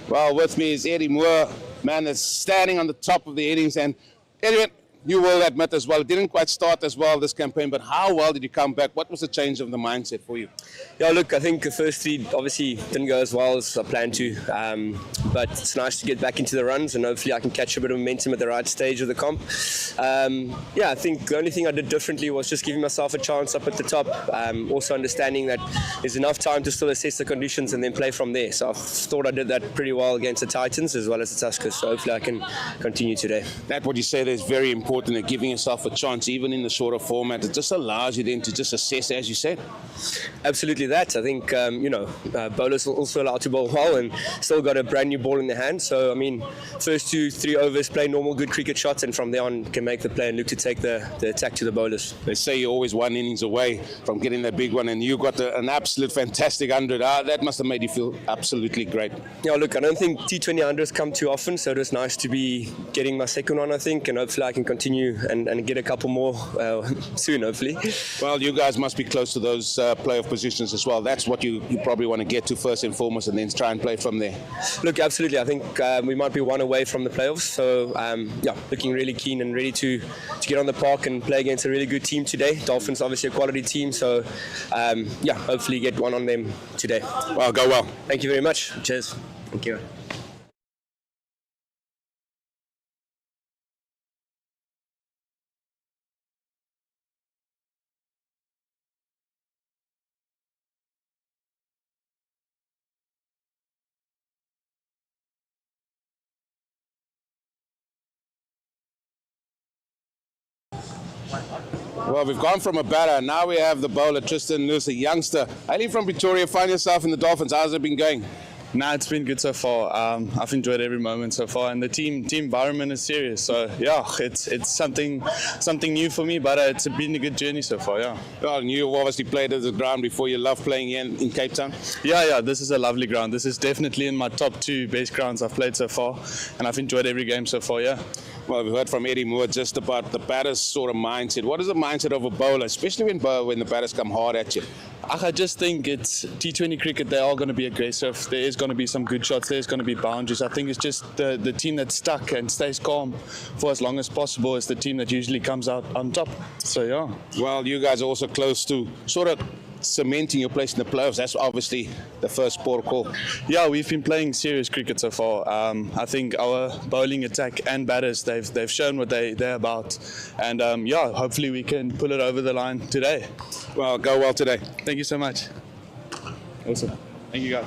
Well, with me is Eddie Moore, man that's standing on the top of the innings. And Eddie, you will admit as well, it didn't quite start as well this campaign, but how well did you come back? What was the change of the mindset for you? Yeah, look, I think the first three obviously didn't go as well as I planned to, but it's nice to get back into the runs and hopefully I can catch a bit of momentum at the right stage of the comp. Yeah, I think the only thing I did differently was just giving myself a chance up at the top, also understanding that there's enough time to still assess the conditions and then play from there. So I thought I did that pretty well against the Titans as well as the Tuskers, so hopefully I can continue today. That what you said is very important, that giving yourself a chance even in the shorter format. It just allows you then to just assess, as you said. Absolutely that. I think, bowlers are also allowed to bowl well and still got a brand new ball in their hand. So, I mean, first 2-3 overs, play normal good cricket shots, and from there on can make the play and look to take the attack to the bowlers. They say you're always one innings away from getting that big one, and you got an absolute fantastic 100. That must have made you feel absolutely great. Yeah, look, I don't think T20 100s come too often, so it was nice to be getting my second one, I think, and hopefully I can continue and get a couple more soon, hopefully. Well, you guys must be close to those playoff positions as well. That's what you probably want to get to first and foremost, and then try and play from there. Look, absolutely. I think we might be one away from the playoffs, so yeah, looking really keen and ready to get on the park and play against a really good team today. Dolphins, obviously a quality team, so yeah, hopefully get one on them today. Well, go well. Thank you very much. Cheers. Thank you. Well, we've gone from a batter, now we have the bowler, Tristan Lewis, a youngster. Hailing from Pretoria, find yourself in the Dolphins. How's it been going? Nah, it's been good so far. I've enjoyed every moment so far, and the team environment is serious. So yeah, it's something new for me, but it's been a good journey so far. Yeah. Well, and you've obviously played at the ground before. You love playing here in Cape Town. Yeah. This is a lovely ground. This is definitely in my top 2 best grounds I've played so far, and I've enjoyed every game so far. Yeah. Well, we've heard from Eddie Moore just about the batter's sort of mindset. What is the mindset of a bowler, especially when the batters come hard at you? I just think it's T20 cricket. They are going to be aggressive. There is going to be some good shots. There's going to be boundaries. I think it's just the team that's stuck and stays calm for as long as possible is the team that usually comes out on top. So yeah. Well, you guys are also close to sort of cementing your place in the playoffs. That's obviously the first port of call. Yeah, we've been playing serious cricket so far. I think our bowling attack and batters, they've shown what they're about, and yeah, hopefully we can pull it over the line today. Well, go well today. Thank you so much. Awesome. Thank you, guys.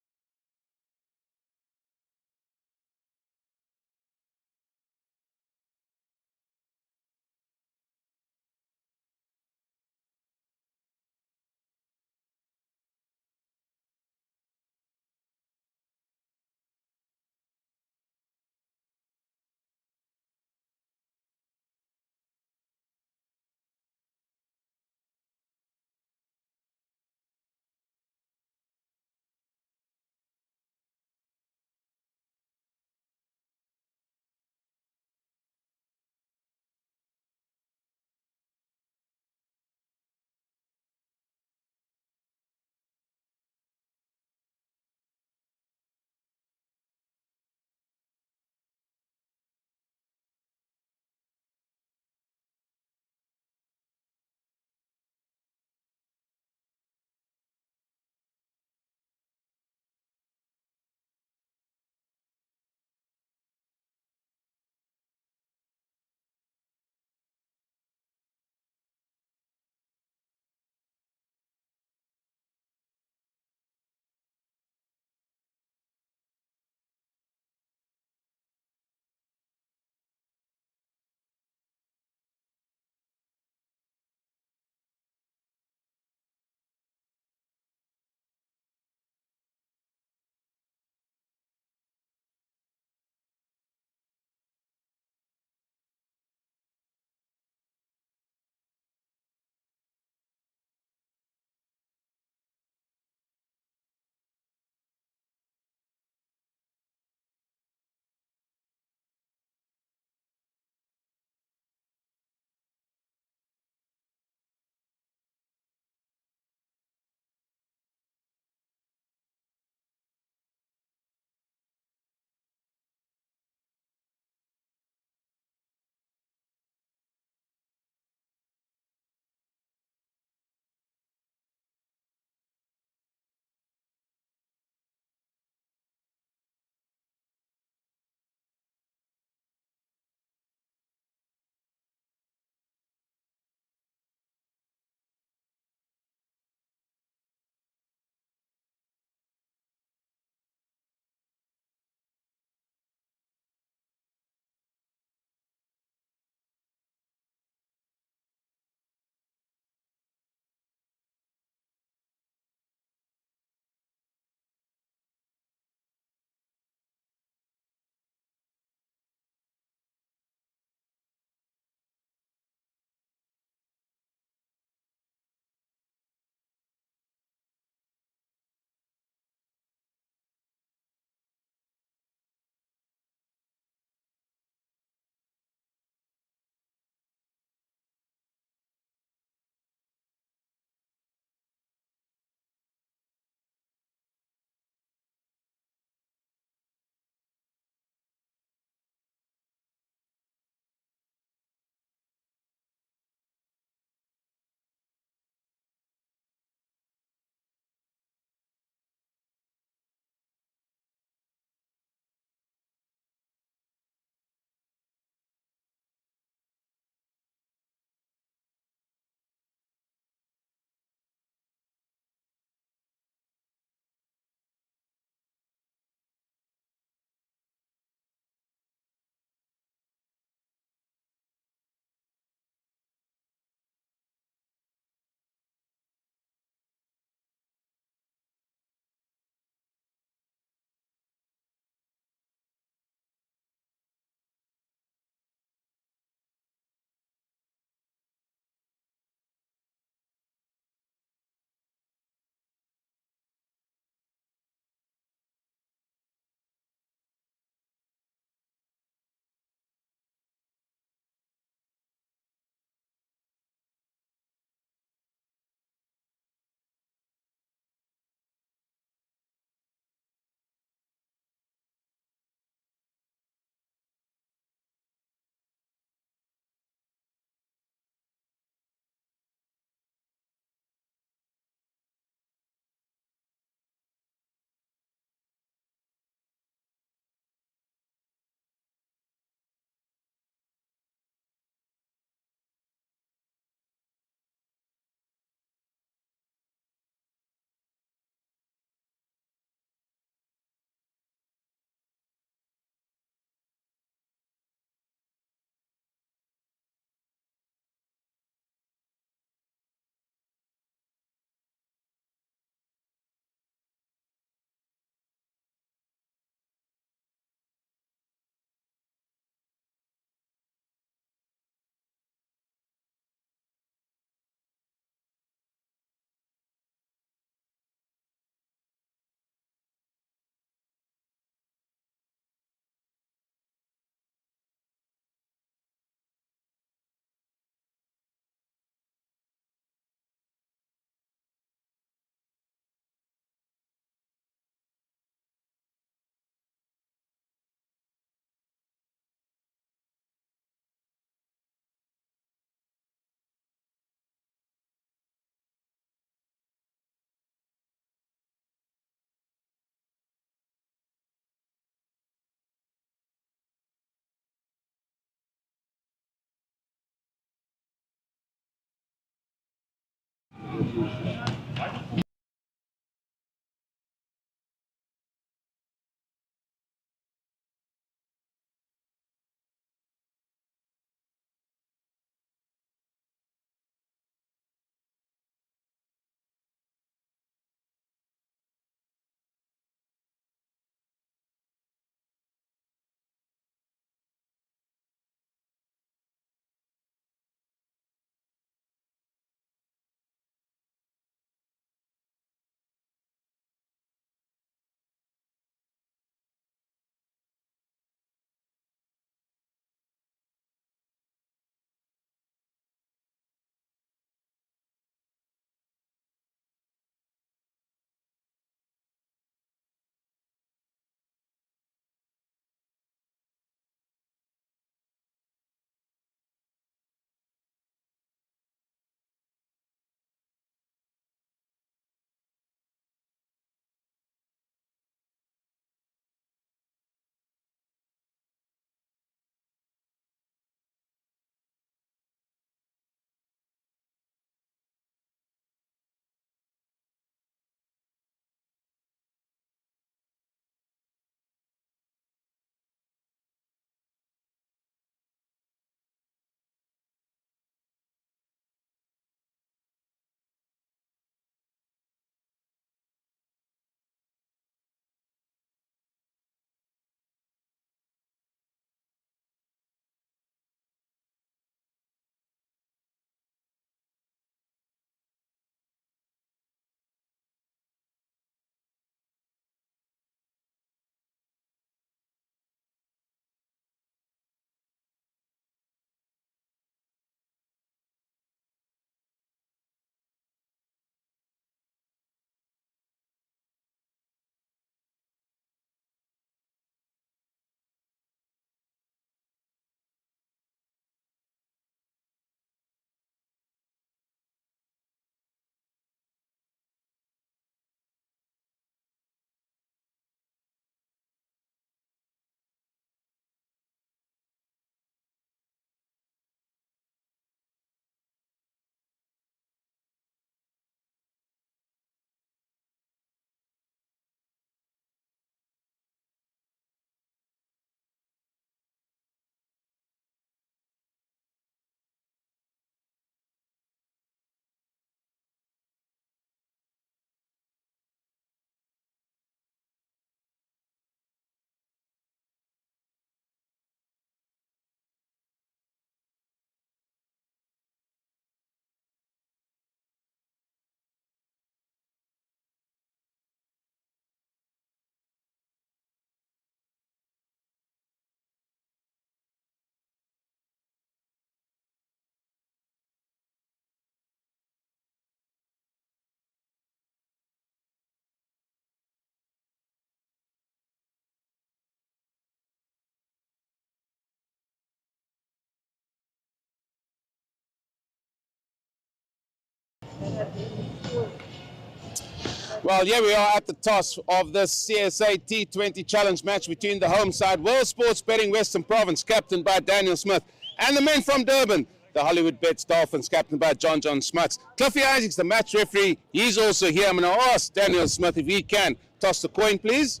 Well, here we are at the toss of this CSA T20 Challenge match between the home side, World Sports Betting Western Province, captained by Daniel Smith, and the men from Durban, the Hollywoodbets Dolphins, captained by John Smuts. Cliffy Isaacs, the match referee, he's also here. I'm going to ask Daniel Smith if he can toss the coin, please.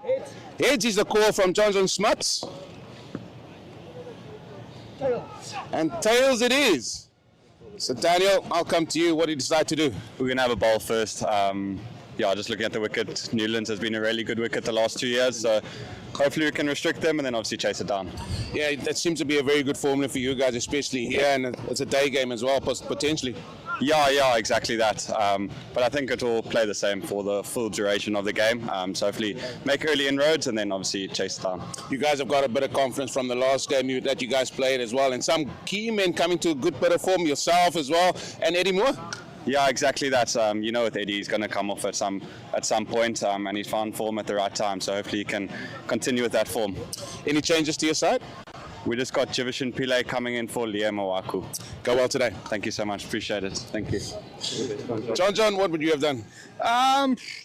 Heads. Heads is the call from John Smuts. Tails. And tails it is. So Daniel, I'll come to you. What do you decide to do? We're going to have a bowl first. Just looking at the wicket, Newlands has been a really good wicket the last 2 years, so hopefully we can restrict them and then obviously chase it down. Yeah, that seems to be a very good formula for you guys, especially here, and it's a day game as well, potentially. Yeah, exactly that. But I think it will play the same for the full duration of the game. So hopefully make early inroads and then obviously chase it down. You guys have got a bit of confidence from the last game that you guys played as well, and some key men coming to a good bit of form, yourself as well, and Eddie Moore. Yeah, exactly that. With Eddie, he's going to come off at some point, and he's found form at the right time. So hopefully he can continue with that form. Any changes to your side? We just got Jivishan Pillay coming in for Liam Owaku. Go well today. Thank you so much. Appreciate it. Thank you. John, what would you have done?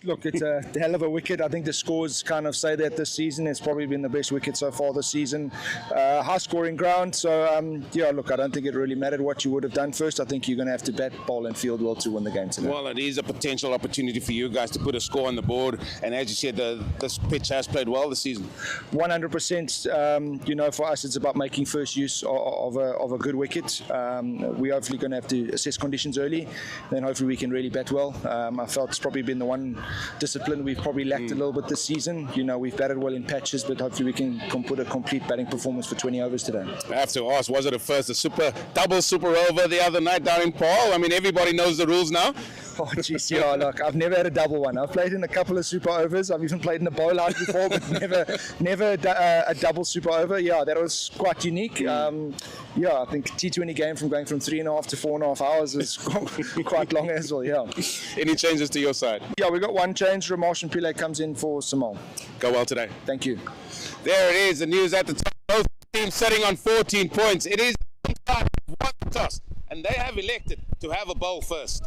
Look, it's a hell of a wicket. I think the scores kind of say that this season. It's probably been the best wicket so far this season. High scoring ground. So, I don't think it really mattered what you would have done first. I think you're going to have to bat, bowl and field well to win the game today. Well, it is a potential opportunity for you guys to put a score on the board. And as you said, this pitch has played well this season. 100%. For us, it's about making first use of a good wicket. We're hopefully going to have to assess conditions early. Then hopefully we can really bat well. I felt it's probably been the one discipline we've probably lacked a little bit this season. We've batted well in patches, but hopefully we can put a complete batting performance for 20 overs today. I have to ask, was it a double super over the other night down in Paul? I mean, everybody knows the rules now. Oh, jeez, yeah, look, I've never had a double one. I've played in a couple of super overs. I've even played in a bowl out before, but never a double super over. Yeah, that was quite unique. I think T20 game going from 3.5 to 4.5 hours is quite long as well, yeah. Any changes to your side? Yeah, we got one change. Ramesh Pillay comes in for Samal. Go well today. Thank you. There it is, the news at the top. Both teams sitting on 14 points. It is one toss, and they have elected to have a bowl first.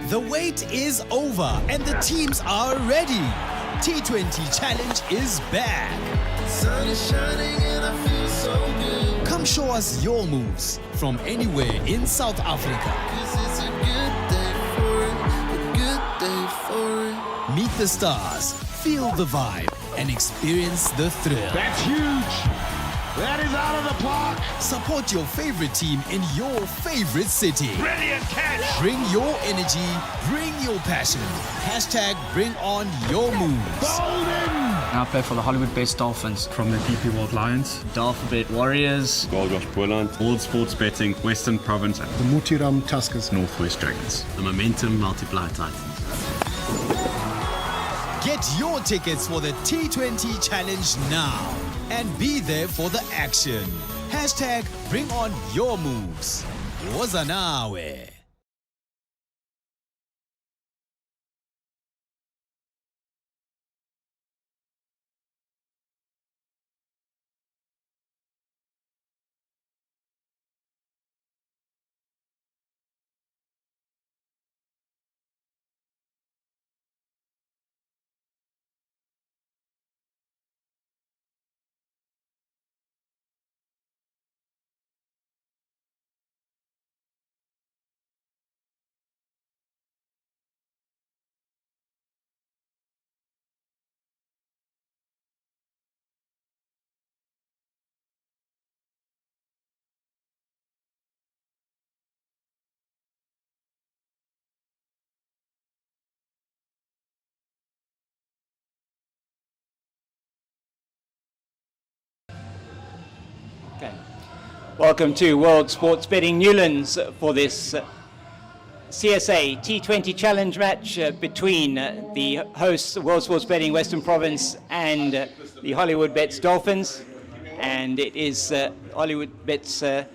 The wait is over and the teams are ready. T20 Challenge is back. Sun is shining and I feel so good. Come show us your moves from anywhere in South Africa. 'Cause it's a good day for it, a good day for it. Meet the stars, feel the vibe, and experience the thrill. That's huge. That is out of the park. Support your favorite team in your favorite city. Brilliant catch. Bring your energy, bring your passion. Hashtag bring on your moves. Golden. I play for the Hollywoodbets Dolphins. From the DP World Lions, Dolphinbet Warriors. Gold Rush Boland, World Sports Betting, Western Province, the Mutiram Tuskers, Northwest Dragons. The Momentum Multiplier Titans. Get your tickets for the T20 Challenge now and be there for the action. Hashtag bring on your moves. Wozanawe. Okay. Welcome to World Sports Betting Newlands for this CSA T20 Challenge match between the hosts, World Sports Betting Western Province, and the Hollywoodbets Dolphins. And it is Hollywoodbets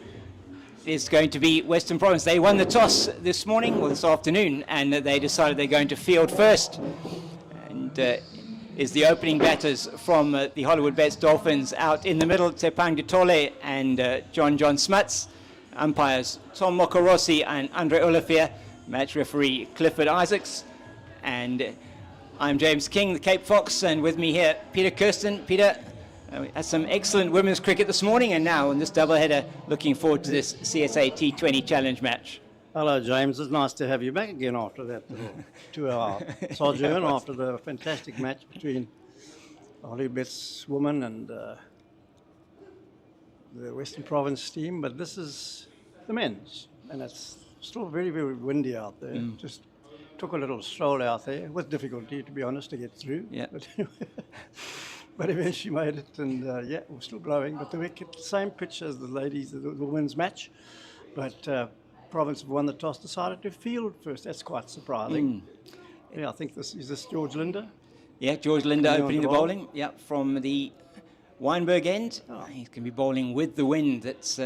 is going to be Western Province. They won the toss this morning, or this afternoon, and they decided they're going to field first. And is the opening batters from the Hollywoodbets Dolphins out in the middle, Tepang Ditole and John Smuts. Umpires Tom Mokorossi and Andre Olivier. Match referee Clifford Isaacs. And I'm James King, the Cape Fox, and with me here, Peter Kirsten. Peter, we had some excellent women's cricket this morning, and now in this doubleheader, looking forward to this CSA T20 Challenge match. Hello, James. It's nice to have you back again after that 2-hour sojourn, after the fantastic match between Hollywoodbets women and the Western Province team. But this is the men's, and it's still very, very windy out there. Just took a little stroll out there with difficulty, to be honest, to get through. Yeah. But eventually made it, and yeah, it was still blowing. But the wicket, same pitch as the ladies, the women's match, but. Province have won the toss, decided to field first. That's quite surprising. Yeah, I think this is George Linder. Yeah, George Linder opening the bowling. Yeah, from the Weinberg end. He's going to be bowling with the wind that's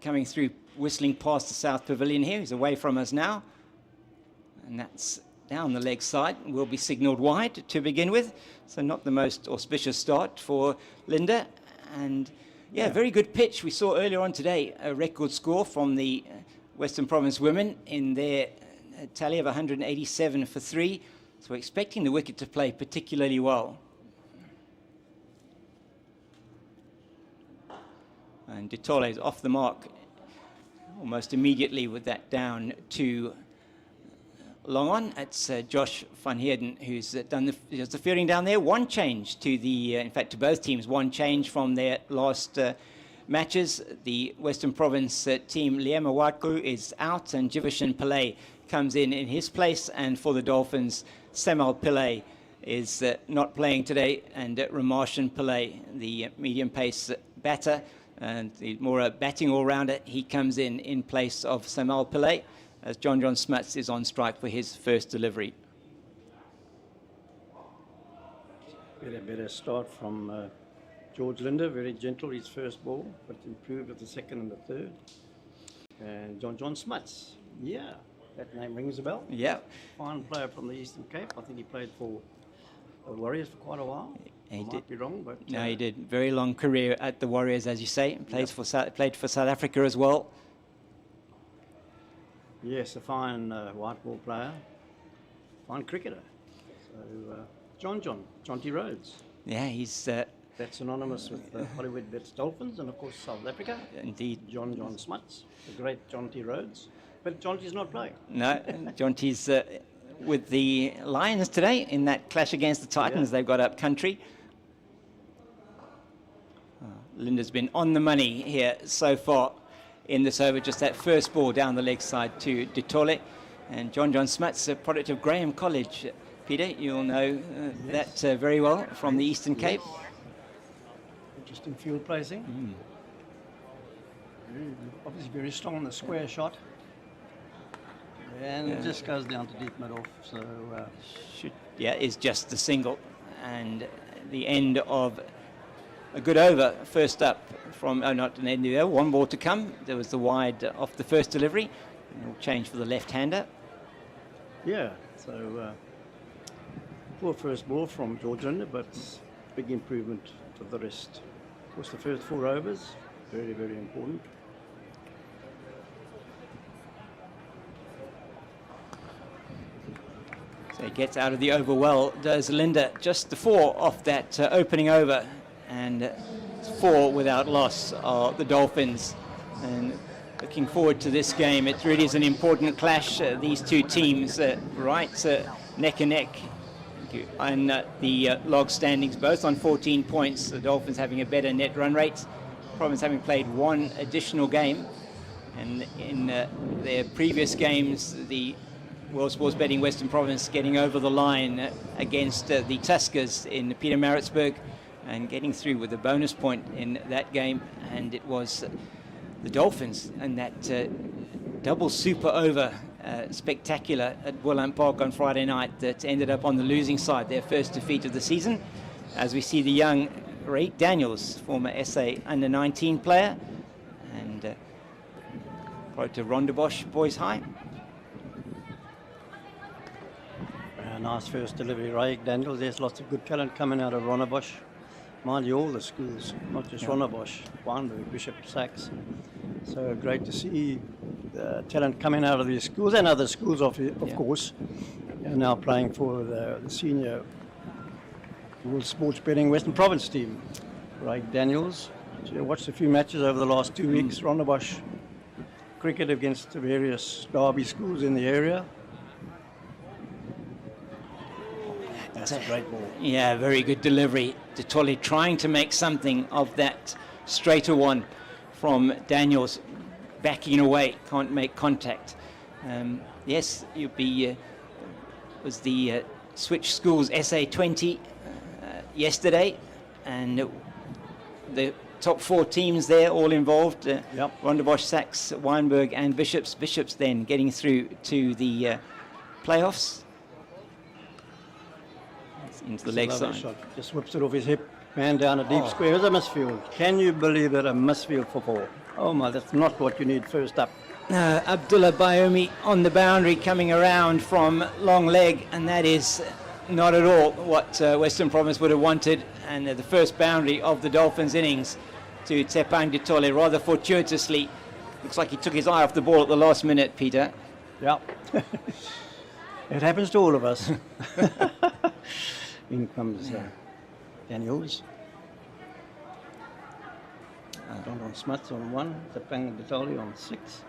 coming through, whistling past the South Pavilion here. He's away from us now. And that's down the leg side. Will be signalled wide to begin with. So not the most auspicious start for Linder. And yeah, very good pitch. We saw earlier on today a record score from the Western Province women in their tally of 187 for 3. So we're expecting the wicket to play particularly well. And Ditole is off the mark almost immediately with that down to long on. It's Josh van Heerden who's done the fielding down there. One change to the, in fact, to both teams, one change from their last matches. The Western Province team, Liema Watku, is out, and Jivishan Pillay comes in his place. And for the Dolphins, Semal Pillay is not playing today, and Ramashan Pillay, the medium pace batter and the more batting all-rounder, he comes in place of Semal Pillay, as John Smuts is on strike for his first delivery. Better start from George Linder, very gentle, his first ball, but improved with the second and the third. And John Smuts, yeah, that name rings a bell. Yeah. Fine player from the Eastern Cape. I think he played for the Warriors for quite a while. He might be wrong, but... No, he did. Very long career at the Warriors, as you say. Played for South Africa as well. Yes, a fine white ball player. fine cricketer. So Jonty Rhodes. Yeah, he's that's synonymous with the Hollywoodbets Dolphins and of course South Africa. Indeed. John Smuts, the great Jonty Rhodes. But Jonty's not playing. No, Jonty's with the Lions today in that clash against the Titans. They've got up country. Linda's been on the money here so far in this over. Just that first ball down the leg side to Ditole. And John Smuts, a product of Graham College. Peter, you'll know that very well from the Eastern Cape. Interesting field placing. Obviously very strong on the square shot. And it just goes down to deep middle. So is just the single. And the end of a good over. First up from, not an end there, one ball to come. There was the wide off the first delivery. It'll change for the left-hander. Yeah, so poor first ball from George Linder, but big improvement for the rest. Of course, the first 4 overs, very, very important. So he gets out of the over well, does Linder. Just the 4 off that opening over, and 4 without loss are the Dolphins. And looking forward to this game. It really is an important clash. These two teams right neck and neck. And the log standings both on 14 points. The Dolphins having a better net run rate. Province having played 1 additional game. And in their previous games, the World Sports Betting Western Province getting over the line against the Tuskers in Pietermaritzburg and getting through with a bonus point in that game. And it was the Dolphins and that double super over spectacular at Willand Park on Friday night that ended up on the losing side, their first defeat of the season. As we see the young Ray Daniels, former SA under-19 player, and product of Rondebosch Boys High. Nice first delivery, Ray Daniels. There's lots of good talent coming out of Rondebosch. Mind you, all the schools, not just Rondebosch, Wynberg, Bishop, Sachs. So great to see the talent coming out of these schools and other schools, of course. And now playing for the senior World Sports Betting Western Province team. Ray Daniels. I watched a few matches over the last 2 weeks. Rondebosch cricket against the various derby schools in the area. That's a great ball. Yeah, very good delivery. Ditole trying to make something of that straighter one from Daniels, backing away, can't make contact. Yes, you'd be was the Switch Schools SA20 yesterday, and the top 4 teams there all involved. Rondebosch, Sachs, Wynberg and Bishops. Bishops then getting through to the playoffs. Into the leg side. Shot. Just whips it off his hip, man down a deep square. It's a misfield. Can you believe it? A misfield for 4. Oh my, that's not what you need first up. Abdullah Bayomi on the boundary coming around from long leg, and that is not at all what Western Province would have wanted. And the first boundary of the Dolphins innings to Tsepang Ditole, rather fortuitously. Looks like he took his eye off the ball at the last minute, Peter. Yeah. It happens to all of us. In comes Daniels. John Smuts on 1, Tsepang Ditole on 6.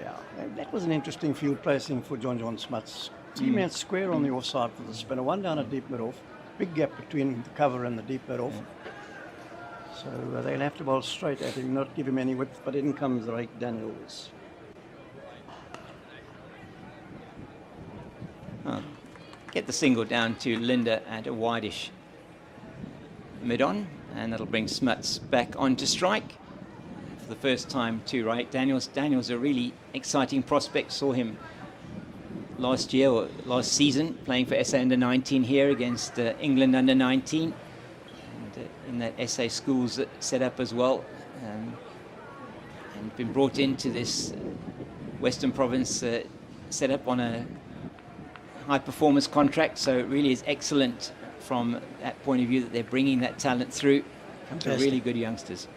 Yeah, that was an interesting field placing for John Smuts. 3-man square on the offside for the spinner, 1 down a deep mid-off. Big gap between the cover and the deep mid-off. So they'll have to bowl straight at him, not give him any width, but in comes Ray Daniels. Get the single down to Linder at a wideish mid-on, and that'll bring Smuts back onto strike for the first time to Ray Daniels. Daniels, a really exciting prospect. Saw him last year or last season playing for SA under-19 here against England under-19, and in that SA schools set up as well, and been brought into this Western Province set up on a high performance contract, so it really is excellent from that point of view that they're bringing that talent through. To really good youngsters.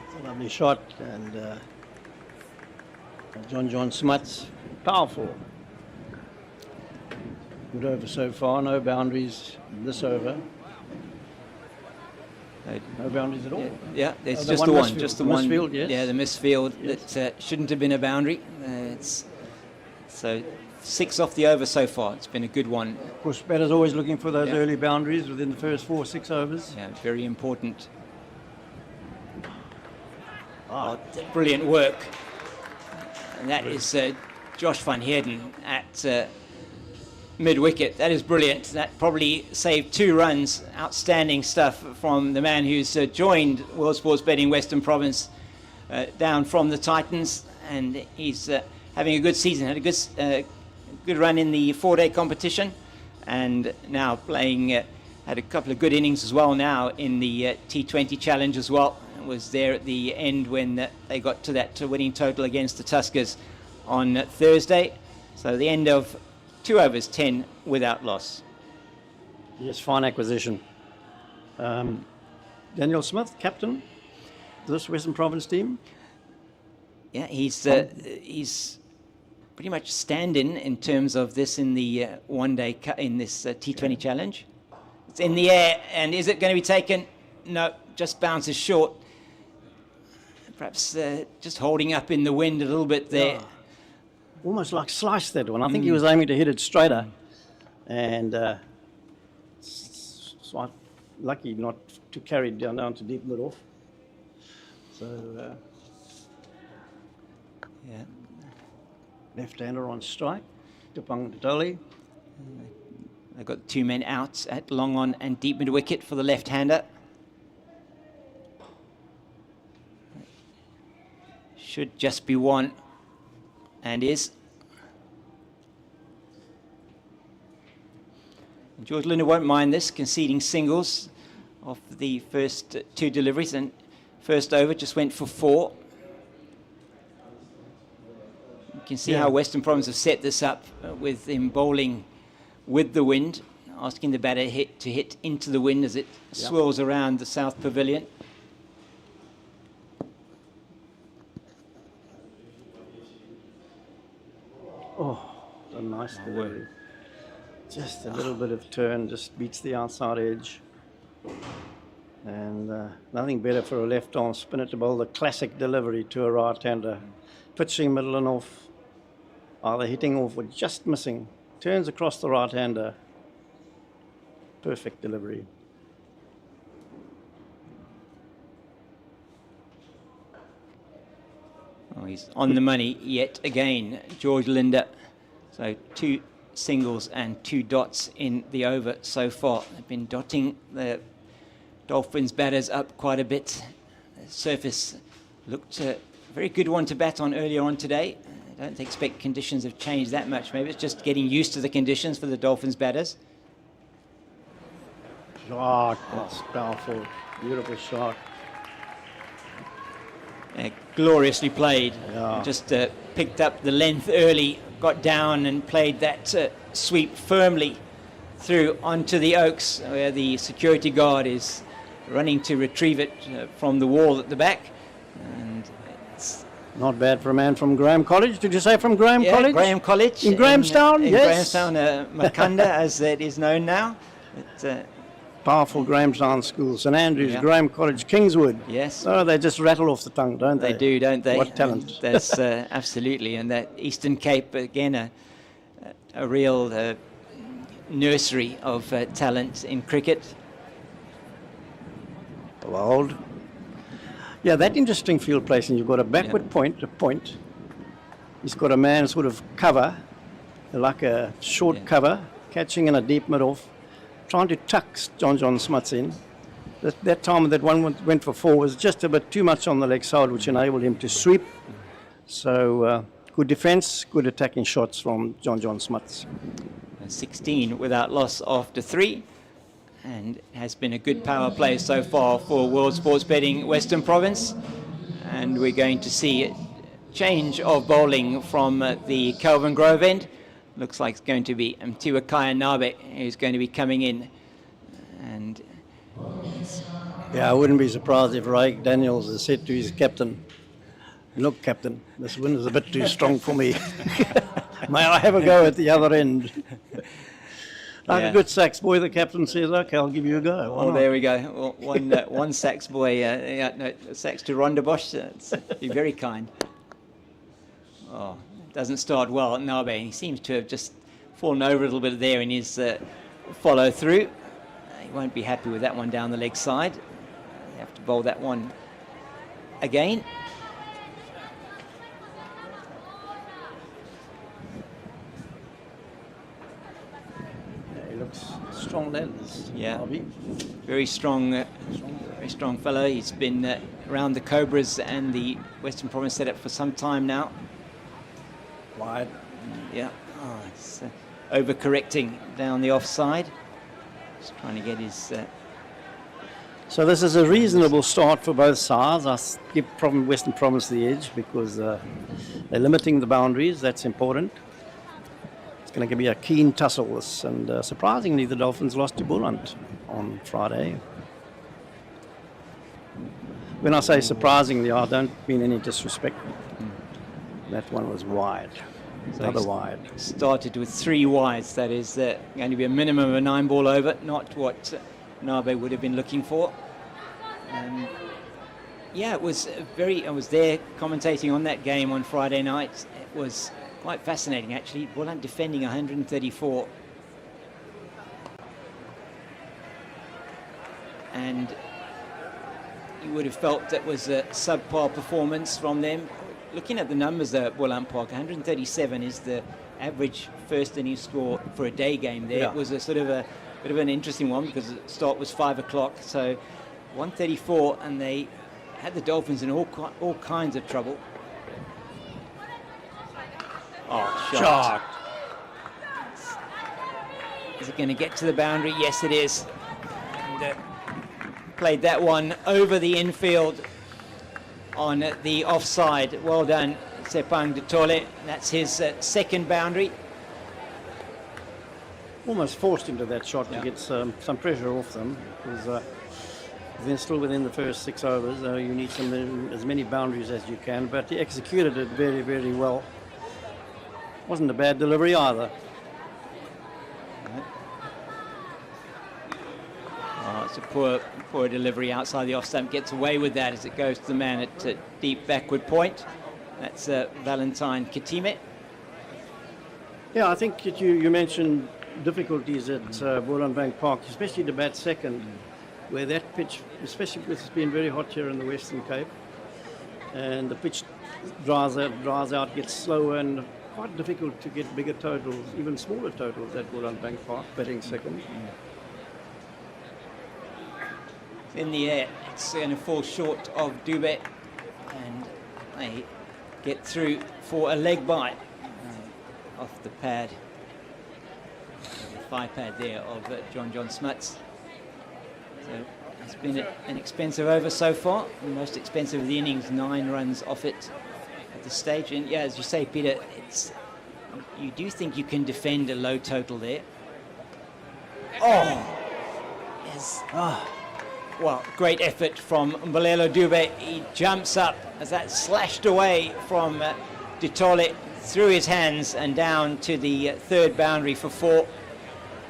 It's a lovely shot, and John Smuts, powerful. Good over so far, no boundaries this over. No boundaries at all. Yeah, it's the just one the one, misfield. just the The one. misfield, yes. Yeah, the misfield Yes. that shouldn't have been a boundary. So 6 off the over so far. It's been a good one. Of course, batter's always looking for those Yeah. early boundaries within the first 4 or 6 overs. Yeah, very important. Brilliant work. And that is Josh van Heerden at mid-wicket. That is brilliant. That probably saved 2 runs. Outstanding stuff from the man who's joined World Sports Betting Western Province down from the Titans. And he's having a good season. Had a good run in the 4-day competition. And now playing, had a couple of good innings as well now in the T20 Challenge as well. Was there at the end when they got to that winning total against the Tuskers on Thursday. So the end of 2 overs, 10 without loss. Yes, fine acquisition. Daniel Smith, captain of this Western Province team. Yeah, he's pretty much stand-in in terms of this in the one-day in this T20 Challenge. It's in the air, and is it going to be taken? No, just bounces short. Perhaps just holding up in the wind a little bit there. Yeah. Almost like sliced that one. I think he was aiming to hit it straighter. And lucky not to carry it down to deep mid off. So, yeah. Left-hander on strike. Tupang Totoli. They've got 2 men out at long on and deep mid wicket for the left-hander. Should just be 1, and is. And George Linder won't mind this, conceding singles off the first 2 deliveries, and first over just went for 4. You can see how Western Province have set this up with him bowling with the wind, asking the batter to hit into the wind as it swirls around the South Pavilion. Oh, a nice delivery. Just a little bit of turn, just beats the outside edge. And nothing better for a left-arm spinner to bowl the classic delivery to a right-hander. Pitching middle and off, either hitting off or just missing. Turns across the right-hander. Perfect delivery. Oh, he's on the money yet again, George Linder. So 2 singles and 2 dots in the over so far. They've been dotting the Dolphins batters up quite a bit. The surface looked a very good one to bat on earlier on today. I don't expect conditions have changed that much. Maybe it's just getting used to the conditions for the Dolphins batters. Shot, that's powerful. Beautiful shot. Gloriously played. Yeah. Just picked up the length early, got down and played that sweep firmly through onto the Oaks, where the security guard is running to retrieve it from the wall at the back. And it's not bad for a man from Graham College. Did you say from Graham College? Graham College. In Grahamstown, in yes. Grahamstown, Makanda, as it is known now. Powerful Grahamstown School, St Andrews, Graham College, Kingswood. Yes. Oh, they just rattle off the tongue, don't they? They do, don't they? What talent. That's absolutely. And that Eastern Cape, again, a real nursery of talent in cricket. Bowled. Yeah, that interesting field placing. You've got a backward point, a point. He's got a man sort of cover, like a short cover, catching in a deep mid-off, trying to tuck John Smuts in. That time that one went for 4 was just a bit too much on the leg side, which enabled him to sweep. So good defence, good attacking shots from John Smuts. 16 without loss after 3. And has been a good power play so far for World Sports Betting Western Province. And we're going to see a change of bowling from the Kelvin Grove end. Looks like it's going to be Mtiwa Kaya Nabe who's going to be coming in. And yeah, I wouldn't be surprised if Ray Daniels has said to his captain, Look, Captain, this wind is a bit too strong for me. May I have a go at the other end? Like a good sax boy, the captain says, okay, I'll give you a go. Well, there we go. Well, one sax boy, sax to Ronda Bosch. Be very kind. Oh, doesn't start well at Nabe. He seems to have just fallen over a little bit there in his follow through. He won't be happy with that one down the leg side. You have to bowl that one again. Strong lens. Yeah, very strong fellow. He's been around the Cobras and the Western Province setup for some time now. Wide. Yeah, it's overcorrecting down the offside. Just trying to get his... So this is a reasonable start for both sides. I give Western Province the edge because they're limiting the boundaries. That's important. It's going to be a keen tussle, and surprisingly, the Dolphins lost to Bulland on Friday. When I say surprisingly, I don't mean any disrespect. That one was wide, another wide. Started with 3 wides. That is going to be a minimum of a 9-ball over, not what Nabe would have been looking for. Yeah, it was I was there commentating on that game on Friday night. It was quite fascinating, actually. Bulland defending 134. And you would have felt that was a subpar performance from them. Looking at the numbers though at Bulland Park, 137 is the average first innings score for a day game there. Yeah. It was a sort of a bit of an interesting one because the start was 5 o'clock. So 134, and they had the Dolphins in all kinds of trouble. Oh, shot. Is it going to get to the boundary? Yes, it is. And, played that one over the infield on the offside. Well done, Sepang Ditole. That's his second boundary. Almost forced into that shot to get some pressure off them because they're still within the first 6 overs. You need as many boundaries as you can, but he executed it very, very well. Wasn't a bad delivery either. Oh, it's a poor delivery outside the off stump. Gets away with that as it goes to the man at deep backward point. That's Valentine Kitime. Yeah, I think you mentioned difficulties at Bolandbank Park, especially to bat second, where that pitch, especially because it's been very hot here in the Western Cape, and the pitch dries out, gets slower, and quite difficult to get bigger totals, even smaller totals at Bolandbank Park, batting second. In the air, it's going to fall short of Dube, and they get through for a leg bite off the pad, the 5 pad there of John Smuts. So it's been an expensive over so far, the most expensive of the innings, 9 runs off it at the stage. And yeah, as you say, Peter, you do think you can defend a low total there. Oh, yes. Well, great effort from Mbalelo Dube. He jumps up as that slashed away from Ditole through his hands and down to the third boundary for 4.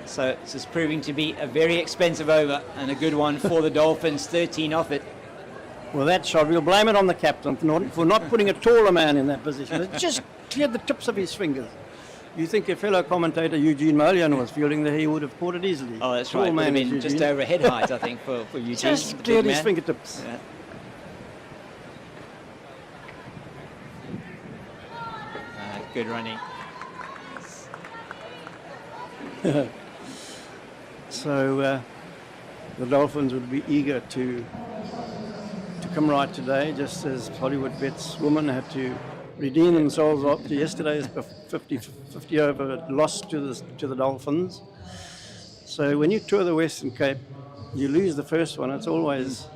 So this is proving to be a very expensive over and a good one for the Dolphins, 13 off it. Well, that shot, we'll blame it on the captain for not putting a taller man in that position. It just cleared the tips of his fingers. You think a fellow commentator, Eugene Molian, was feeling that he would have caught it easily. Oh, that's right. Would have been just over head height, I think, for Eugene. Just cleared his fingertips. Yeah. Good running. So the Dolphins would be eager to come right today, just as Hollywoodbets women had to redeem themselves after yesterday's 50 over loss to the Dolphins. So when you tour the Western Cape, you lose the first one. It's always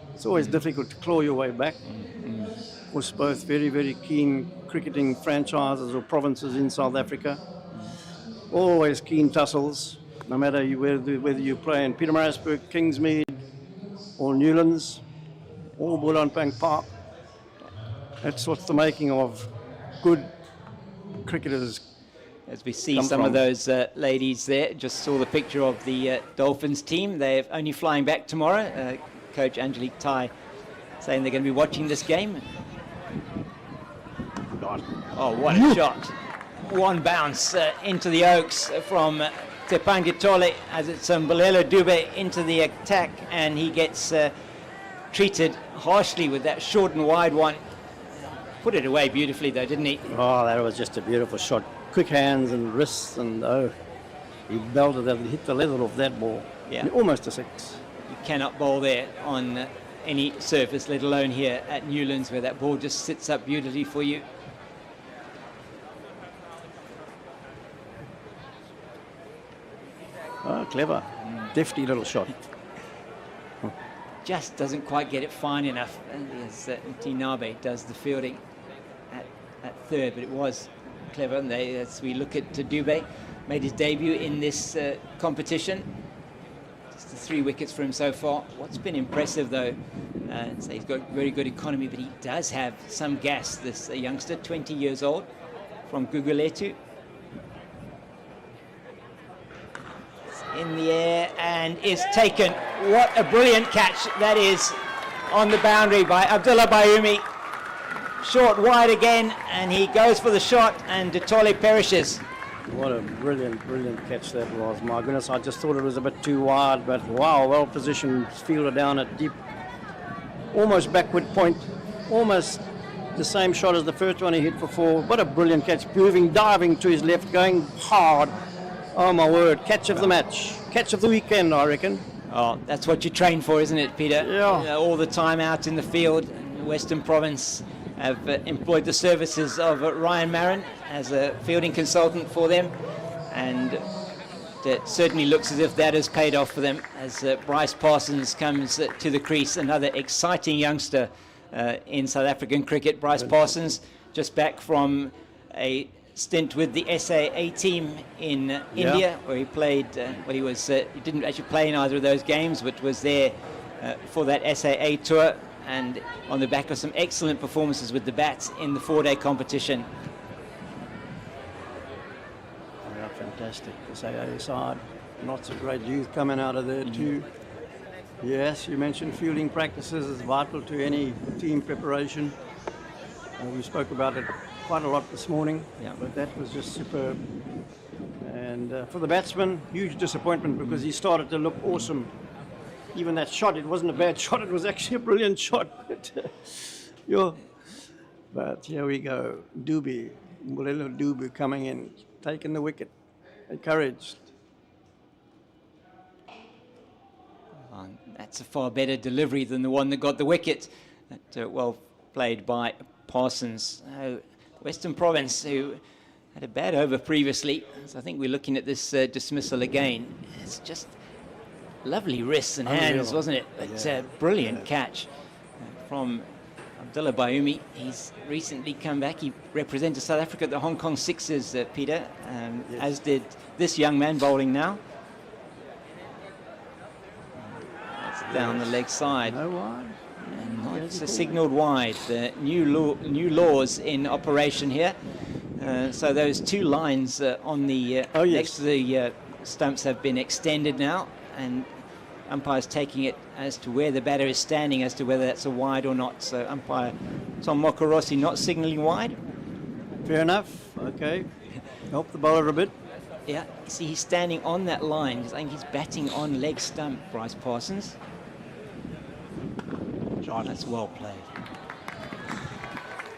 difficult to claw your way back. Was both very, very keen cricketing franchises or provinces in South Africa. Always keen tussles, no matter whether you play in Pietermaritzburg, Kingsmead, or Newlands, or Bolandbank Park. That's what's the making of good cricketers. As we see some of those ladies there, just saw the picture of the Dolphins team. They're only flying back tomorrow. Coach Angelique Tai saying they're going to be watching this game. Oh, what a shot. One bounce into the Oaks from Tepang Tole as it's Mbolelo Dube into the attack, and he gets treated harshly with that short and wide one. Put it away beautifully though, didn't he? Oh, that was just a beautiful shot. Quick hands and wrists, and he belted it, hit the leather off that ball. Yeah. Almost a six. You cannot bowl there on any surface, let alone here at Newlands, where that ball just sits up beautifully for you. Oh, clever. Defty little shot. Just doesn't quite get it fine enough as Tinabe does the fielding at third, but it was clever. And as we look at Dube, made his debut in this competition. Just the 3 wickets for him so far. What's been impressive though, so he's got very good economy, but he does have some gas, this youngster, 20 years old, from Guguletu. In the air and is taken. What a brilliant catch that is on the boundary by Abdullah Bayoumi. Short wide again, and he goes for the shot, and Tole perishes. What a brilliant catch that was. My goodness, I just thought it was a bit too wide, but wow, well positioned, fielder down at deep, almost backward point, almost the same shot as the first one he hit for 4. What a brilliant catch, moving, diving to his left, going hard. Oh my word, catch of the match, catch of the weekend, I reckon. Oh, that's what you train for, isn't it, Peter? Yeah. All the time out in the field. Western Province have employed the services of Ryan Marin as a fielding consultant for them, and it certainly looks as if that has paid off for them as Bryce Parsons comes to the crease, another exciting youngster in South African cricket. Bryce Parsons just back from a stint with the SAA team in India, where he played, he didn't actually play in either of those games, but was there for that SAA tour, and on the back of some excellent performances with the bats in the 4-day competition. Yeah, fantastic. The SAA side, lots of great youth coming out of there too. Yes, you mentioned fielding practices is vital to any team preparation. We spoke about it quite a lot this morning, but that was just superb. And for the batsman, huge disappointment because he started to look awesome. Even that shot, it wasn't a bad shot, it was actually a brilliant shot. But here we go, Mbolelo Dube coming in, taking the wicket, encouraged. That's a far better delivery than the one that got the wicket. Well played by Parsons. Western Province, who had a bad over previously, so I think we're looking at this dismissal again. It's just lovely wrists and hands, wasn't it? It's a brilliant catch from Abdullah Bayoumi. He's recently come back. He represented South Africa at the Hong Kong Sixers, Peter, as did this young man bowling now. That's down the leg side. No wide. And it's signalled wide. The new laws in operation here. So those 2 lines on the next to the stumps have been extended now, and umpires taking it as to where the batter is standing as to whether that's a wide or not. So umpire Tom Mokorossi not signalling wide. Fair enough. Okay. Help the bowler a bit. Yeah. See, he's standing on that line. I think he's batting on leg stump, Bryce Parsons. That's well played.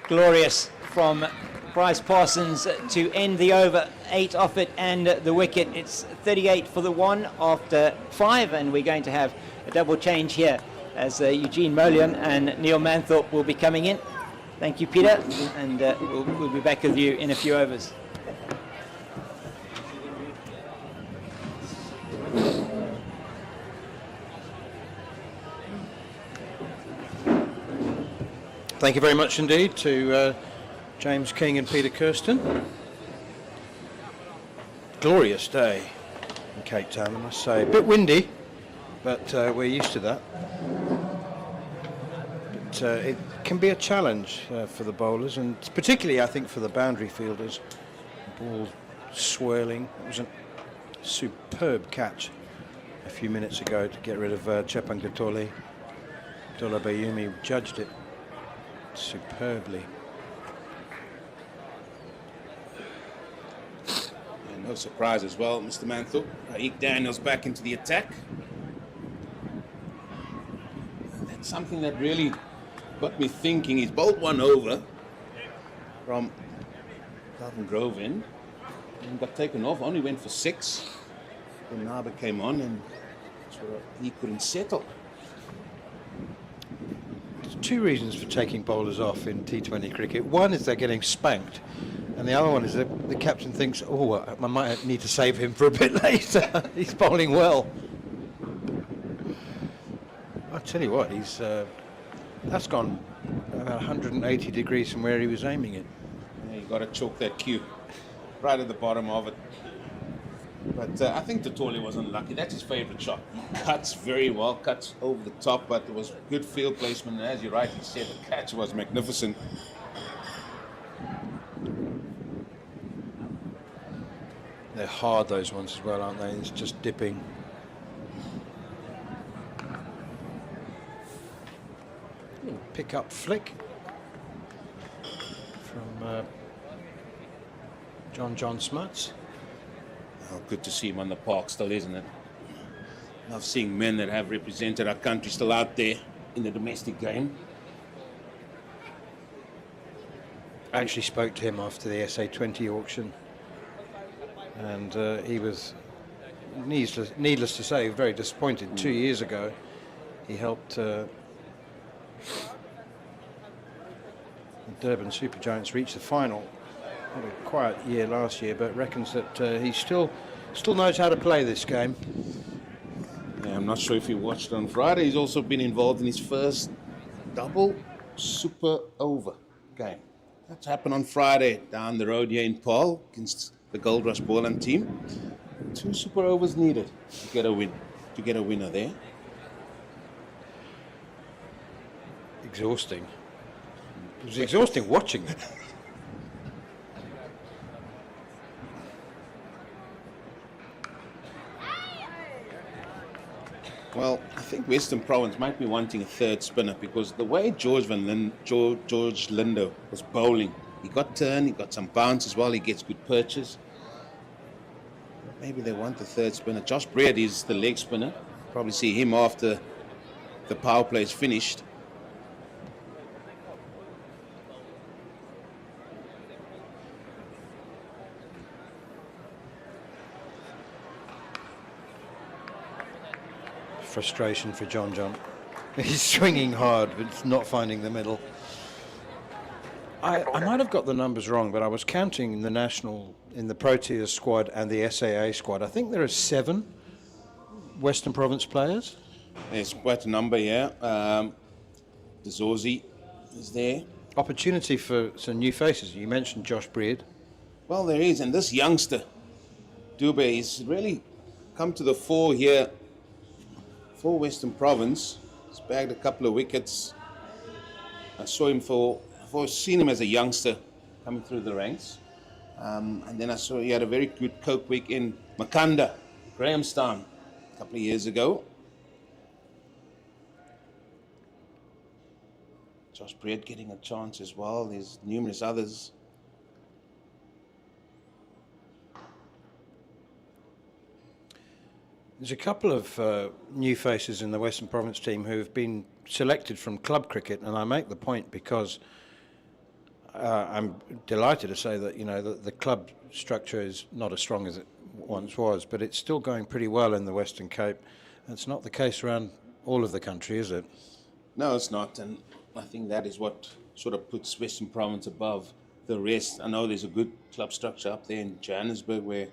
Glorious from Bryce Parsons to end the over. 8 off it and the wicket. It's 38 for the 1 after 5, and we're going to have a double change here as Eugene Molion and Neil Manthorpe will be coming in. Thank you, Peter, and we'll be back with you in a few overs. Thank you very much indeed to James King and Peter Kirsten. Glorious day in Cape Town, I must say. A bit windy, but we're used to that. it can be a challenge for the bowlers, and particularly I think for the boundary fielders. Ball swirling. It was a superb catch a few minutes ago to get rid of Chepan Gatole. Dola Bayumi judged it superbly. And no surprise as well, Mr. Mantle. Raik Daniels back into the attack. That's something that really got me thinking. He's bowled one over from Dalton Grove in and got taken off, only went for 6. Then Naba came on and he couldn't settle. There's 2 reasons for taking bowlers off in T20 cricket. One is they're getting spanked, and the other one is that the captain thinks, oh, I might need to save him for a bit later. He's bowling well. I'll tell you what, that's gone about 180 degrees from where he was aiming it. Yeah, you got to chalk that cue right at the bottom of it. But I think Totole was unlucky. That's his favourite shot. He cuts very well, cuts over the top, but there was good field placement. And as you rightly said, the catch was magnificent. They're hard, those ones as well, aren't they? It's just dipping. Pick up flick from John Smuts. Oh, good to see him on the park still, isn't it? Love seeing men that have represented our country still out there in the domestic game. I actually spoke to him after the SA20 auction, and he was, needless to say, very disappointed. 2 years ago, he helped the Durban Super Giants reach the final. Had a quiet year last year, but reckons that he still knows how to play this game. Yeah, I'm not sure if you watched it on Friday. He's also been involved in his first double super over game. That's happened on Friday down the road here in Paarl against the Gold Rush Bowling team. 2 super overs needed to get a win, to get a winner there. Exhausting. It was exhausting watching it. Well, I think Western Province might be wanting a third spinner because the way George Lindo was bowling, he got turn, he got some bounce as well, he gets good perches. Maybe they want the third spinner. Josh Bread is the leg spinner. Probably see him after the power play is finished. Frustration for John. He's swinging hard, but it's not finding the middle. I might have got the numbers wrong, but I was counting the national, in the Proteas squad and the SAA squad. I think there are 7 Western Province players. There's quite a number here. Zorzi is there. Opportunity for some new faces. You mentioned Josh Breed. Well, there is, and this youngster, Dube, he's really come to the fore here for Western Province. He's bagged a couple of wickets. I saw him I've seen him as a youngster coming through the ranks. And then I saw he had a very good Coke week in Makanda, Grahamstown, a couple of years ago. Josh Breed getting a chance as well. There's numerous others. There's a couple of new faces in the Western Province team who have been selected from club cricket, and I make the point because I'm delighted to say that the club structure is not as strong as it once was, but it's still going pretty well in the Western Cape. It's not the case around all of the country, is it? No, it's not, and I think that is what sort of puts Western Province above the rest. I know there's a good club structure up there in Johannesburg where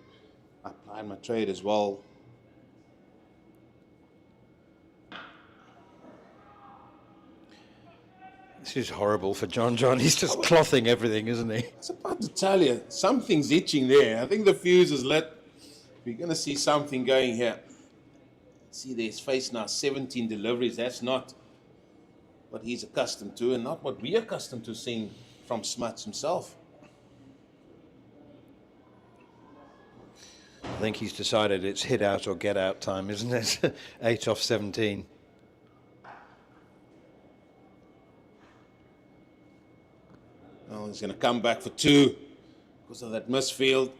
I applied my trade as well. This is horrible for John. He's just clothing everything, isn't he? It's about to tell you, something's itching there. I think the fuse is lit. We're going to see something going here. See, there's face now, 17 deliveries. That's not what he's accustomed to and not what we're accustomed to seeing from Smuts himself. I think he's decided it's hit out or get out time, isn't it? 8 off 17. Well, he's going to come back for 2 because of that misfield.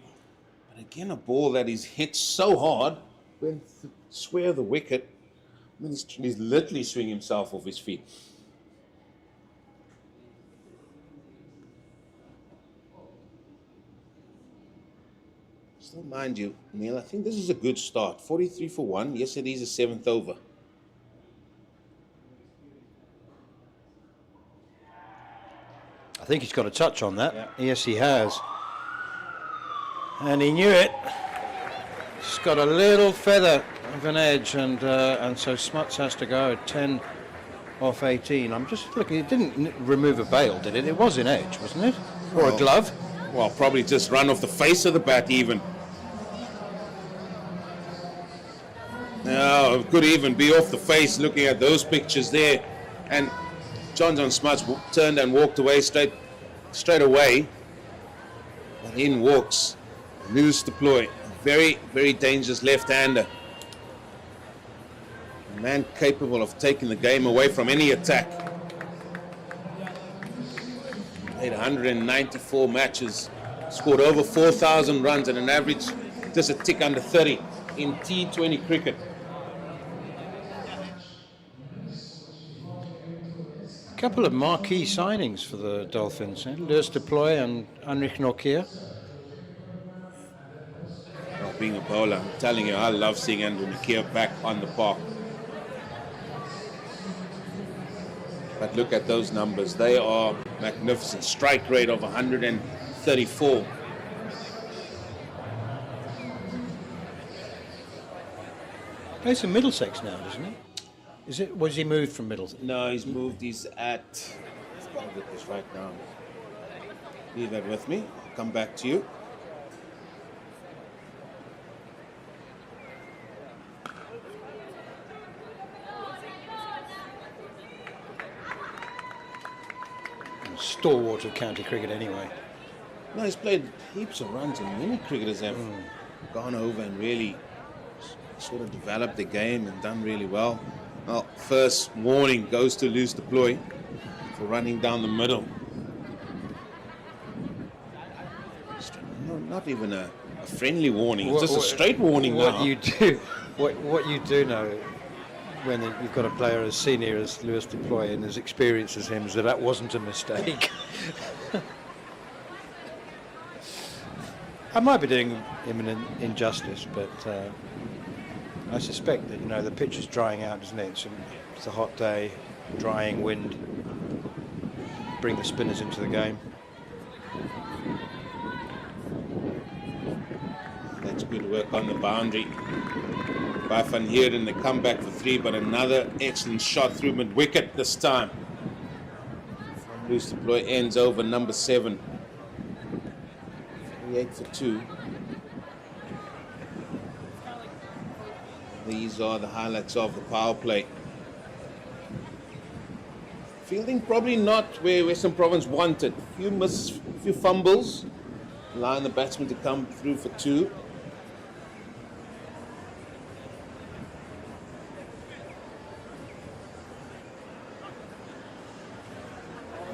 But again, a ball that is hit so hard, went square the wicket. I mean, he's literally swinging himself off his feet. Still, mind you, Neil, I think this is a good start. 43 for 1. Yes, it is a 7th over. I think he's got a touch on that. Yeah. Yes, he has. And he knew it. He's got a little feather of an edge, and so Smuts has to go at 10 off 18. I'm just looking. It didn't remove a bail, did it? It was in edge, wasn't it? Or a glove? Well, probably just run off the face of the bat even. No, it could even be off the face looking at those pictures there. And John Smuts turned and walked away straight away. But in walks Lewis Deploy, a very, very dangerous left-hander. A man capable of taking the game away from any attack. Played 194 matches, scored over 4,000 runs and an average just a tick under 30 in T20 cricket. Couple of marquee signings for the Dolphins, Lewis Deploy and Heinrich Nokia. Well, being a bowler, I'm telling you, I love seeing Andrew Nokia back on the park. But look at those numbers, they are magnificent. Strike rate of 134. Plays in Middlesex now, doesn't he? Was he moved from Middlesex? No, he's moved. He's at. I'll get this right now. Leave that with me. I'll come back to you. Stalwart of county cricket anyway. No, he's played heaps of runs, and many cricketers have gone over and really sort of developed the game and done really well. Well, first warning goes to Lewis Deploy for running down the middle. No, not even a friendly warning, it's just a straight warning now. What you do know when you've got a player as senior as Lewis Deploy and as experienced as him is that wasn't a mistake. I might be doing him an injustice, but I suspect that, the pitch is drying out, isn't it? It's a hot day, drying wind. Bring the spinners into the game. That's good work on the boundary by Van Heerden. The comeback for 3, but another excellent shot through mid-wicket this time. Lewis Deploy ends over number 7. 38 for 2. These are the highlights of the power play. Fielding probably not where Western Province wanted. Few fumbles, allowing the batsman to come through for 2.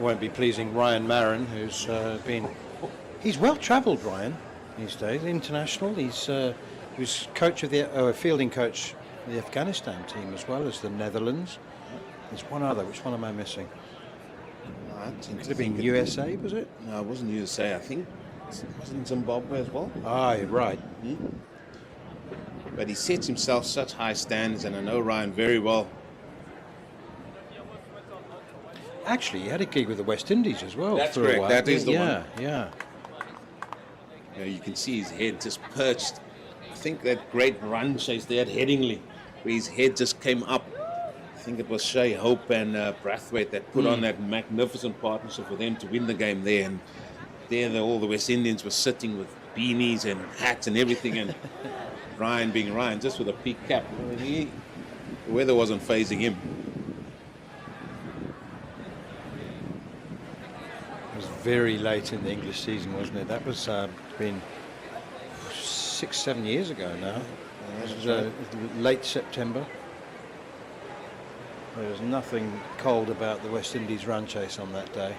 Won't be pleasing Ryan Marin, who's he's well travelled, Ryan, these days, international. He was coach of the fielding coach of the Afghanistan team as well as the Netherlands. There's one other. Which one am I missing? Could it have been USA, was it? No, it wasn't USA. I think it wasn't Zimbabwe as well. Ah, right. But he sets himself such high standards, and I know Ryan very well. Actually, he had a gig with the West Indies as well. That's for correct. A while. That is the one. Yeah. You can see his head just perched. I think that great run chase they had Headingley, where his head just came up. I think it was Shea Hope and Brathwaite that put on that magnificent partnership for them to win the game there. And there, all the West Indians were sitting with beanies and hats and everything, and Ryan being Ryan, just with a peak cap. The weather wasn't phasing him. very late in the English season, wasn't it? That was been 6-7 years ago now. It was late September. There was nothing cold about the West Indies run chase on that day.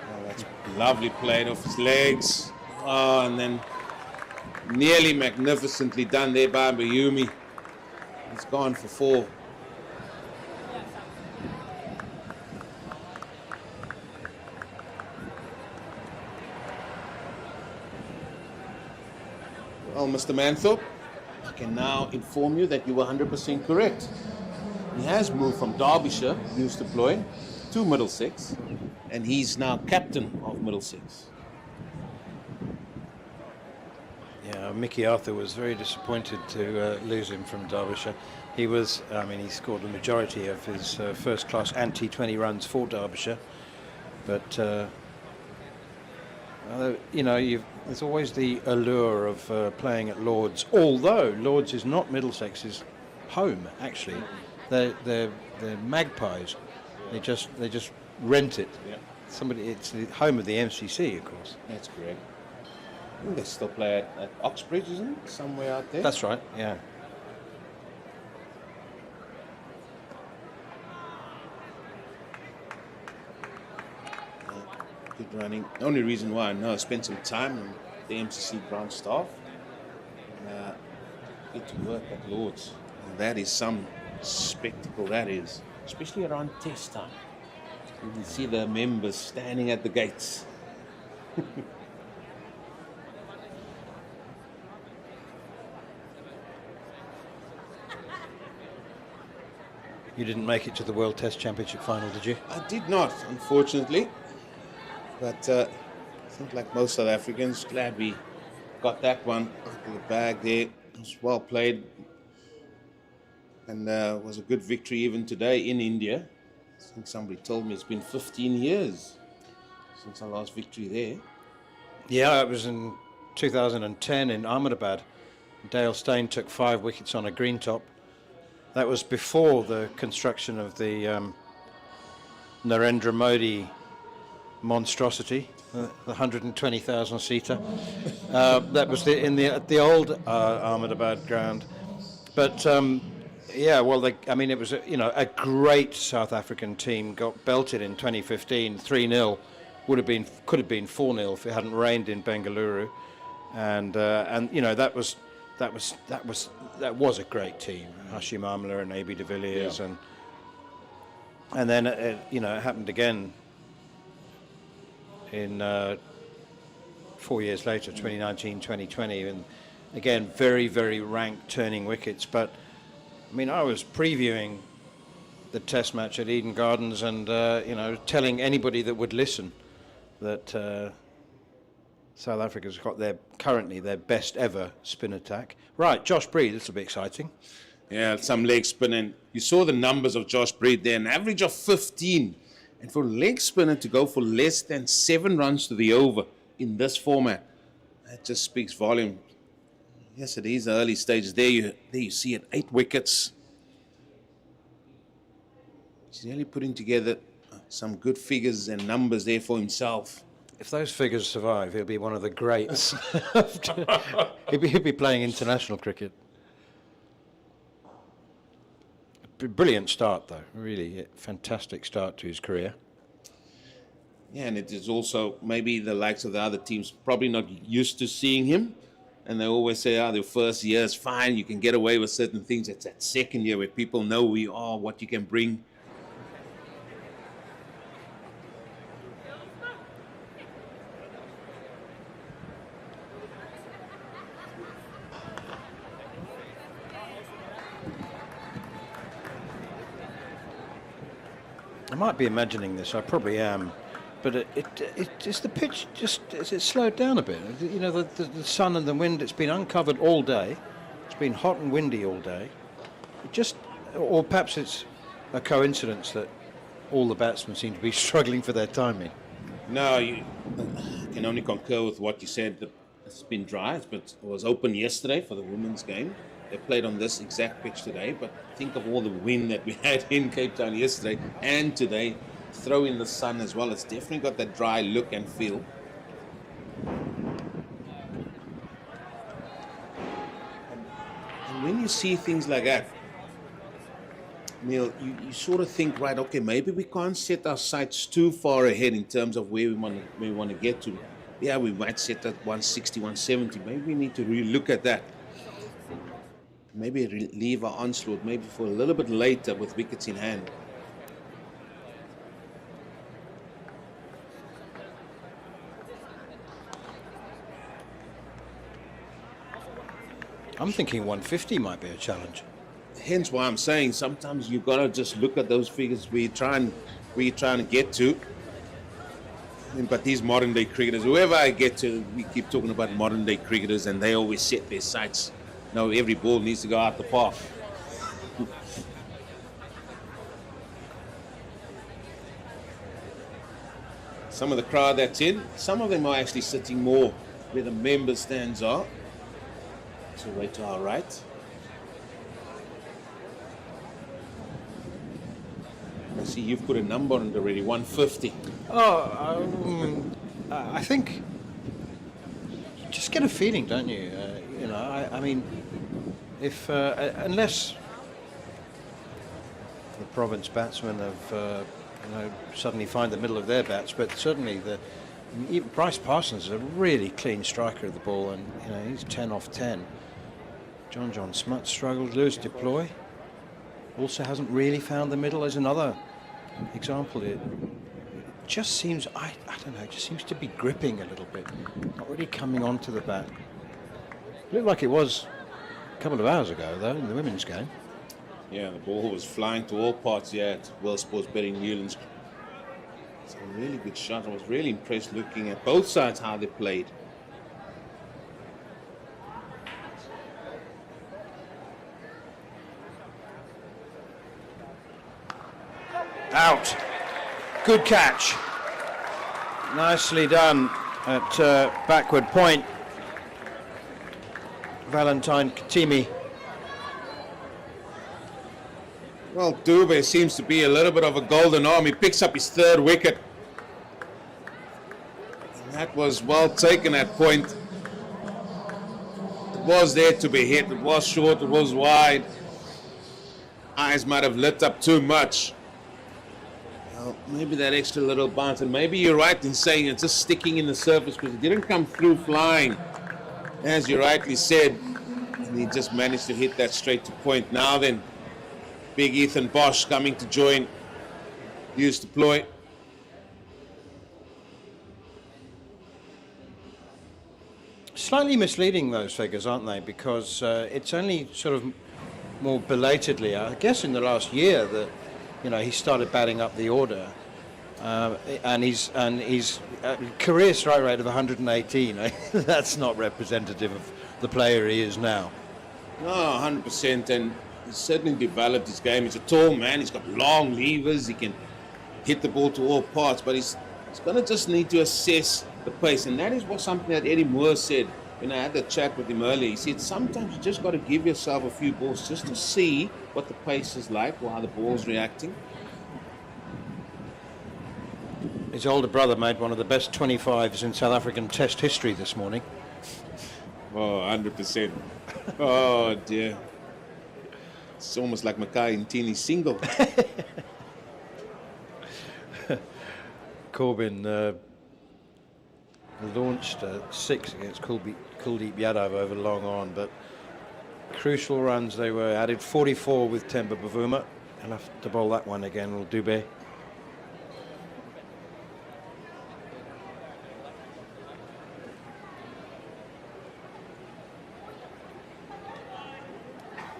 Oh, that's lovely played off his legs. Oh, and then nearly magnificently done there by Mayumi. He's gone for 4. Well, Mr. Manthorpe, I can now inform you that you were 100% correct. He has moved from Derbyshire, news deploy, to Middlesex, and he's now captain of Middlesex. Yeah, Mickey Arthur was very disappointed to lose him from Derbyshire. He was, I mean, he scored the majority of his first class and T20 runs for Derbyshire, but you know, there's always the allure of playing at Lord's, although Lord's is not Middlesex's home, actually. They're magpies. They just rent it. Yeah. It's the home of the MCC, of course. That's correct. I think they still play at Oxbridge, isn't it? Somewhere out there. That's right, yeah. Good running. The only reason why I know I spent some time on the MCC ground staff. Get to work at Lord's. And that is some spectacle, that is. Especially around test time. You can see the members standing at the gates. You didn't make it to the World Test Championship final, did you? I did not, unfortunately. But I think like most South Africans, glad we got that one out of the bag there. It was well played. And was a good victory even today in India. I think somebody told me it's been 15 years since our last victory there. Yeah, it was in 2010 in Ahmedabad. Dale Steyn took 5 wickets on a green top. That was before the construction of the Narendra Modi monstrosity, the 120,000 seater. That was at the old Ahmedabad ground. But yeah, well, it was a great South African team. Got belted in 2015, 3-0. Could have been 4-0 if it hadn't rained in Bengaluru, and that was a great team. Hashim Amla and AB de Villiers, Yeah. and then it happened again in 4 years later, 2019, 2020, and again very, very ranked turning wickets. But I mean, I was previewing the Test match at Eden Gardens, and telling anybody that would listen that South Africa's got currently their best ever spin attack. Right, Josh Breed, this will be exciting. Yeah, some leg spinning. You saw the numbers of Josh Breed there, an average of 15. And for a leg spinner to go for less than 7 runs to the over in this format, that just speaks volume. Yes, it is early stages. There you see it, 8 wickets. He's really putting together some good figures and numbers there for himself. If those figures survive, he'll be one of the greats. he'll be playing international cricket. Brilliant start, though. Really fantastic start to his career. Yeah, and it is also maybe the likes of the other teams probably not used to seeing him. And they always say, their first year is fine, you can get away with certain things. It's that second year where people know who you are, what you can bring. I might be imagining this, I probably am, but it's the pitch is it slowed down a bit? You know, the sun and the wind, it's been uncovered all day. It's been hot and windy all day. Or perhaps it's a coincidence that all the batsmen seem to be struggling for their timing. No, you can only concur with what you said. It's been dry, but it was open yesterday for the women's game. they played on this exact pitch today, but think of all the wind that we had in Cape Town yesterday and today. Throw in the sun as well. It's definitely got that dry look and feel. And when you see things like that, Neil, you sort of think, right, okay, maybe we can't set our sights too far ahead in terms of where we want to get to. Yeah, we might set at 160, 170. Maybe we need to really look at that. Maybe leave our onslaught maybe for a little bit later with wickets in hand. I'm thinking 150 might be a challenge. Hence why I'm saying sometimes you've got to just look at those figures where you're trying to get to. But these modern day cricketers, whoever I get to, we keep talking about modern day cricketers and they always set their sights. No, every ball needs to go out the park. Some of the crowd that's in, some of them are actually sitting more where the member stands are. So way to our right. I see you've put a number on it already, 150. I think you just get a feeling, don't you? I mean, if unless the Province batsmen have suddenly find the middle of their bats, but certainly even Bryce Parsons is a really clean striker of the ball, and he's 10 off 10. John Smuts struggled. Lewis Deploy also hasn't really found the middle. As another example. It just seems, I don't know, it just seems to be gripping a little bit, not really coming onto the bat. Looked like it was a couple of hours ago, though, in the women's game. Yeah, the ball was flying to all parts here at World Sports Betting Newlands. It's a really good shot. I was really impressed looking at both sides how they played. Out. Good catch. Nicely done at backward point. Valentine Katimi. Well, Dube seems to be a little bit of a golden arm. He picks up his third wicket. And that was well taken at point. It was there to be hit. It was short. It was wide. Eyes might have lit up too much. Well, maybe that extra little bounce. And maybe you're right in saying it's just sticking in the surface because it didn't come through flying, as you rightly said. And he just managed to hit that straight to point. Now then, big Ethan Bosch coming to join Hughes Deploy. Slightly misleading, those figures, aren't they? Because it's only sort of more belatedly, I guess, in the last year that he started batting up the order, and his career strike rate of 118. That's not representative of the player he is now. No, 100%, and he's certainly developed his game. He's a tall man. He's got long levers. He can hit the ball to all parts, but he's going to just need to assess the pace, and that is something that Eddie Moore said when I had the chat with him earlier. He said sometimes you just got to give yourself a few balls just to see what the pace is like or how the ball's reacting. His older brother made one of the best 25s in South African Test history this morning. Oh, 100%. Oh, dear. It's almost like Makai and Tini's single. Corbyn launched 6 against Kuldeep Yadav over long on, but crucial runs they were. Added 44 with Temba Bavuma. He'll have to bowl that one again, will Dube.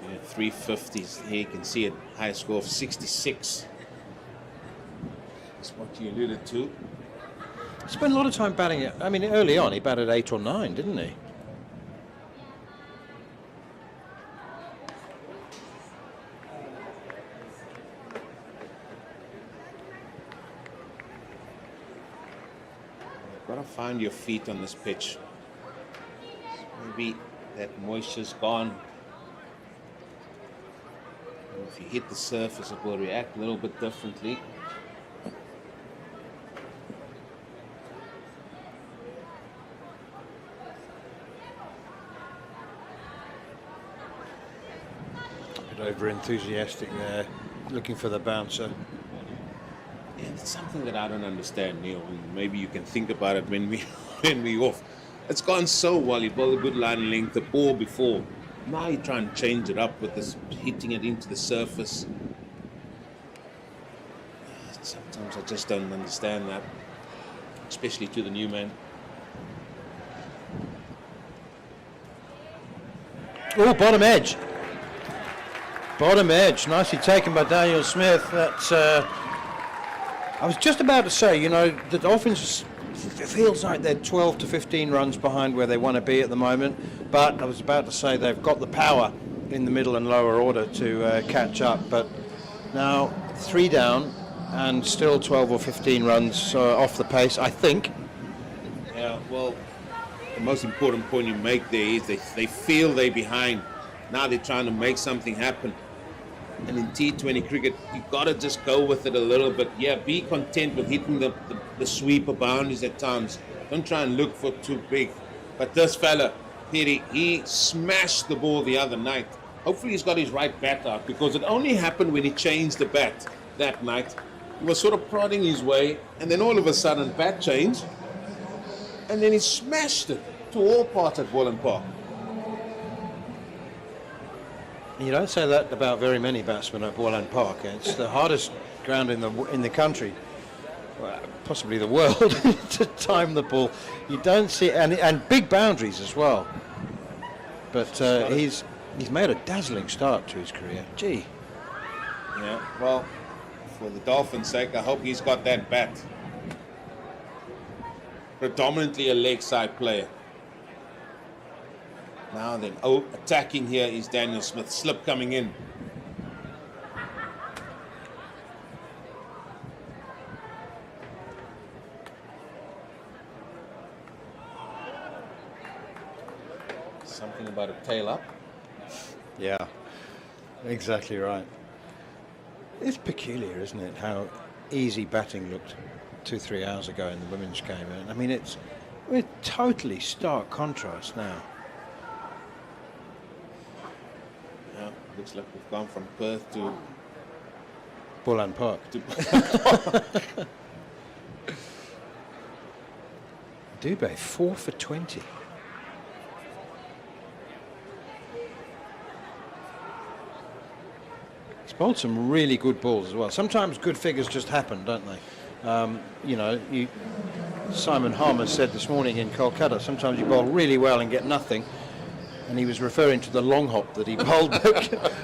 Yeah, 350s. Here you can see it, high score of 66. That's what you alluded to. He spent a lot of time batting it. I mean, early on he batted 8 or 9, didn't he? You've got to find your feet on this pitch. Maybe that moisture's gone. If you hit the surface, it will react a little bit differently. A bit over enthusiastic there, looking for the bouncer. Yeah, it's something that I don't understand, Neil. And maybe you can think about it when we off. It's gone so well. You bowled a good line length, the ball before. Now you're trying to change it up with this, hitting it into the surface. Sometimes I just don't understand that, especially to the new man. Oh, bottom edge. Bottom edge, nicely taken by Daniel Smith. That's. I was just about to say, you know, the Dolphins, it feels like they're 12 to 15 runs behind where they want to be at the moment, but I was about to say they've got the power in the middle and lower order to catch up, but now 3 down and still 12 or 15 runs off the pace, I think. Yeah, well, the most important point you make there is they feel they're behind. Now they're trying to make something happen. And in T20 cricket, you've got to just go with it a little bit. Yeah, be content with hitting the sweeper boundaries at times. Don't try and look for too big. But this fella, Perry, he smashed the ball the other night. Hopefully he's got his right bat out, because it only happened when he changed the bat that night. He was sort of prodding his way, and then all of a sudden, bat change. And then he smashed it to all parts at Wallen Park. You don't say that about very many batsmen at Borland Park. It's the hardest ground in the country, possibly the world, to time the ball. You don't see, and big boundaries as well. But he's made a dazzling start to his career. Gee. Yeah, well, for the Dolphins' sake, I hope he's got that bat. Predominantly a leg side player. Now then, attacking here is Daniel Smith. Slip coming in. Something about a tail up. Yeah, exactly right. It's peculiar, isn't it, how easy batting looked 2-3 hours ago in the women's game. I mean, it's totally stark contrast now. Looks like we've gone from Perth to Borland Park. Dubé 4 for 20. He's bowled some really good balls as well. Sometimes good figures just happen, don't they? You know, Simon Harmer said this morning in Kolkata, sometimes you bowl really well and get nothing. And he was referring to the long hop that he bowled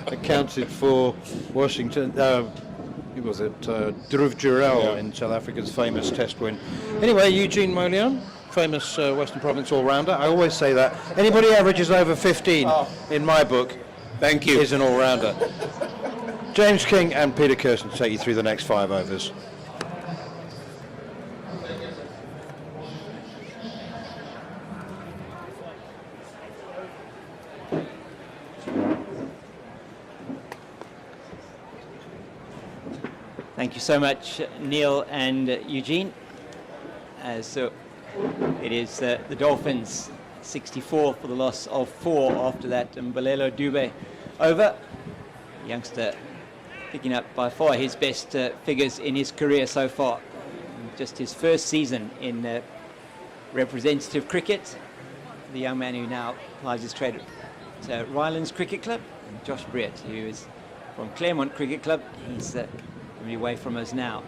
accounted for Washington. Who was it? Dhruv Jurel in South Africa's famous Test win. Anyway, Eugene Molion, famous Western Province all-rounder. I always say that. Anybody averages over 15 in my book, thank you, is an all-rounder. James King and Peter Kirsten take you through the next 5 overs. Thank you so much, Neil and Eugene. So it is the Dolphins 64 for the loss of 4 after that Mbalelo Dube over. Youngster picking up by far his best figures in his career so far. Just his first season in representative cricket. The young man who now plies his trade at Rylands Cricket Club. And Josh Briett, who is from Claremont Cricket Club. He's away from us now.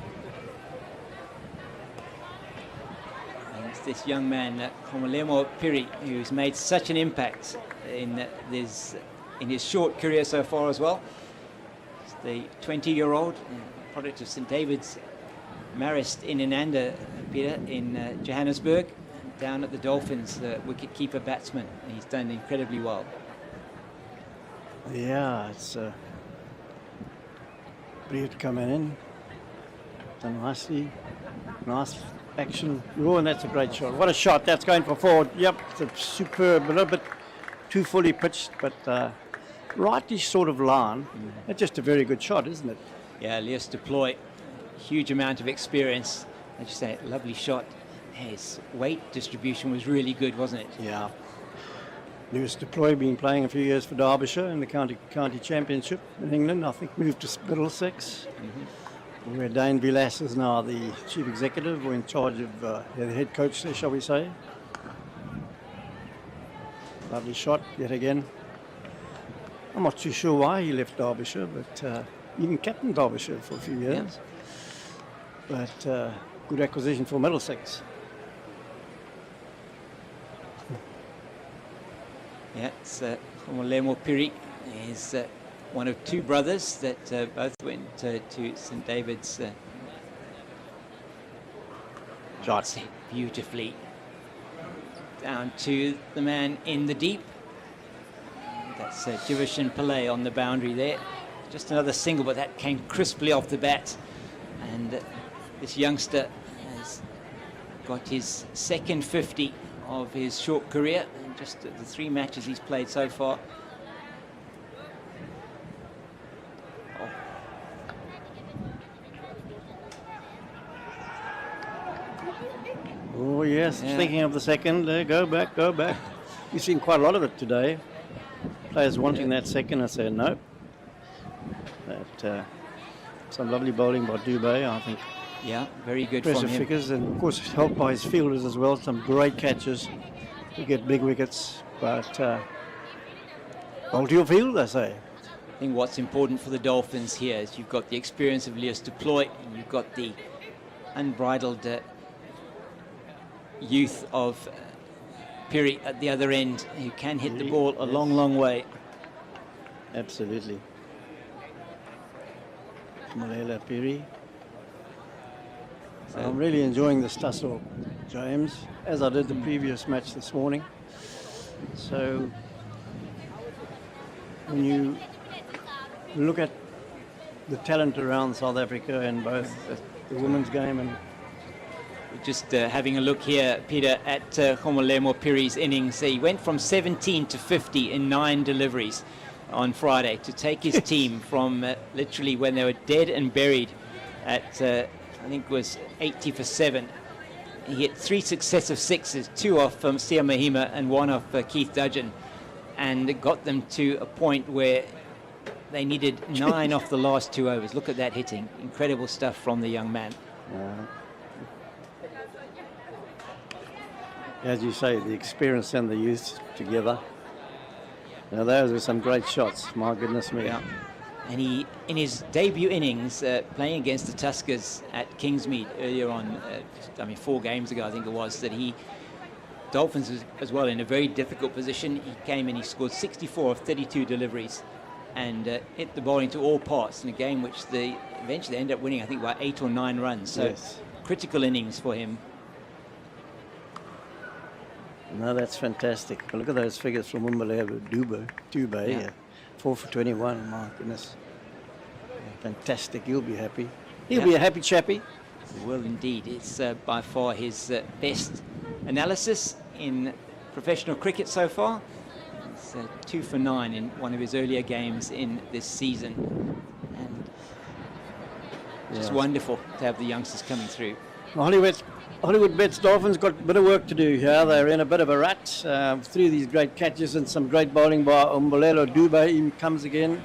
And it's this young man, Komolemo Piri, who's made such an impact in his short career so far as well. It's the 20-year-old product of St David's Marist in Inanda, Peter, in Johannesburg, down at the Dolphins, the wicket-keeper batsman. He's done incredibly well. Yeah, it's Briett coming in, done nicely, nice action. Oh, and that's a great shot. What a shot! That's going for 4. Yep, it's superb. A little bit too fully pitched, but rightish sort of line. It's just a very good shot, isn't it? Yeah, Leos Deploy, huge amount of experience. As you say, lovely shot. His weight distribution was really good, wasn't it? Yeah. Lewis Deploy been playing a few years for Derbyshire in the county championship in England. I think moved to Middlesex, where Dane Vilas is now the chief executive or in charge of the head coach there, shall we say. Lovely shot yet again. I'm not too sure why he left Derbyshire, but even captained Derbyshire for a few years. Yeah. But good acquisition for Middlesex. Yeah, it's Lemo Piri is one of two brothers that both went to St David's. Shots beautifully down to the man in the deep. That's Jivishan Pillay on the boundary there. Just another single, but that came crisply off the bat. And this youngster has got his second 50 of his short career. Just the 3 matches he's played so far. Oh yes, yeah. Thinking of the second, go back. You've seen quite a lot of it today. Players wanting that second, I say no. But some lovely bowling by Dubé, I think. Yeah, very good Impressive from him. figures, and of course helped by his fielders as well. Some great catches to get big wickets, but hold to your field, I say. I think what's important for the Dolphins here is you've got the experience of Leos Deploy, and you've got the unbridled youth of Piri at the other end, who can hit the ball a long way. Absolutely. Malela Piri. So I'm really enjoying this tussle, James, as I did the previous match this morning. So when you look at the talent around South Africa in both the women's game and just having a look here, Peter, at Khomolemo Piri's innings. He went from 17 to 50 in 9 deliveries on Friday to take his team from literally when they were dead and buried at, I think it was 80 for 7. He hit 3 successive sixes, 2 off Sia Mahima and 1 off Keith Dudgeon, and got them to a point where they needed 9 off the last 2 overs. Look at that hitting. Incredible stuff from the young man. As you say, the experience and the youth together. Now those are some great shots, my goodness me. Yeah. And he, in his debut innings, playing against the Tuskers at Kingsmead earlier on, 4 games ago I think it was, that Dolphins was as well in a very difficult position. He came and he scored 64 of 32 deliveries and hit the ball into all parts in a game which they eventually ended up winning, I think, by 8 or 9 runs. So yes. Critical innings for him. No, that's fantastic. Look at those figures from Umbalelo Dubé. Yeah. 4 for 21, my goodness. Fantastic, you'll be happy. He'll be a happy chappy. Well, indeed. It's by far his best analysis in professional cricket so far. It's 2 for 9 in one of his earlier games in this season. And just wonderful to have the youngsters coming through. Hollywoodbets Dolphins got a bit of work to do here. They're in a bit of a rut through these great catches and some great bowling by Umbalelo Dubé. He comes again.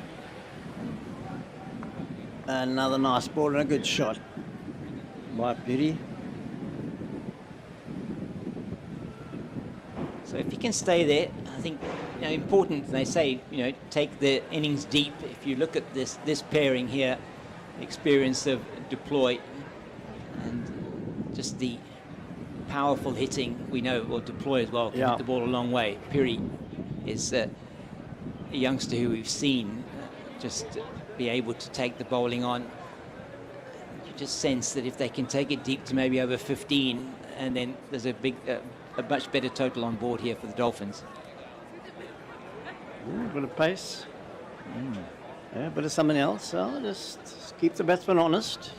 Another nice ball and a good shot by Piri. So if he can stay there, I think important. They say take the innings deep. If you look at this pairing here, the experience of Deploy and just the powerful hitting, we know, or Deploy as well, can hit the ball a long way. Piri is a youngster who we've seen just be able to take the bowling on. You just sense that if they can take it deep to maybe over 15, and then there's a much better total on board here for the Dolphins. A bit of pace. Yeah, a bit of something else. Just keep the batsman honest.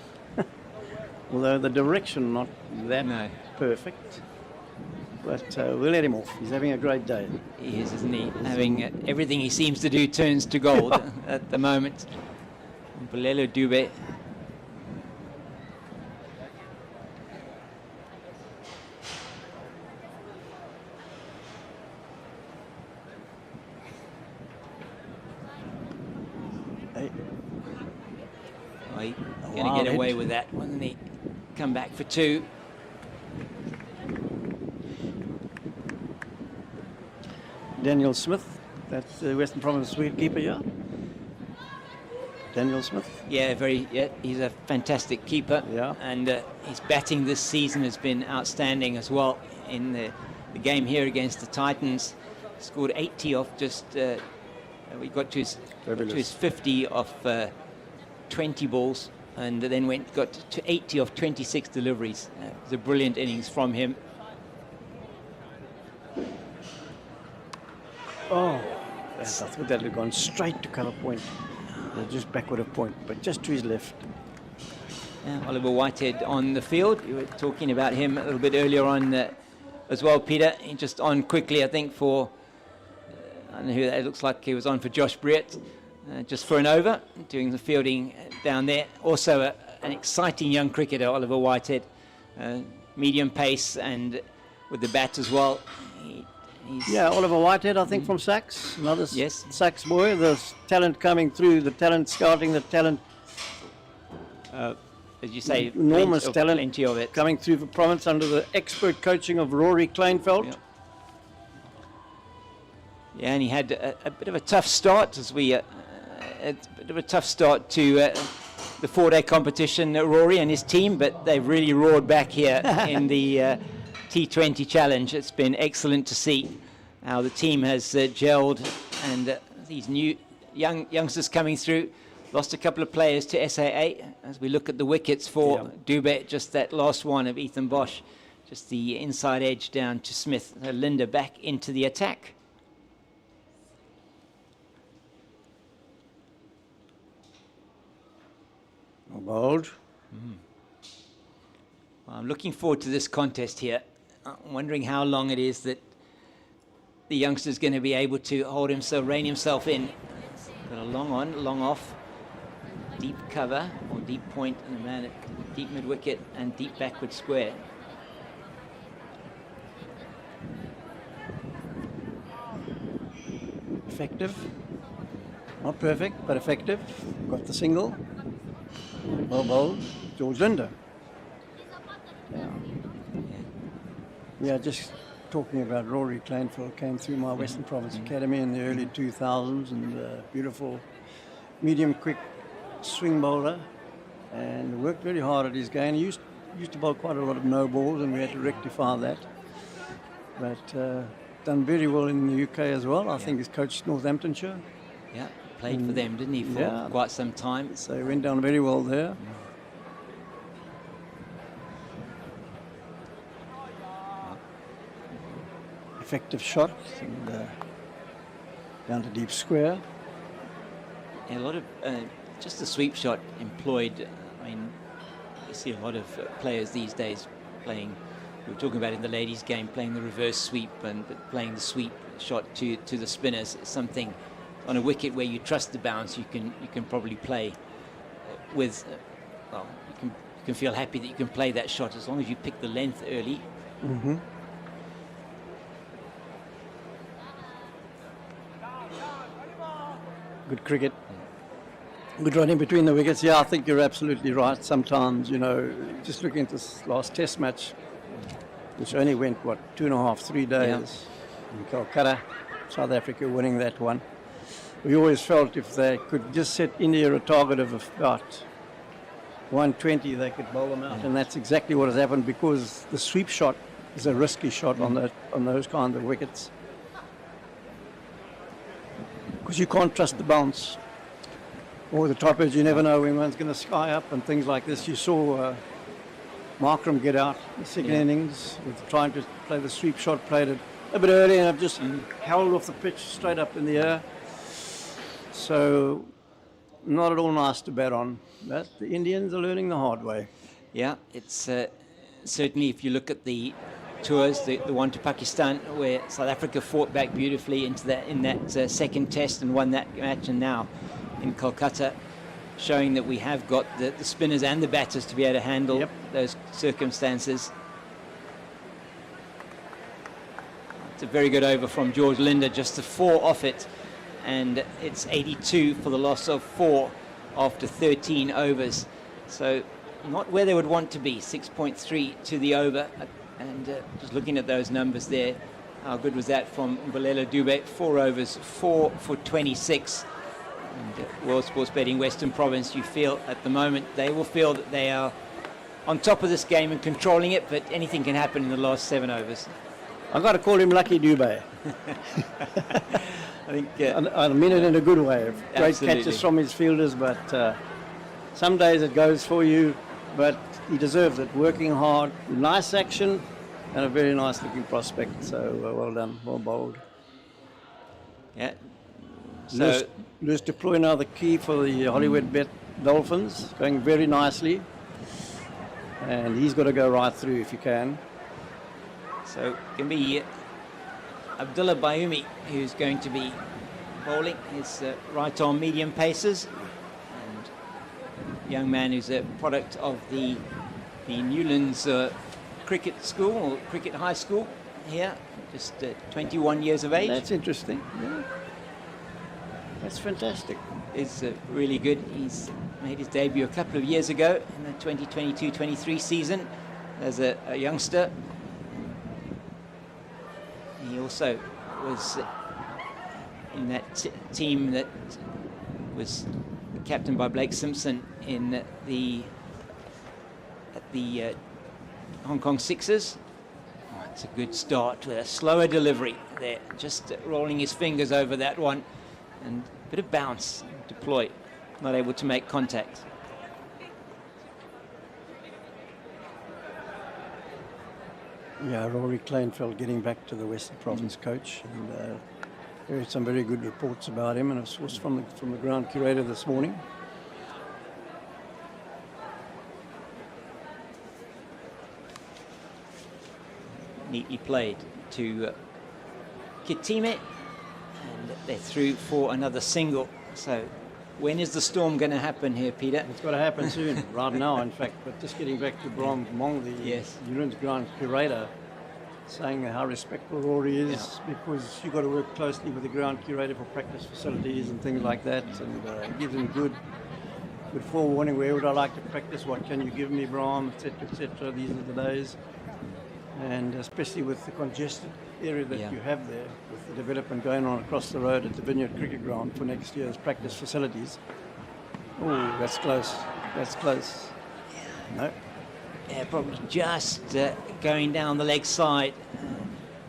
Although the direction not that perfect. but we'll let him off. He's having a great day. He is, isn't he? Having everything he seems to do turns to gold at the moment. Bolelo Dube. Going to get away with that, wasn't he? Come back for 2. Daniel Smith, that's the Western Province wicketkeeper, yeah? Daniel Smith? Yeah, he's a fantastic keeper. Yeah. And his batting this season has been outstanding as well. In the game here against the Titans, scored 80 off just, we got to his 50 off 20 balls, and then got to 80 of 26 deliveries. It was a brilliant innings from him. Oh, yes, I thought that had gone straight to cover point. Just backward of point, but just to his left. Oliver Whitehead on the field. You were talking about him a little bit earlier on as well, Peter. He just on quickly, I think, for, I don't know who that, it looks like he was on for Josh Brett. Just for an over, doing the fielding down there. Also an exciting young cricketer, Oliver Whitehead. Medium pace and with the bat as well. Yeah, Oliver Whitehead, I think, from Sachs. Another Sachs boy. There's talent coming through, the talent scouting, the talent. As you say, enormous talent. Plenty of it. Coming through for Province under the expert coaching of Rory Kleinveld. Yeah. Yeah, and he had a bit of a tough start to the 4-day competition, Rory and his team, but they've really roared back here in the T20 challenge. It's been excellent to see how the team has gelled, and these new youngsters coming through. Lost a couple of players to SAA as we look at the wickets for Dube, just that last one of Ethan Bosch, just the inside edge down to Smith. Linda back into the attack. Bold. I'm looking forward to this contest here. I'm wondering how long it is that the youngster's going to be able to rein himself in. Got a long on, long off, deep cover or deep point, and a man at deep mid wicket and deep backward square. Effective. Not perfect, but effective. Got the single. Well bowled, George Linder. Yeah, just talking about Rory Kleinveld, came through my Western Province Academy in the early 2000s, and beautiful medium quick swing bowler, and worked very hard at his game. He used to bowl quite a lot of no balls, and we had to rectify that. But done very well in the UK as well. I think he's coached Northamptonshire. Yeah, played for them, didn't he, for quite some time? So he went down very well there. Effective shot, and down to deep square. And a lot of just the sweep shot employed. I mean, you see a lot of players these days playing. We were talking about in the ladies' game, playing the reverse sweep and playing the sweep shot to the spinners. It's something on a wicket where you trust the bounce. You can probably play with. Well, you can feel happy that you can play that shot as long as you pick the length early. Mm-hmm. Good cricket. Good running between the wickets. Yeah, I think you're absolutely right. Sometimes, just looking at this last test match, which only went, 2.5, 3 days in Calcutta, South Africa winning that one. We always felt if they could just set India a target of about 120, they could bowl them out. And that's exactly what has happened, because the sweep shot is a risky shot on those kind of wickets. Because you can't trust the bounce. Or the toppers, you never know when one's going to sky up and things like this. You saw Markram get out in the second innings with trying to play the sweep shot, played it a bit early, and I've just held off the pitch straight up in the air. So not at all nice to bet on. But the Indians are learning the hard way. Yeah, it's certainly, if you look at the tours, the one to Pakistan, where South Africa fought back beautifully into that in that second test and won that match, and now in Kolkata, showing that we have got the spinners and the batters to be able to handle those circumstances. It's a very good over from George Linder, just a 4 off it, and it's 82 for the loss of 4 after 13 overs. So not where they would want to be, 6.3 to the over. And just looking at those numbers there, how good was that from Mbolela Dube? 4 overs, 4 for 26. And World Sports Betting Western Province, you feel at the moment, they will feel that they are on top of this game and controlling it, but anything can happen in the last 7 overs. I've got to call him Lucky Dube. I think I mean it in a good way. Great Absolutely. catches from his fielders, but some days it goes for you, but he deserves it. Working hard, nice action, and a very nice looking prospect. So well done, well bowled. Yeah. So Lewis Deploy now the key for the Hollywoodbet Dolphins, going very nicely, and he's got to go right through if he can. So it can be Abdullah Bayoumi who's going to be bowling his right arm medium paces, and young man who's a product of the Newlands cricket school or cricket high school here, just 21 years of age. That's interesting. Yeah. That's fantastic. Is really good. He's made his debut a couple of years ago in the 2022-23 season as a youngster. He also was in that team that was captained by Blake Simpson in the Hong Kong Sixers. Oh, it's a good start with a slower delivery there, just rolling his fingers over that one, and a bit of bounce. Deploy, not able to make contact. Yeah, Rory Kleinfeld getting back to the Western Province coach, and heard some very good reports about him, and it was from the ground curator this morning. Neatly played to Kitime, and they're through for another single. So when is the storm going to happen here, Peter? It's got to happen soon, right now, in fact. But just getting back to Bram Mong, the Newlands ground curator, saying how respectful Rory is, because you've got to work closely with the ground curator for practice facilities and things like that, and give them good forewarning. Where would I like to practice? What can you give me, Bram, etc., etc. These are the days. And especially with the congested area that you have there, with the development going on across the road at the Vineyard Cricket Ground for next year's practice facilities. Oh, that's close. That's close. No. Yeah, probably just going down the leg side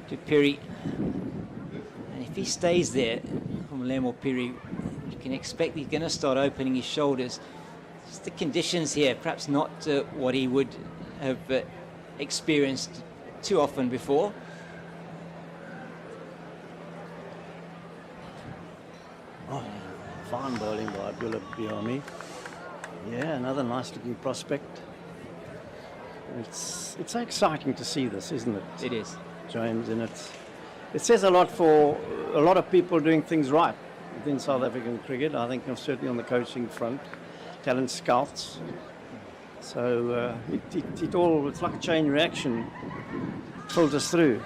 to Piri. And if he stays there, from Lemo Piri, you can expect he's going to start opening his shoulders. Just the conditions here, perhaps not what he would have experienced too often before. Oh, fine bowling by Abdullah Biami. Yeah, another nice looking prospect. It's so exciting to see this, isn't it? It is, James, and it says a lot for a lot of people doing things right within South African cricket. I think certainly on the coaching front, talent scouts. So it's like a chain reaction, filters through.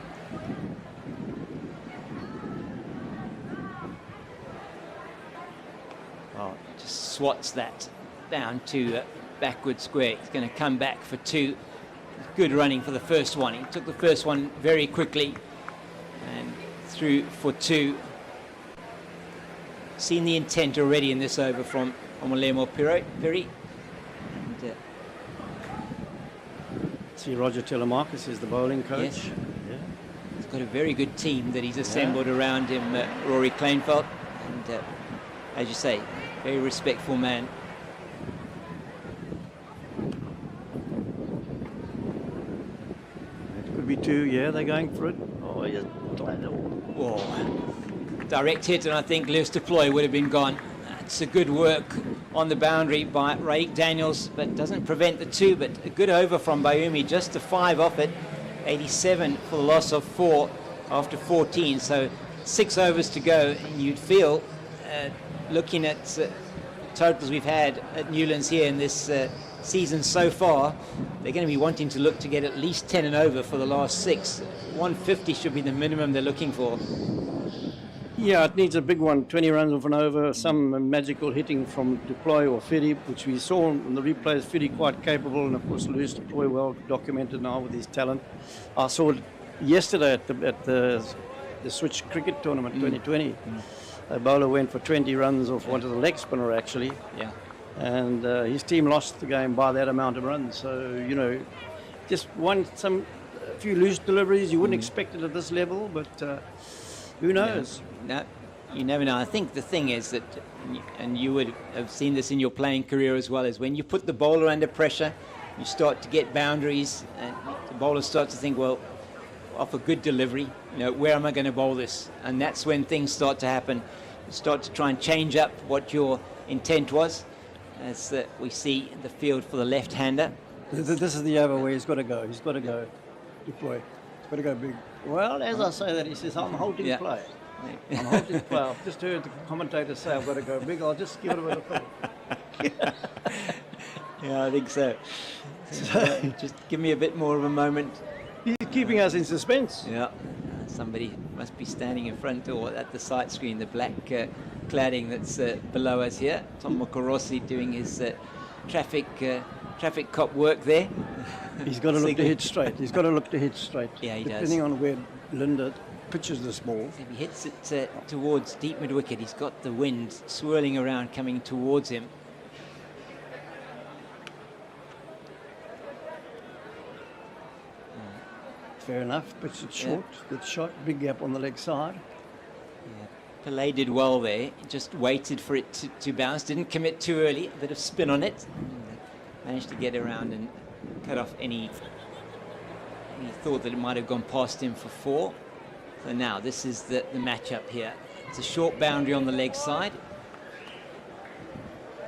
Oh, just swats that down to backward square. He's going to come back for 2. Good running for the first one. He took the first one very quickly and through for 2. Seen the intent already in this over from Omolemo Piri. See, Roger Telemarcus is the bowling coach. Yes. Yeah. He's got a very good team that he's assembled around him, Rory Kleinfeld. And as you say, very respectful man. It could be 2, yeah, they're going for it. Oh, yes. Oh. Direct hit, and I think Lewis Deploy would have been gone. It's a good work on the boundary by Raik Daniels, but doesn't prevent the 2. But a good over from Bayoumi, just a 5 off it. 87 for the loss of 4 after 14. So 6 overs to go, and you'd feel, looking at totals we've had at Newlands here in this season so far, they're going to be wanting to look to get at least 10 and over for the last 6. 150 should be the minimum they're looking for. Yeah, it needs a big one, 20 runs off and over, some magical hitting from Deploy or Fiddy, which we saw in the replays. Fiddy quite capable, and of course Lewis Deploy well documented now with his talent. I saw it yesterday at the Switch Cricket Tournament 2020. A bowler went for 20 runs off one of the leg spinner actually. Yeah. And his team lost the game by that amount of runs. So, you know, just a few loose deliveries. You wouldn't expect it at this level, but who knows? No, you never know. I think the thing is that, and you would have seen this in your playing career as well, is when you put the bowler under pressure, you start to get boundaries, and the bowler starts to think, well, off a good delivery, you know, where am I going to bowl this? And that's when things start to happen. You start to try and change up what your intent was, as we see in the field for the left-hander. This is the over where he's got to go. He's got to go. Deploy. He's got to go big. Well, as I say that, he says, I'm holding play. I'm holding play. I've just heard the commentator say I've got to go big. I'll just give it a bit of thought. Yeah, I think so. Just give me a bit more of a moment. He's keeping us in suspense. Yeah. Somebody must be standing in front or at the sight screen, the black cladding that's below us here. Tom Mokorosi doing his traffic cop work there. He's got to look to hit straight. He's got to look to hit straight. Yeah, he does. Depending on where Linda pitches this ball. If he hits it towards deep mid-wicket, he's got the wind swirling around coming towards him. Fair enough, pitched it short, good shot, big gap on the leg side. Yeah. Pillay did well there, just waited for it to bounce, didn't commit too early, a bit of spin on it. Managed to get around and cut off any thought that it might have gone past him for 4. So now this is the matchup here. It's a short boundary on the leg side.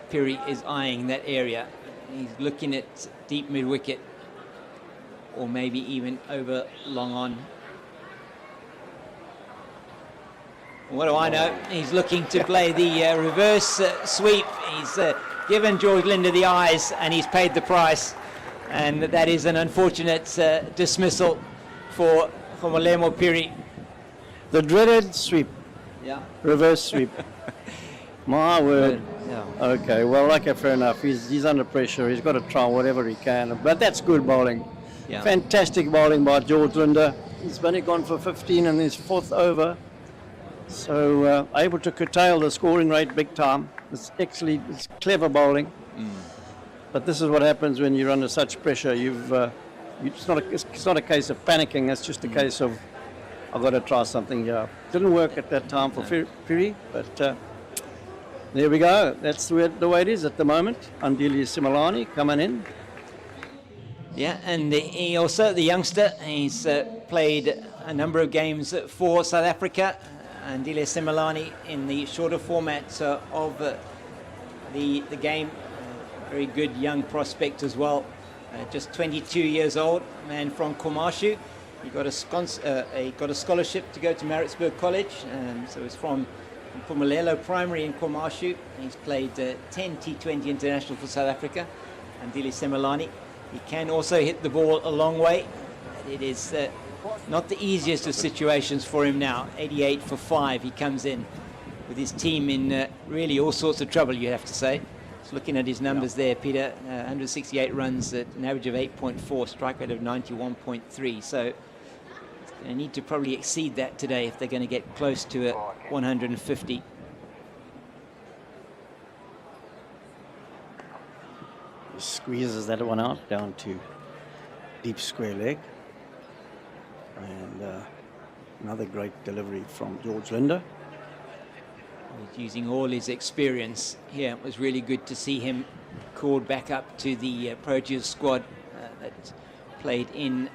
Piri is eyeing that area. He's looking at deep mid-wicket, or maybe even over long on. What do I know? He's looking to play the reverse sweep. He's given George Linder the eyes, and he's paid the price. And that is an unfortunate dismissal for Molemo Piri. The dreaded sweep. Yeah. Reverse sweep. My word. Yeah. Okay, well, okay, fair enough. He's under pressure. He's got to try whatever he can. But that's good bowling. Yeah. Fantastic bowling by George Linder. He's only gone for 15 in his 4th over. So able to curtail the scoring rate big time. It's clever bowling. But this is what happens when you're under such pressure. It's not a case of panicking. It's just a case of, I've got to try something here. Didn't work at that time for Piri, but there we go. That's the way it is at the moment. Andili Similani coming in. Yeah, and he also, the youngster, he's played a number of games for South Africa. Andile Similani in the shorter format of the game. Very good young prospect as well. Just 22 years old, man from Komashu. He got a scholarship to go to Maritzburg College. So he's from Pumalelo Primary in Komashu. He's played 10 T20 international for South Africa. Andile Similani. He can also hit the ball a long way. It is not the easiest of situations for him now. 88 for 5. He comes in with his team in really all sorts of trouble, you have to say. Just looking at his numbers there, Peter, 168 runs at an average of 8.4, strike rate of 91.3. So they need to probably exceed that today if they're going to get close to 150. Squeezes that one out down to deep square leg. And another great delivery from George Linder. He's using all his experience here. It was really good to see him called back up to the Proteas squad that played in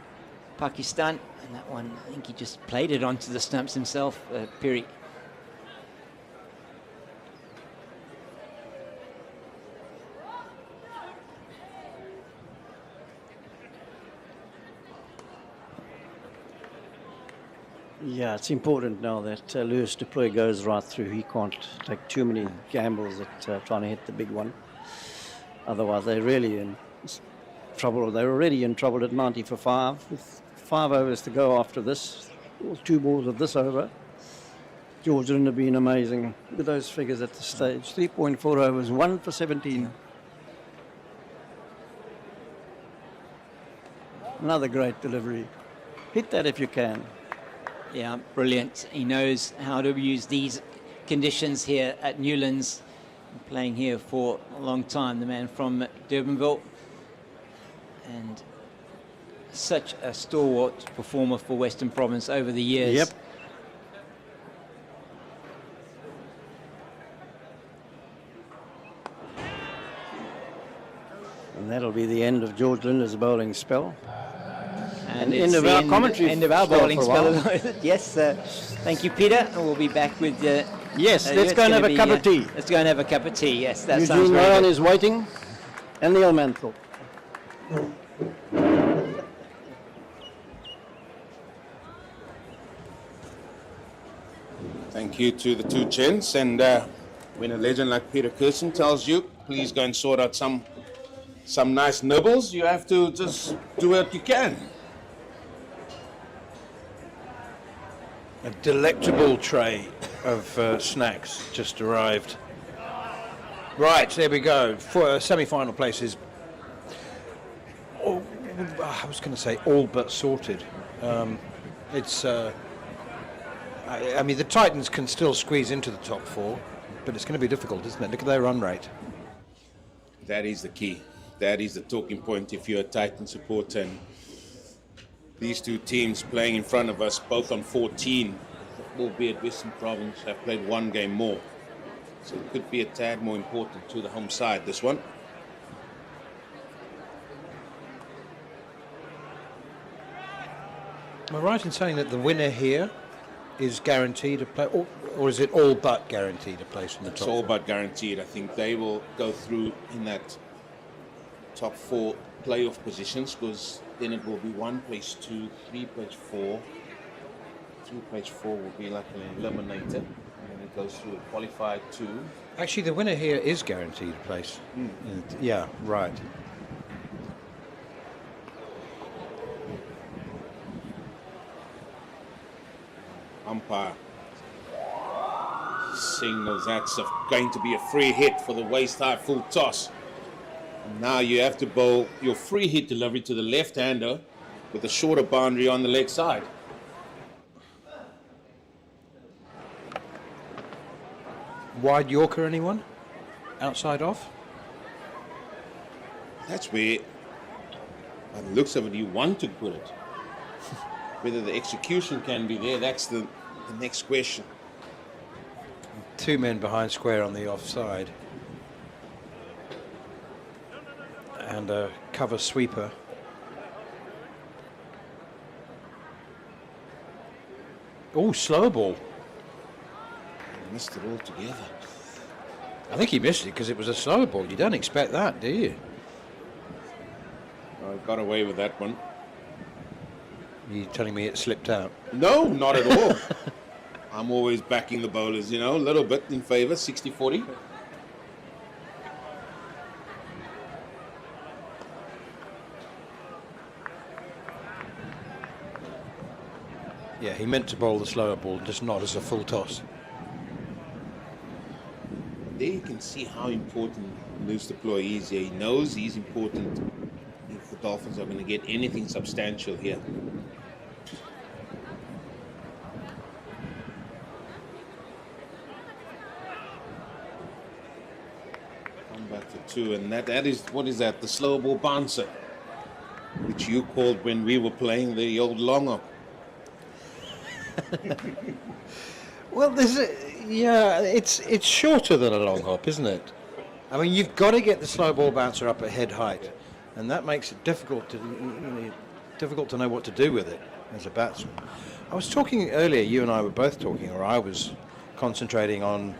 Pakistan. And that one, I think he just played it onto the stumps himself, Piri. Yeah, it's important now that Lewis du Plooy goes right through. He can't take too many gambles at trying to hit the big one. Otherwise, they're really in trouble. They're already in trouble at 90 for 5 with 5 overs to go after this. 2 balls of this over. George wouldn't have been amazing with those figures at the stage. 3.4 overs, 1 for 17. Another great delivery. Hit that if you can. Yeah, brilliant. He knows how to use these conditions here at Newlands. Playing here for a long time, the man from Durbanville. And such a stalwart performer for Western Province over the years. Yep. And that'll be the end of George Linder's bowling spell. And end of our commentary. End of our spell bowling for a spell. while. Yes, thank you, Peter. And we'll be back with... Yes, let's go and have a cup of tea. Let's go and have a cup of tea, yes. That sounds Eugene very Ryan good. is waiting. And Neil Mantle. Thank you to the 2 gents. And when a legend like Peter Kirsten tells you, please go and sort out some nice nibbles, you have to just do what you can. A delectable tray of snacks just arrived. Right, there we go. For semi-final places. Oh, I was going to say all but sorted. It's. I mean, the Titans can still squeeze into the top 4, but it's going to be difficult, isn't it? Look at their run rate. That is the key. That is the talking point if you're a Titan supporter. And these 2 teams playing in front of us, both on 14, albeit Western Province have played 1 game more. So it could be a tad more important to the home side, this one. Am I right in saying that the winner here is guaranteed to play, or is it all but guaranteed a place in the top? It's all but guaranteed. I think they will go through in that top 4 playoff positions, because then it will be 1 place 2, 3 place 4. 3 place 4 will be like an eliminator, and then it goes through a qualified 2. Actually, the winner here is guaranteed a place. Yeah, right. Umpire signals that's going to be a free hit for the waist-high full toss. And now you have to bowl your free hit delivery to the left-hander with a shorter boundary on the leg side. Wide Yorker, anyone? Outside off? That's where, by the looks of it, you want to put it. Whether the execution can be there, that's the next question. 2 men behind square on the offside. And a cover sweeper. Oh, slow ball. He missed it altogether. I think he missed it because it was a slow ball. You don't expect that, do you? I got away with that one. Are you telling me it slipped out? No, not at all. I'm always backing the bowlers, you know, a little bit in favour, 60-40. Yeah, he meant to bowl the slower ball, just not as a full toss. There you can see how important Lewis du Plooy is here. He knows he's important if the Dolphins are going to get anything substantial here. Come back to 2, and that is, what is that? The slow ball bouncer, which you called when we were playing the old longer. Well, it's shorter than a long hop, isn't it? I mean, you've got to get the slow ball bouncer up at head height, and that makes it difficult to know what to do with it as a batsman. I was talking earlier, you and I were both talking, or I was concentrating on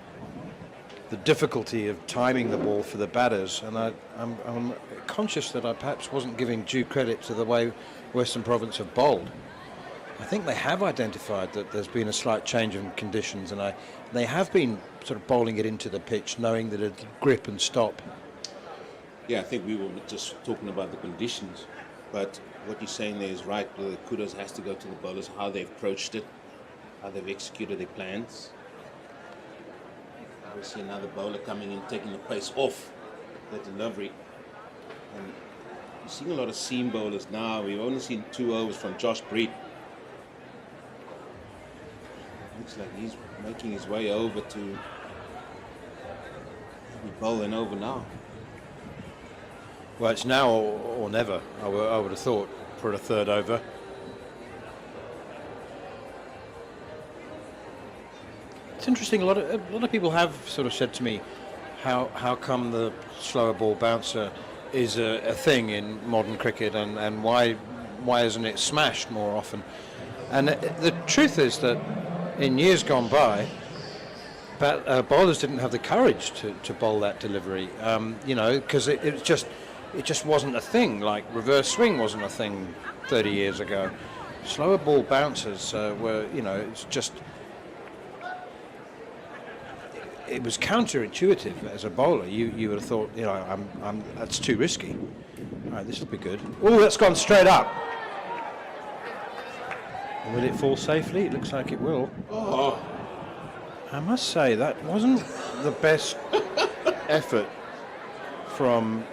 the difficulty of timing the ball for the batters, and I'm conscious that I perhaps wasn't giving due credit to the way Western Province have bowled. I think they have identified that there's been a slight change in conditions, and they have been sort of bowling it into the pitch, knowing that it'd grip and stop. Yeah, I think we were just talking about the conditions, but what you're saying there is right. The kudos has to go to the bowlers, how they've approached it, how they've executed their plans. We see another bowler coming in, taking the pace off the delivery. And you're seeing a lot of seam bowlers now. We've only seen 2 overs from Josh Breed. Looks like he's making his way over to be bowling over now. Well, it's now or never, I would have thought, for a third over. It's interesting, a lot of people have sort of said to me, how come the slower ball bouncer is a thing in modern cricket, and why isn't it smashed more often? And the truth is that in years gone by, bowlers didn't have the courage to bowl that delivery, because it just wasn't a thing. Like reverse swing wasn't a thing 30 years ago. Slower ball bouncers were, it's just, it was counterintuitive as a bowler. You would have thought, that's too risky. All right, this will be good. Oh, that's gone straight up. Will it fall safely? It looks like it will. Oh. I must say, that wasn't the best effort from,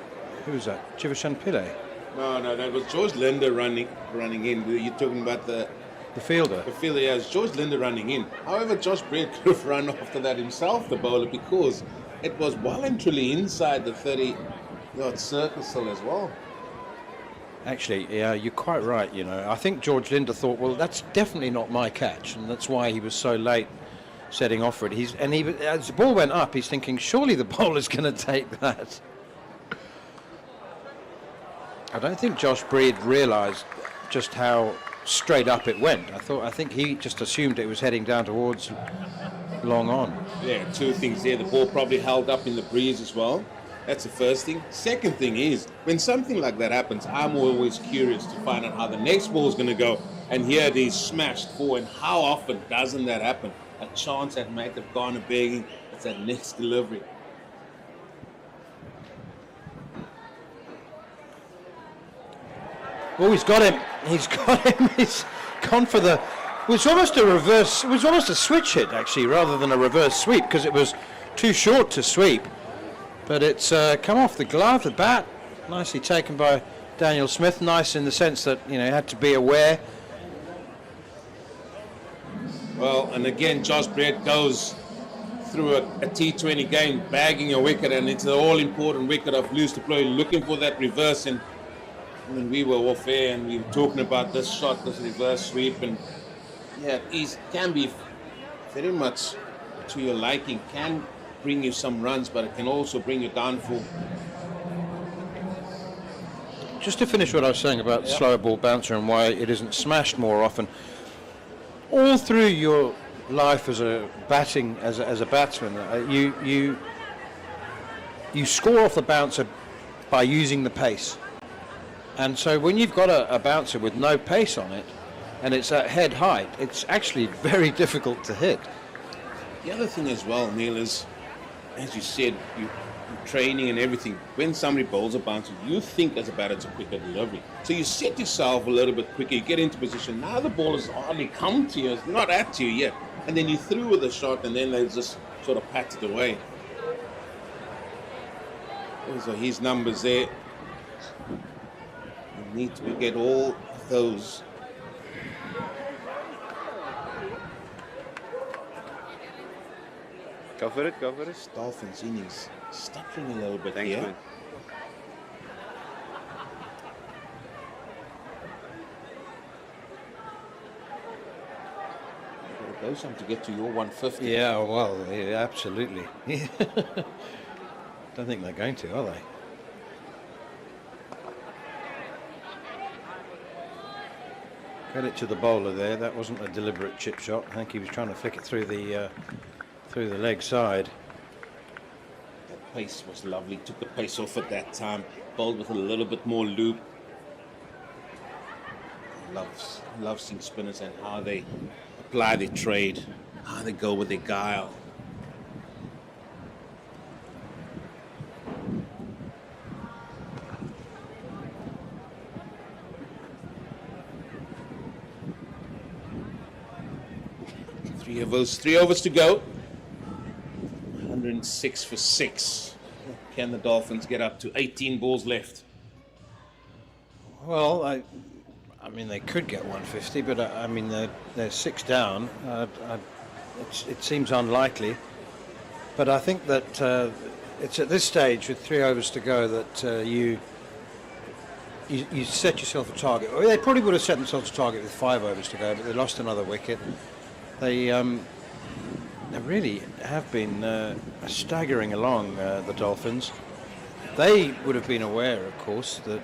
who was that? Jivashan Pillay? No, that was George Linder running in. You're talking about the fielder? The fielder, yeah, it's George Linder running in. However, Josh Breed could have run after that himself, the bowler, because it was well and truly inside the 30-yard circle as well. Actually, yeah, you're quite right. I think George Linder thought, well, that's definitely not my catch, and that's why he was so late setting off for it. As the ball went up, he's thinking, surely the bowler's going to take that. I don't think Josh Breed realised just how straight up it went. I think he just assumed it was heading down towards long on. Yeah, two things there. The ball probably held up in the breeze as well. That's the first thing. Second thing is, when something like that happens, I'm always curious to find out how the next ball is going to go. And here it is smashed forward. How often doesn't that happen? A chance that might have gone a begging. It's that next delivery. Oh, he's got him. He's gone for the... It was almost a reverse... It was almost a switch hit, actually, rather than a reverse sweep, because it was too short to sweep. But it's come off the glove, the bat. Nicely taken by Daniel Smith. Nice in the sense that, he had to be aware. Well, and again, Josh Breed goes through a T20 game, bagging a wicket, and it's the all-important wicket of loose to play, looking for that reverse. And when we were off air and we were talking about this shot, this reverse sweep, and yeah, it can be very much to your liking, can bring you some runs, but it can also bring you downfall. Just to finish what I was saying about slower ball bouncer and why it isn't smashed more often. All through your life as a batsman, you score off the bouncer by using the pace. And so when you've got a bouncer with no pace on it, and it's at head height, it's actually very difficult to hit. The other thing as well, Neil, is, as you said, you're training and everything. When somebody bowls a bouncer, you think as a batter it's a quicker delivery. So you set yourself a little bit quicker, you get into position. Now the ball has hardly come to you, it's not at you yet. And then you through with a shot, and then they just sort of pat it away. Those are his numbers there. You need to get all those. Go for it, go for it. Dolphins innings stuttering a little bit Thanks, here. man. Go some to get to your 150. Yeah, well, yeah, absolutely. Don't think they're going to, are they? Credit to the bowler there. That wasn't a deliberate chip shot. I think he was trying to flick it through the leg side. That pace was lovely. Took the pace off at that time. Bowled with a little bit more loop. love seeing spinners and how they apply their trade, how they go with their guile. Three overs to go. 106 for 6. Can the Dolphins get up to 18 balls left? Well, I mean, they could get 150, but I mean, they're 6 down. It seems unlikely. But I think that it's at this stage, with 3 overs to go, that you set yourself a target. Well, they probably would have set themselves a target with 5 overs to go, but they lost another wicket. They really have been staggering along, the Dolphins. They would have been aware, of course, that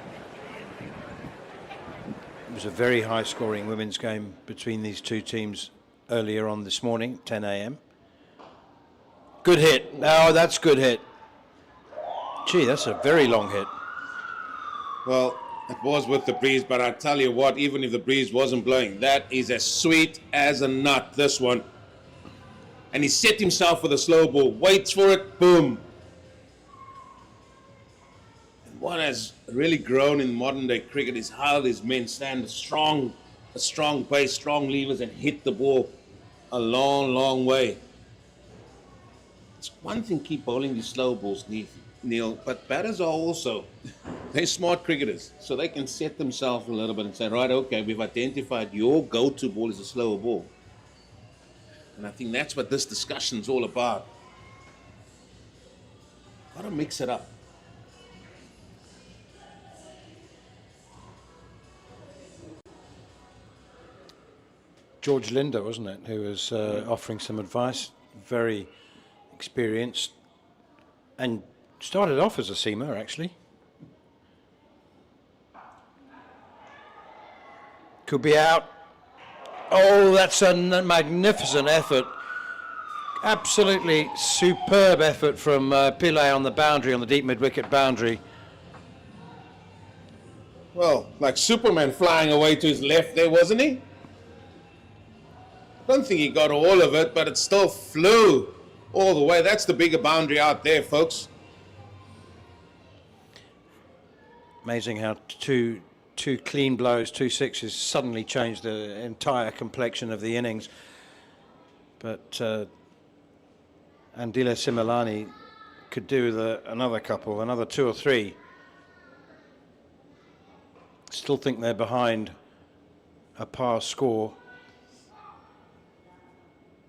it was a very high-scoring women's game between these two teams earlier on this morning, 10 a.m. Good hit. Oh, that's good hit. Gee, that's a very long hit. Well, it was with the breeze, but I tell you what, even if the breeze wasn't blowing, that is as sweet as a nut, this one. And he set himself for the slow ball, waits for it, boom. And what has really grown in modern day cricket is how these men stand a strong base, strong levers, and hit the ball a long, long way. It's one thing keep bowling these slow balls, Neil, but batters are also, they're smart cricketers, so they can set themselves a little bit and say, right, okay, we've identified your go-to ball is a slower ball. And I think that's what this discussion's all about. Got to mix it up. George Linder, wasn't it, who was offering some advice, very experienced, and started off as a seamer, actually. Could be out. Oh, that's a magnificent effort. Absolutely superb effort from Pillay on the boundary, on the deep mid-wicket boundary. Well, like Superman flying away to his left there, wasn't he? I don't think he got all of it, but it still flew all the way. That's the bigger boundary out there, folks. Amazing how two clean blows, 2 sixes, suddenly changed the entire complexion of the innings. But Andile Simelane could do another couple, another 2 or 3. Still think they're behind a par score.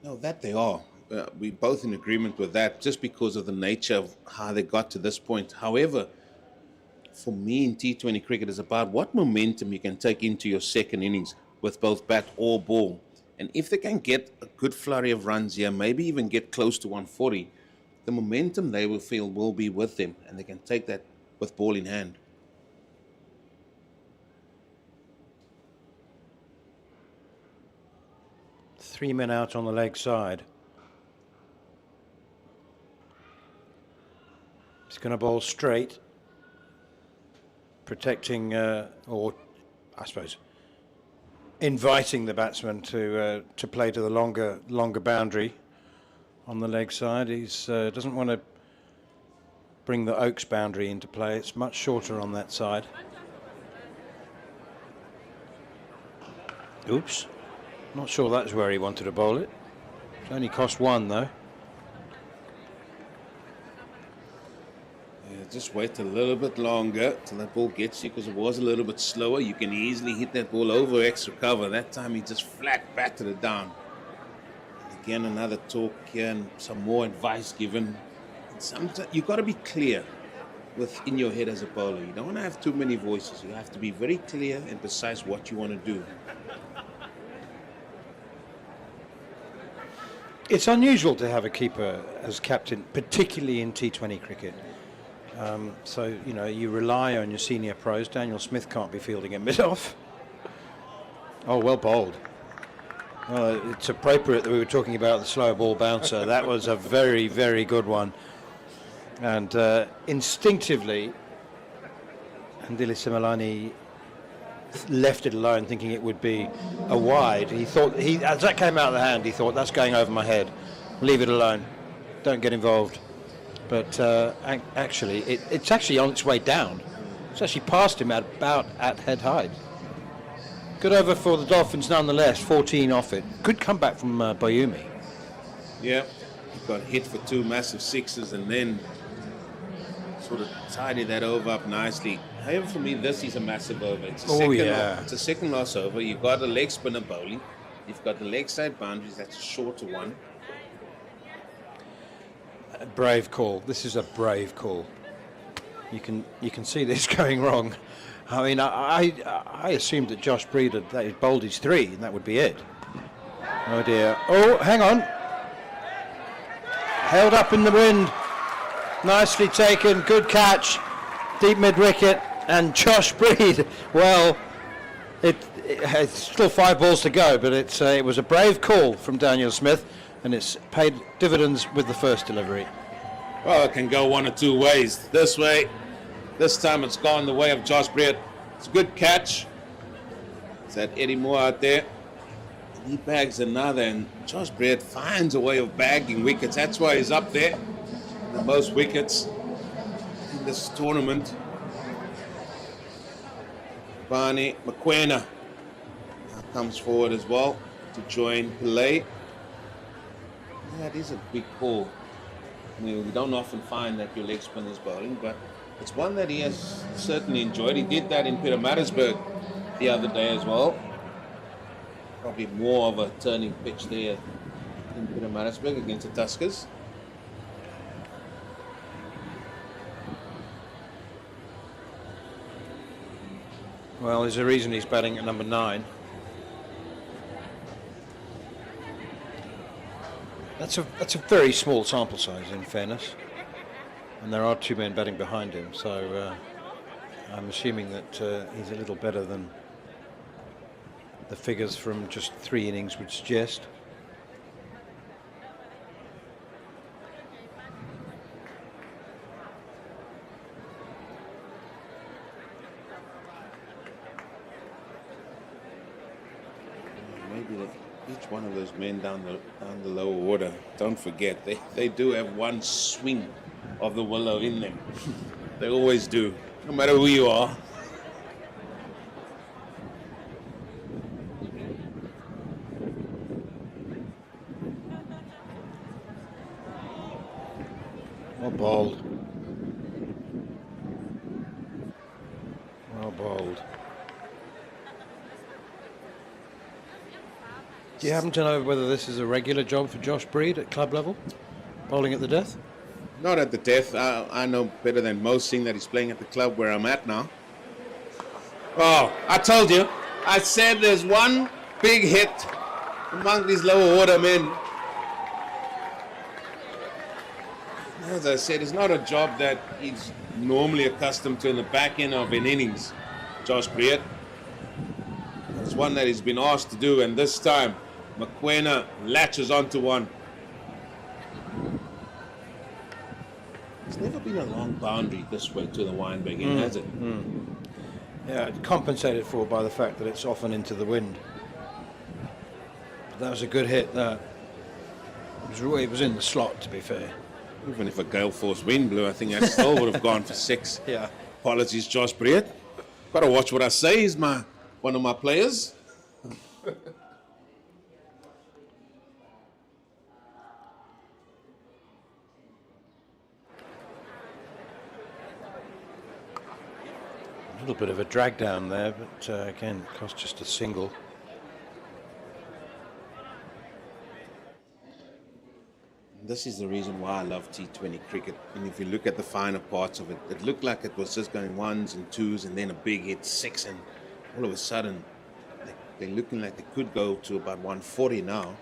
No, that they are. We're both in agreement with that, just because of the nature of how they got to this point. However, for me in T20 cricket is about what momentum you can take into your second innings with both bat or ball. And if they can get a good flurry of runs here, maybe even get close to 140, the momentum they will feel will be with them, and they can take that with ball in hand. Three men out on the leg side. He's going to bowl straight, protecting, or I suppose, inviting the batsman to play to the longer boundary on the leg side. He doesn't want to bring the Oaks boundary into play. It's much shorter on that side. Oops. Not sure that's where he wanted to bowl it. It's only cost 1 though. Yeah, just wait a little bit longer till that ball gets you, because it was a little bit slower. You can easily hit that ball over extra cover. That time he just flat batted it down. And again, another talk here and some more advice given. Sometimes you've got to be clear within your head as a bowler. You don't want to have too many voices. You have to be very clear and precise what you want to do. It's unusual to have a keeper as captain, particularly in T20 cricket. So, you know, you rely on your senior pros. Daniel Smith can't be fielding at mid-off. Oh, well bowled. Well, it's appropriate that we were talking about the slow ball bouncer. That was a very, very good one. And instinctively, Andile Simelane left it alone, thinking it would be a wide. He thought, as that came out of the hand, he thought, that's going over my head. Leave it alone. Don't get involved. But actually, it's actually on its way down. It's actually past him at about at head height. Good over for the Dolphins nonetheless, 14 off it. Good comeback from Bayumi. Yeah, he got hit for 2 massive sixes and then sort of tidied that over up nicely. However, for me, this is a massive over. It's a second loss over. You've got a leg spinner bowling. You've got the leg side boundaries. That's a shorter one. A brave call. This is a brave call. You can see this going wrong. I mean, I assumed that Josh Breed had bowled his 3, and that would be it. Oh dear. Oh, hang on. Held up in the wind. Nicely taken. Good catch. Deep mid-wicket. And Josh Breed, well, it's still 5 balls to go, but it was a brave call from Daniel Smith, and it's paid dividends with the first delivery. Well, it can go one or two ways. This way. This time it's gone the way of Josh Breed. It's a good catch. It's that Eddie Moore out there. He bags another, and Josh Breed finds a way of bagging wickets. That's why he's up there. The most wickets in this tournament. Barney McQuena comes forward as well to join Pillay. That is a big call. I mean, we don't often find that your leg spinner's bowling, but it's one that he has certainly enjoyed. He did that in Pietermaritzburg the other day as well. Probably more of a turning pitch there in Pietermaritzburg against the Tuskers. Well, there's a reason he's batting at number 9. That's a very small sample size, in fairness. And there are 2 men batting behind him, so I'm assuming that he's a little better than the figures from just 3 innings would suggest. Maybe each one of those men down the lower order, don't forget, they do have one swing of the willow in them. They always do, no matter who you are. Well bowled. Well bowled. Do you happen to know whether this is a regular job for Josh Breed at club level? Bowling at the death? Not at the death. I know better than most, seeing that he's playing at the club where I'm at now. Oh, I told you. I said there's one big hit among these lower order men. As I said, it's not a job that he's normally accustomed to in the back end of an innings, Josh Breed. It's one that he's been asked to do, and this time McQuena latches onto one. It's never been a long boundary this way to the Wynberg end, has it? Yeah, compensated for by the fact that it's often into the wind. But that was a good hit. It was in the slot, to be fair. Even if a gale force wind blew, I think that still would have gone for 6. Yeah. Apologies, Josh Breed. Got to watch what I say. He's one of my players. A little bit of a drag down there, but again, it cost just a single. This is the reason why I love T20 cricket. And if you look at the finer parts of it, it looked like it was just going 1s and 2s and then a big hit 6, and all of a sudden they're looking like they could go to about 140 now.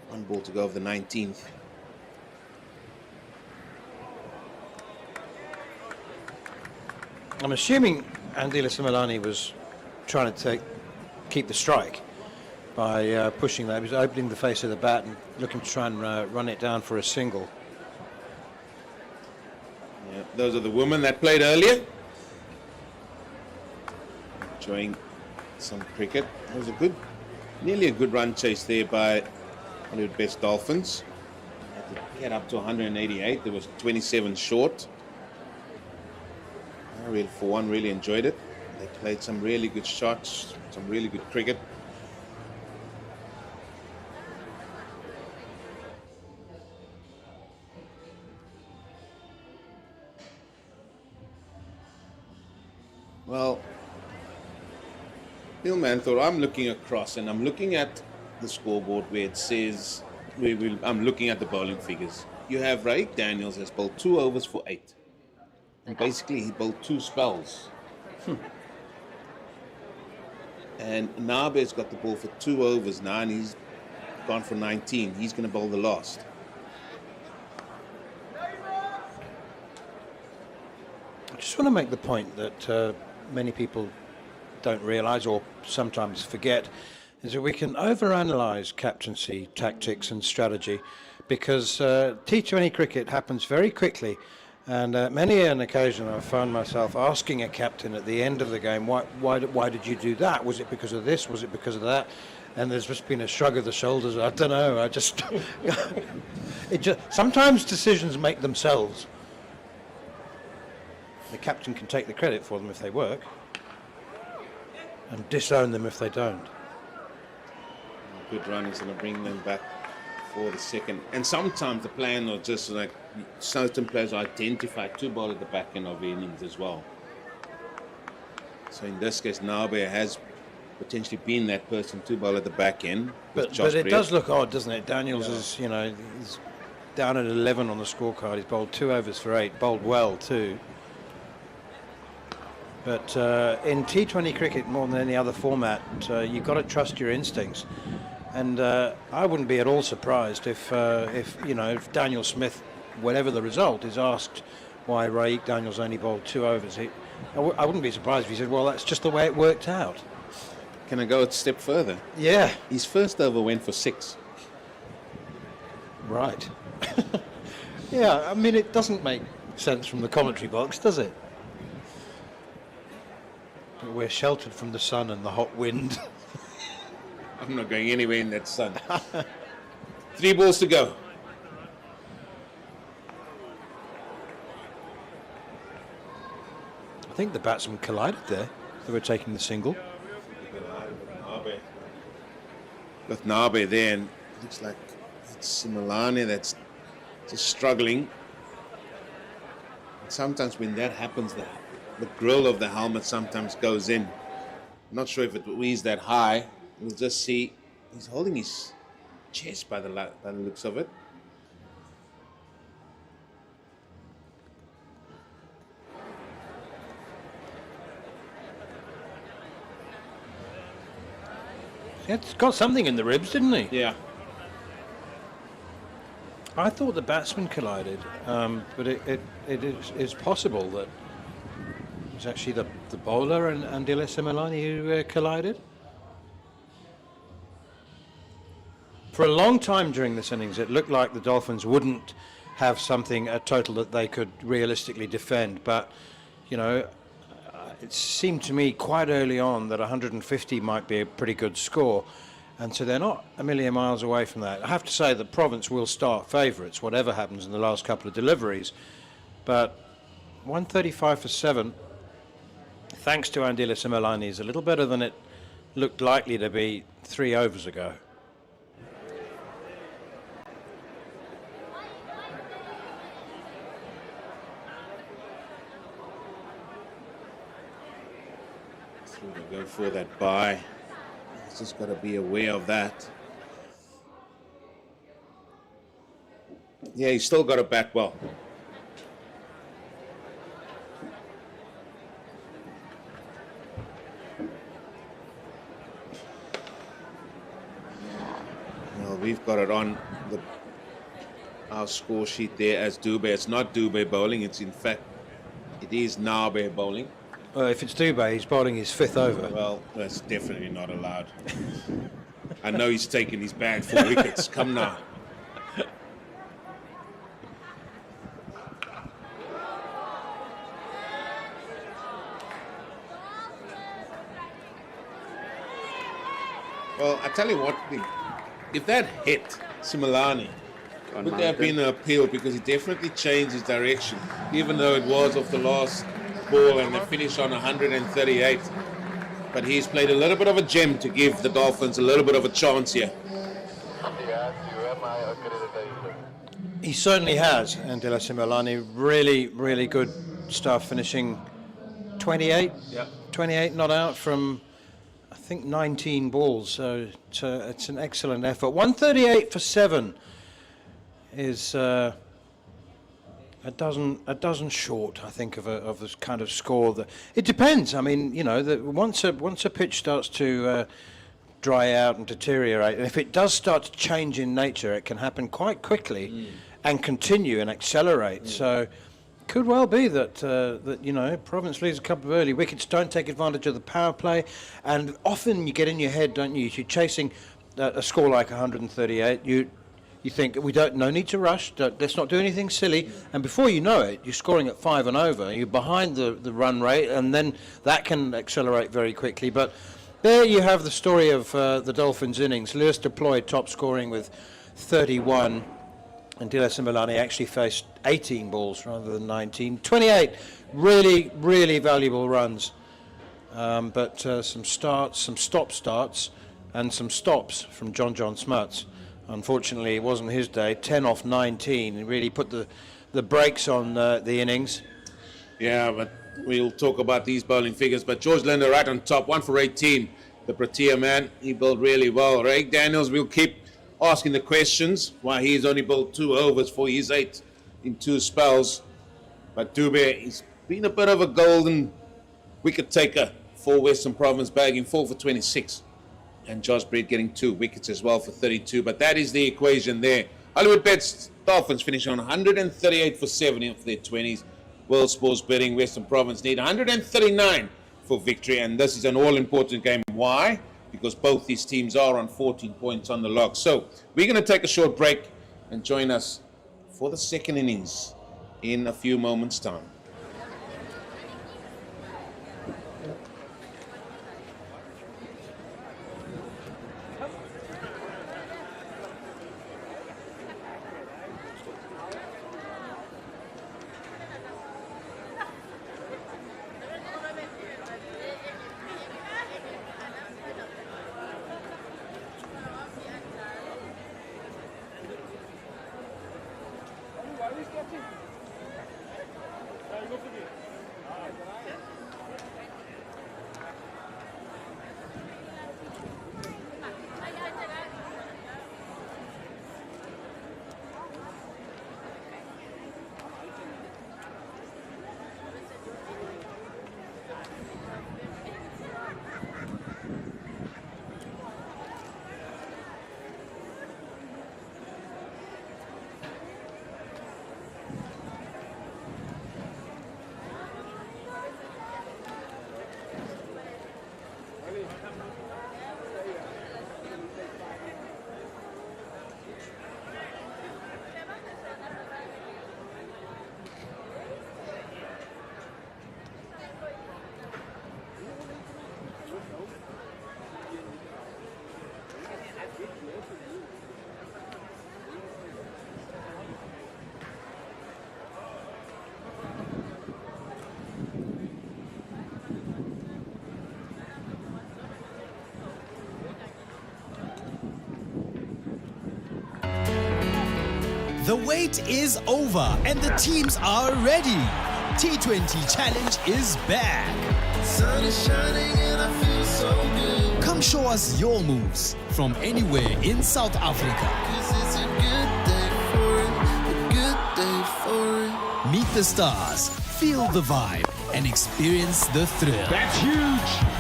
1 ball to go of the 19th. I'm assuming Andy Similani was trying to keep the strike by pushing that. He was opening the face of the bat and looking to try and run it down for a single. Yeah, those are the women that played earlier. Enjoying some cricket. It was nearly a good run chase there by Hollywoodbets Dolphins. Had to get up to 188. There was 27 short. I really, for one, really enjoyed it. They played some really good shots, some really good cricket. Well, Neil Manthor, I'm looking across and I'm looking at the scoreboard where it says, I'm looking at the bowling figures. You have Raik Daniels has bowled 2 overs for 8. And basically he bowled 2 spells. And Nabe's got the ball for 2 overs now and he's gone for 19. He's going to bowl the last. I just want to make the point that many people don't realise or sometimes forget is that we can overanalyse captaincy, tactics and strategy because T20 cricket happens very quickly, and many an occasion I've found myself asking a captain at the end of the game, why did you do that? Was it because of this? Was it because of that? And there's just been a shrug of the shoulders. I don't know. I just, sometimes decisions make themselves. The captain can take the credit for them if they work and disown them if they don't. Good run is going to bring them back for the second. And sometimes the plan or just like certain players identify 2 ball at the back end of the innings as well. So in this case, Nabe has potentially been that person 2 ball at the back end. But it does look odd, doesn't it? Daniels is, he's down at 11 on the scorecard. He's bowled 2 overs for 8, bowled well too. But in T20 cricket, more than any other format, you've got to trust your instincts. And I wouldn't be at all surprised if Daniel Smith, whatever the result, is asked why Raik Daniels only bowled 2 overs. I wouldn't be surprised if he said, well, that's just the way it worked out. Can I go a step further? Yeah. His first over went for 6. Right. Yeah, I mean, it doesn't make sense from the commentary box, does it? But we're sheltered from the sun and the hot wind. I'm not going anywhere in that sun. 3 balls to go. I think the batsman collided there. They were taking the single. With Nabe there, and it looks like it's Similane that's just struggling. And sometimes when that happens, the grill of the helmet sometimes goes in. I'm not sure if it is that high. We'll just see. He's holding his chest by the looks of it. It's got something in the ribs, didn't he? Yeah. I thought the batsman collided, but it is possible that it was actually the bowler and Andile Similane who collided. For a long time during this innings, it looked like the Dolphins wouldn't have a total that they could realistically defend. But, it seemed to me quite early on that 150 might be a pretty good score. And so they're not a million miles away from that. I have to say that Province will start favourites, whatever happens in the last couple of deliveries. But 135 for 7, thanks to Andile Similane, is a little better than it looked likely to be 3 overs ago. Go for that bye. He's just got to be aware of that. Yeah, he's still got to bat well. Well, we've got it on our score sheet there as Dube. It's not Dube bowling. It's in fact, it is Nabe bowling. Well, if it's Dube, he's bowling his 5th over. Well, that's definitely not allowed. I know he's taken his bag for wickets. Come now. Well, I tell you what, if that hit Similani, would there have been an appeal, because he definitely changed his direction, even though it was off the last ball and they finished on 138. But he's played a little bit of a gem to give the Dolphins a little bit of a chance here. He certainly has, and De La Similani, really, really good stuff, finishing 28, 28 not out from, I think, 19 balls, so it's an excellent effort. 138 for 7 is a dozen short, I think, of this kind of score. It depends. I mean, you know, once a pitch starts to dry out and deteriorate, and if it does start to change in nature, it can happen quite quickly and continue and accelerate. So could well be that you know, Province leaves a couple of early wickets, don't take advantage of the power play, and often you get in your head, don't you? If you're chasing a score like 138, you think no need to rush, let's not do anything silly, and before you know it, you're scoring at 5 and over, you're behind the run rate, and then that can accelerate very quickly. But there you have the story of the Dolphins' innings. Lewis deployed top scoring with 31, and De La Similani actually faced 18 balls rather than 19. 28 really, really valuable runs, but some starts, some stop starts, and some stops from John Smuts. Unfortunately, it wasn't his day. 10 off 19. He really put the brakes on the innings. Yeah, but we'll talk about these bowling figures. But George Linder right on top, 1 for 18. The Protea man, he bowled really well. Ray Daniels, we'll keep asking the questions why he's only bowled 2 overs for his 8 in 2 spells. But Dube, he's been a bit of a golden wicket taker for Western Province, bagging 4 for 26. And Josh Breed getting 2 wickets as well for 32. But that is the equation there. Hollywoodbets Dolphins finishing on 138 for 70 of their 20s. World Sports Betting Western Province need 139 for victory. And this is an all-important game. Why? Because both these teams are on 14 points on the log. So we're going to take a short break and join us for the second innings in a few moments' time. The wait is over and the teams are ready. T20 Challenge is back. Sun is shining and I feel so good. Come show us your moves from anywhere in South Africa. 'Cause it's a good day for it, a good day for it. Meet the stars, feel the vibe, and experience the thrill. That's huge.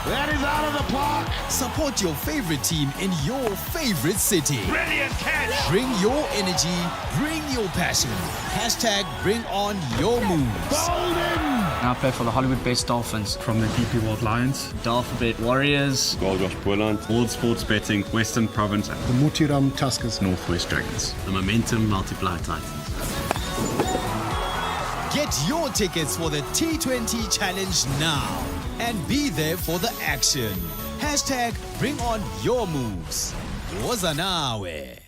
That is out of the park. Support your favorite team in your favorite city. Brilliant catch. Bring your energy, bring your passion. Hashtag bring on your moves. I play for the Hollywoodbets Dolphins. From the DP World Lions, Dolphins Warriors. Gold Rush Boland, World Sports Betting Western Province, The Mutiram Tuskers, Northwest Dragons. The Momentum Multiplier Titans. Get your tickets for the T20 Challenge now and be there for the action. Hashtag bring on your moves. Woza nawe.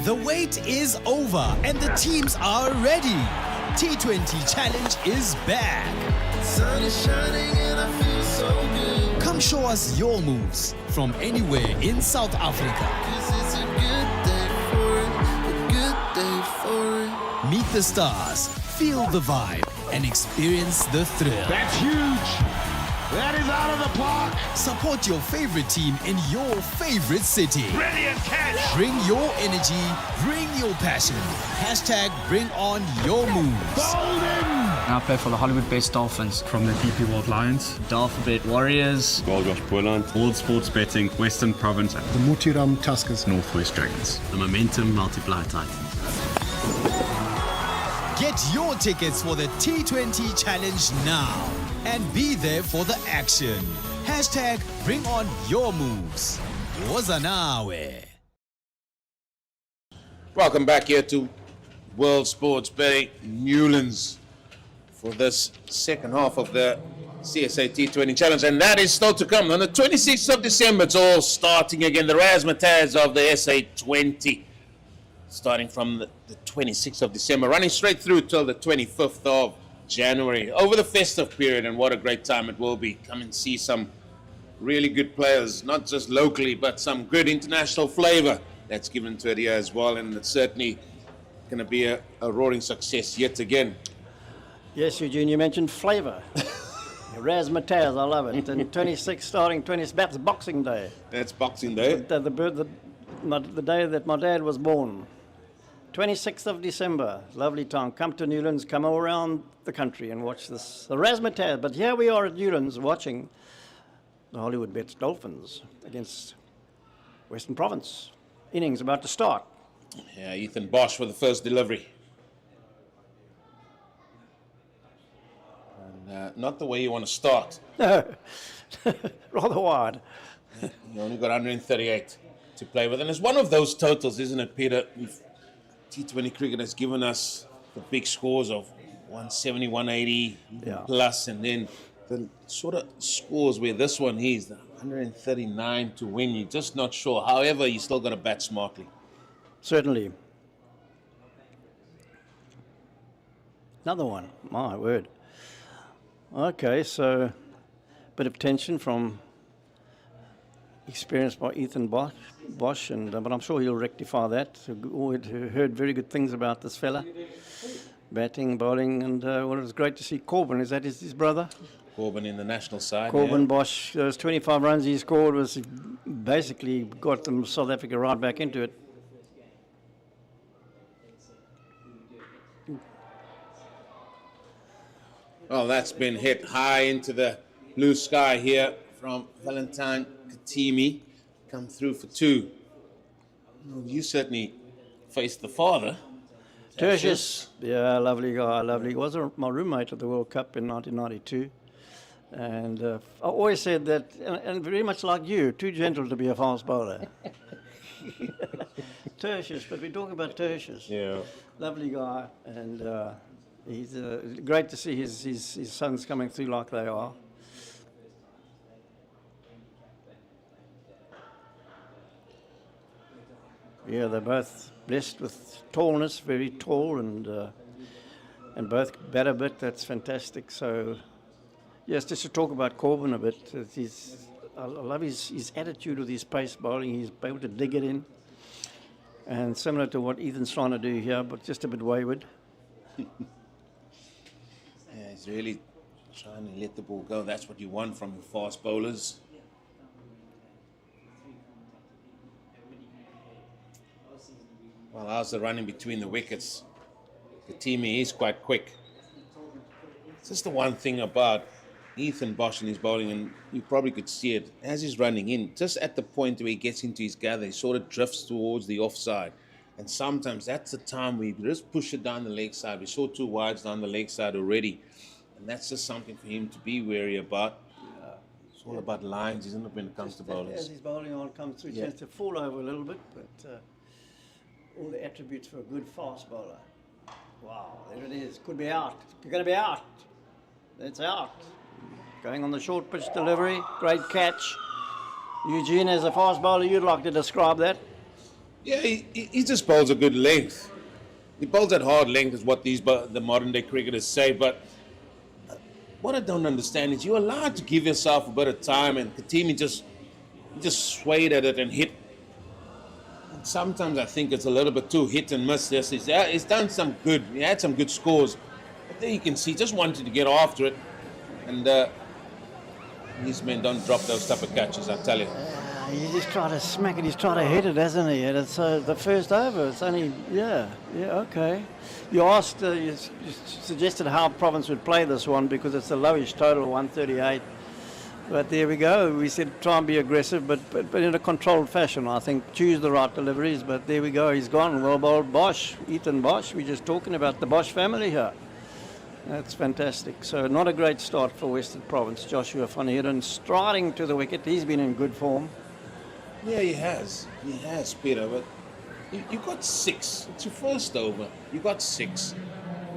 The wait is over and the teams are ready. T20 Challenge is back. Sun is shining and I feel so good. Come show us your moves from anywhere in South Africa. 'Cause it's a good day for it, a good day for it. Meet the stars, feel the vibe, and experience the thrill. That's huge. That is out of the park. Support your favorite team in your favorite city. Brilliant catch. Bring your energy, bring your passion. Hashtag bring on your moves. Golden. Now play for the Hollywoodbets Dolphins. From the DP World Lions, Dolphins Warriors. Gold Rush Boland, World Sports Betting, Western Province, The Mutiram Tuskers, Northwest Dragons. The Momentum Multiply Titans. Get your tickets for the T20 Challenge now and be there for the action. Hashtag bring on your moves. Woza nawe. Welcome back here to World Sports Betting Newlands for this second half of the CSA T20 Challenge, and that is still to come. On the 26th of December, it's all starting again. The razzmatazz of the SA20, starting from the 26th of December, running straight through till the 25th of January, over the festive period, and what a great time it will be. Come and see some really good players, not just locally, but some good international flavor that's given to it here as well, and it's certainly going to be a roaring success yet again. Yes, Eugene, you mentioned flavour. Razzmatazz, I love it. And 26 starting 20, that's Boxing Day. That's Boxing Day. The day that my dad was born. 26th of December, lovely time. Come to Newlands, come all around the country and watch this. The razzmatazz. But here we are at Newlands watching the Hollywoodbets Dolphins against Western Province. Innings about to start. Yeah, Ethan Bosch for the first delivery. And not the way you want to start. No, rather wide. You only got 138 to play with. And it's one of those totals, isn't it, Peter? T20 cricket has given us the big scores of 170, 180 plus, and then the sort of scores where this one is the 139 to win. You're just not sure. However, you still got to bat smartly. Certainly. Another one. My word. Okay, so bit of tension from experienced by Ethan Bosch, and but I'm sure he'll rectify that. Always heard very good things about this fella, batting, bowling, and well, it was great to see Corbin. Is that his brother? Corbin in the national side. Corbin Bosch. Those 25 runs he scored was basically got them South Africa right back into it. Well, that's been hit high into the blue sky here from Valentine Katimi. Come through for two. Well, you certainly faced the father. Tertius. Yeah, lovely guy, lovely. He was my roommate at the World Cup in 1992. And I always said that, and very much like you, too gentle to be a fast bowler. Tertius, but we're talking about Tertius. Yeah. Lovely guy, and he's great to see his sons coming through like they are. Yeah, they're both blessed with tallness, very tall, and both bat a bit. That's fantastic. So, yes, just to talk about Corbin a bit, I love his attitude with his pace bowling. He's able to dig it in, and similar to what Ethan's trying to do here, but just a bit wayward. Yeah, he's really trying to let the ball go. That's what you want from your fast bowlers. Well, how's the running between the wickets? The team is quite quick. It's just the one thing about Ethan Bosch and his bowling, and you probably could see it as he's running in, just at the point where he gets into his gather, he sort of drifts towards the offside. And sometimes that's the time where you just push it down the leg side. We saw two wides down the leg side already. And that's just something for him to be wary about. It's all about lines, isn't it, when it comes to bowlers? As his bowling on comes through, tends to fall over a little bit, but all the attributes for a good fast bowler. Wow, there it is. Could be out. You're going to be out. It's out. Going on the short pitch delivery. Great catch. Eugene, as a fast bowler, you'd like to describe that? Yeah, he just bowls a good length. He bowls at hard length is what the modern day cricketers say, but what I don't understand is you're allowed to give yourself a bit of time, and Katimi just swayed at it and hit. And sometimes I think it's a little bit too hit and miss. Yes, he's done some good. He had some good scores, but there you can see just wanted to get after it, and these men don't drop those type of catches. I tell you. He just tried to smack it. He's trying to hit it, hasn't he? And it's the first over. It's only okay. You asked, you suggested how Province would play this one because it's a lowish total, 138. But there we go. We said try and be aggressive, but in a controlled fashion. I think choose the right deliveries. But there we go. He's gone. Well bowled, Bosch, Ethan Bosch. We're just talking about the Bosch family here. That's fantastic. So not a great start for Western Province. Joshua van Heerden striding to the wicket. He's been in good form. Yeah, he has. He has, Peter. But you got 6. It's your first over. You got 6.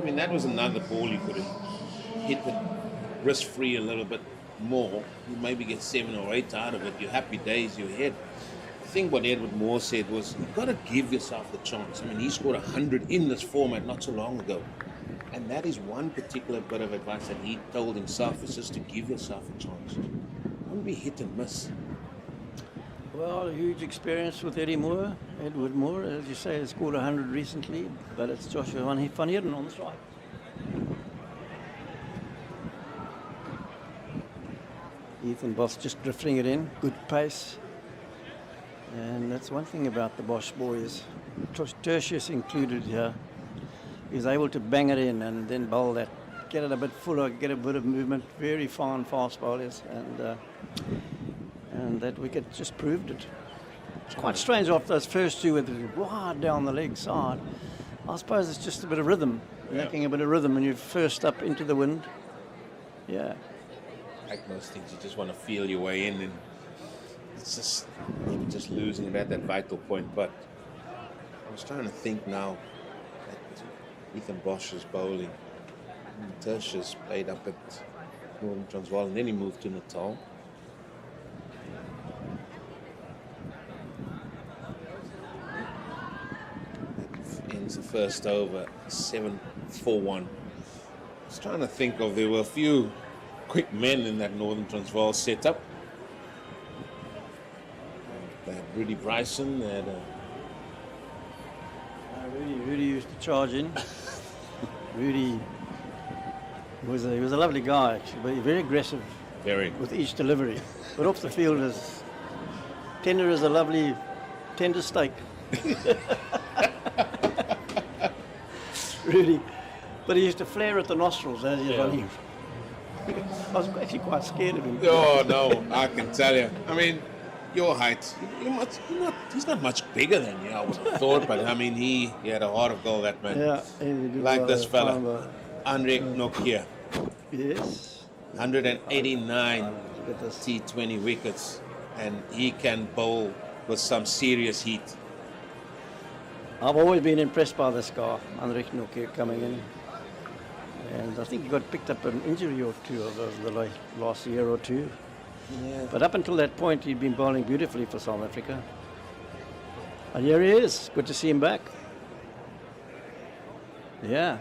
I mean, that was another ball you could have hit with risk-free a little bit more. You maybe get 7 or 8 out of it. You're happy days, you're ahead. I think what Edward Moore said was, you've got to give yourself the chance. I mean, he scored 100 in this format not so long ago. And that is one particular bit of advice that he told himself, is just to give yourself a chance. Don't be hit and miss. Well, a huge experience with Edward Moore, as you say, has scored 100 recently, but it's Joshua van Heerden on the strike. Ethan Bosch just drifting it in, good pace. And that's one thing about the Bosch boys, Tertius included here. He's able to bang it in and then bowl that, get it a bit fuller, get a bit of movement, very fine fast bowlers, and that wicket just proved it. It's quite strange after those first 2 with it wide down the leg side. I suppose it's just a bit of rhythm, making a bit of rhythm when you're first up into the wind. Yeah. Like most things, you just want to feel your way in, and it's just maybe just losing it at that vital point. But I was trying to think now that Ethan Bosch is bowling. Tertius played up at Northern Transvaal, and then he moved to Natal. Ends the first over 7-4-1. I was trying to think of, there were a few quick men in that Northern Transvaal setup. They had Rudy Bryson, they had Rudy used to charge in. Rudy was a lovely guy, actually, but very aggressive. Very. With each delivery. But off the field is tender as a lovely tender steak. Rudy. But he used to flare at the nostrils as he was running. I was actually quite scared of him. Oh, no, I can tell you. I mean, your height, he's not much bigger than you, I would have thought, but I mean, he had a heart of gold, that man. Yeah, he did like well this at fella, time, Andre Nokia. Yes. 189 T20 wickets, and he can bowl with some serious heat. I've always been impressed by this guy, Andre Nokia, coming in. And I think he got picked up an injury or two over the last year or two. Yeah. But up until that point, he'd been bowling beautifully for South Africa. And here he is. Good to see him back. Yeah.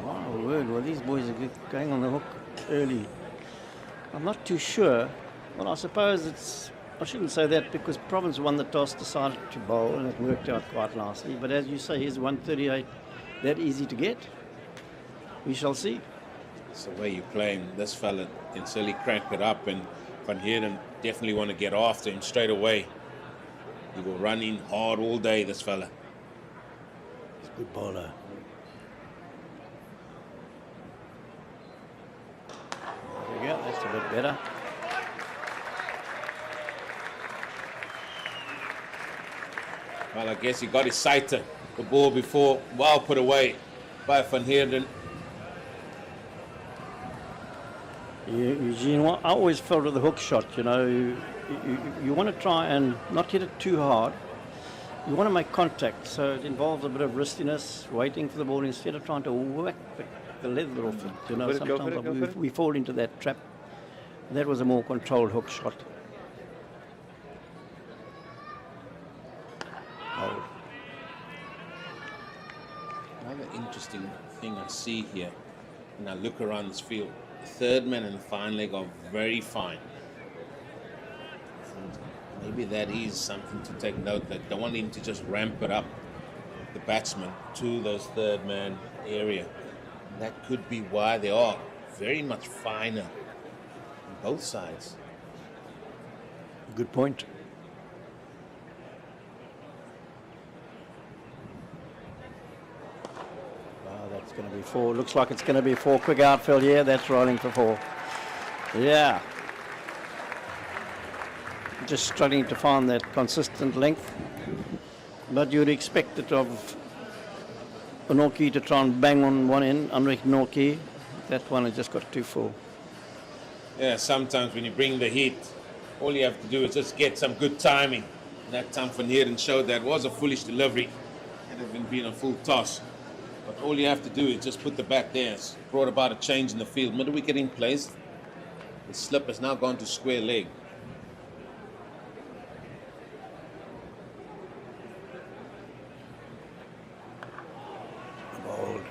My word, well, these boys are going on the hook early. I'm not too sure. Well, I suppose I shouldn't say that because Province won the toss, decided to bowl, and it worked out quite nicely. But as you say, he's 138, that easy to get. We shall see. It's the way you're playing. This fella can certainly crank it up, and Van Heerden definitely want to get after him straight away. He will run in hard all day, this fella. He's a good bowler. There we go, that's a bit better. Well, I guess he got his sighter. The ball before, well put away by Van Heerden. Eugene, I always felt with the hook shot, you know, you want to try and not hit it too hard. You want to make contact, so it involves a bit of wristiness, waiting for the ball instead of trying to whack the leather off it. You know, sometimes we fall into that trap. That was a more controlled hook shot. Oh. Another interesting thing I see here, when I look around this field, the third man and the fine leg are very fine. And maybe that is something to take note, that don't want him to just ramp it up, the batsman, to those third man area. And that could be why they are very much finer on both sides. Good point. That's going to be 4. Looks like it's going to be 4. Quick outfield here. That's rolling for 4. Yeah. Just struggling to find that consistent length. But you'd expect it of Norkie to try and bang on one end, unreached Norkie. That one has just got too full. Yeah, sometimes when you bring the heat, all you have to do is just get some good timing. And that time Van Heerden showed that was a foolish delivery. Had it been a full toss. But all you have to do is just put the bat there. It's brought about a change in the field. Middle wicket in place. The slip has now gone to square leg. Bold.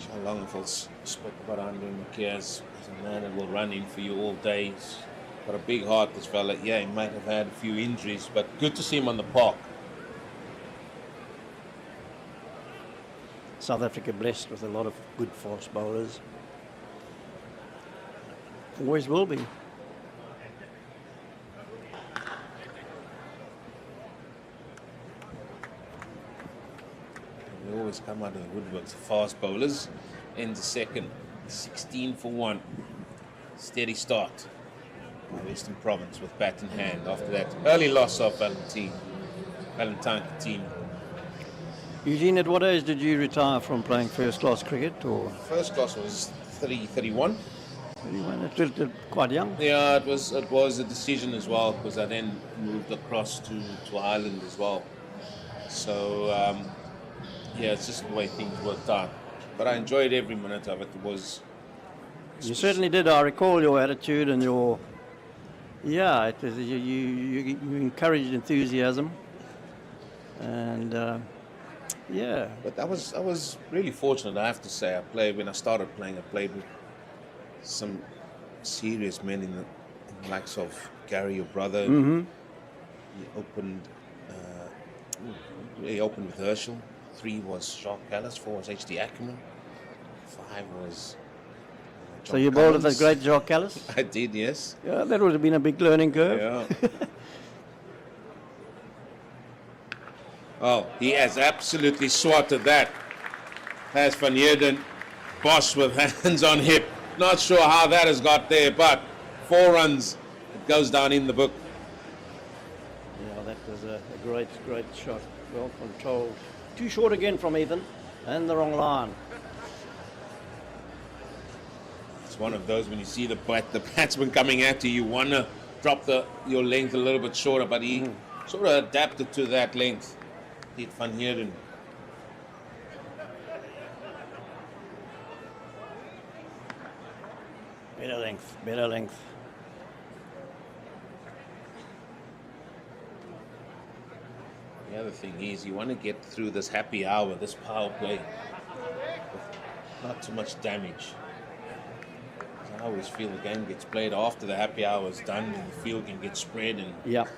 Sean Longenfels spoke about Andre McKay as a man that will run in for you all day. He's got a big heart, this fella. Yeah, he might have had a few injuries, but good to see him on the park. South Africa blessed with a lot of good fast bowlers. Always will be. They always come out of the woodworks, the fast bowlers. Ends the second, 16 for 1. Steady start by Western Province with bat in hand. After that, early loss of Valentine Coutinho. Eugene, at what age did you retire from playing first-class cricket? Or First class was 31. 31, it's still quite young. Yeah, it was a decision as well, because I then moved across to Ireland as well. So yeah, it's just the way things worked out. But I enjoyed every minute of it. It was. You certainly did. I recall your attitude and your. Yeah, it was, you encouraged enthusiasm, and yeah. But I was really fortunate, I have to say. When I started playing, I played with some serious men in the likes of Gary, your brother. Mm-hmm. He opened with Herschel. 3 was Jacques Callis. 4 was H.D. Ackerman. 5 was. So you bowled with the great Jacques Callis? I did, yes. Yeah, that would have been a big learning curve. Yeah. Oh, he has absolutely swatted that. Has Van Heerden, boss with hands on hip. Not sure how that has got there, but 4 runs. It goes down in the book. Yeah, that was a great shot. Well controlled. Too short again from Ethan, and the wrong line. It's one of those when you see the batsman coming at you, you want to drop your length a little bit shorter, but he sort of adapted to that length. Did Van Heerden. Better length. The other thing is you want to get through this happy hour, this power play, with not too much damage. I always feel the game gets played after the happy hour is done and the field can get spread, and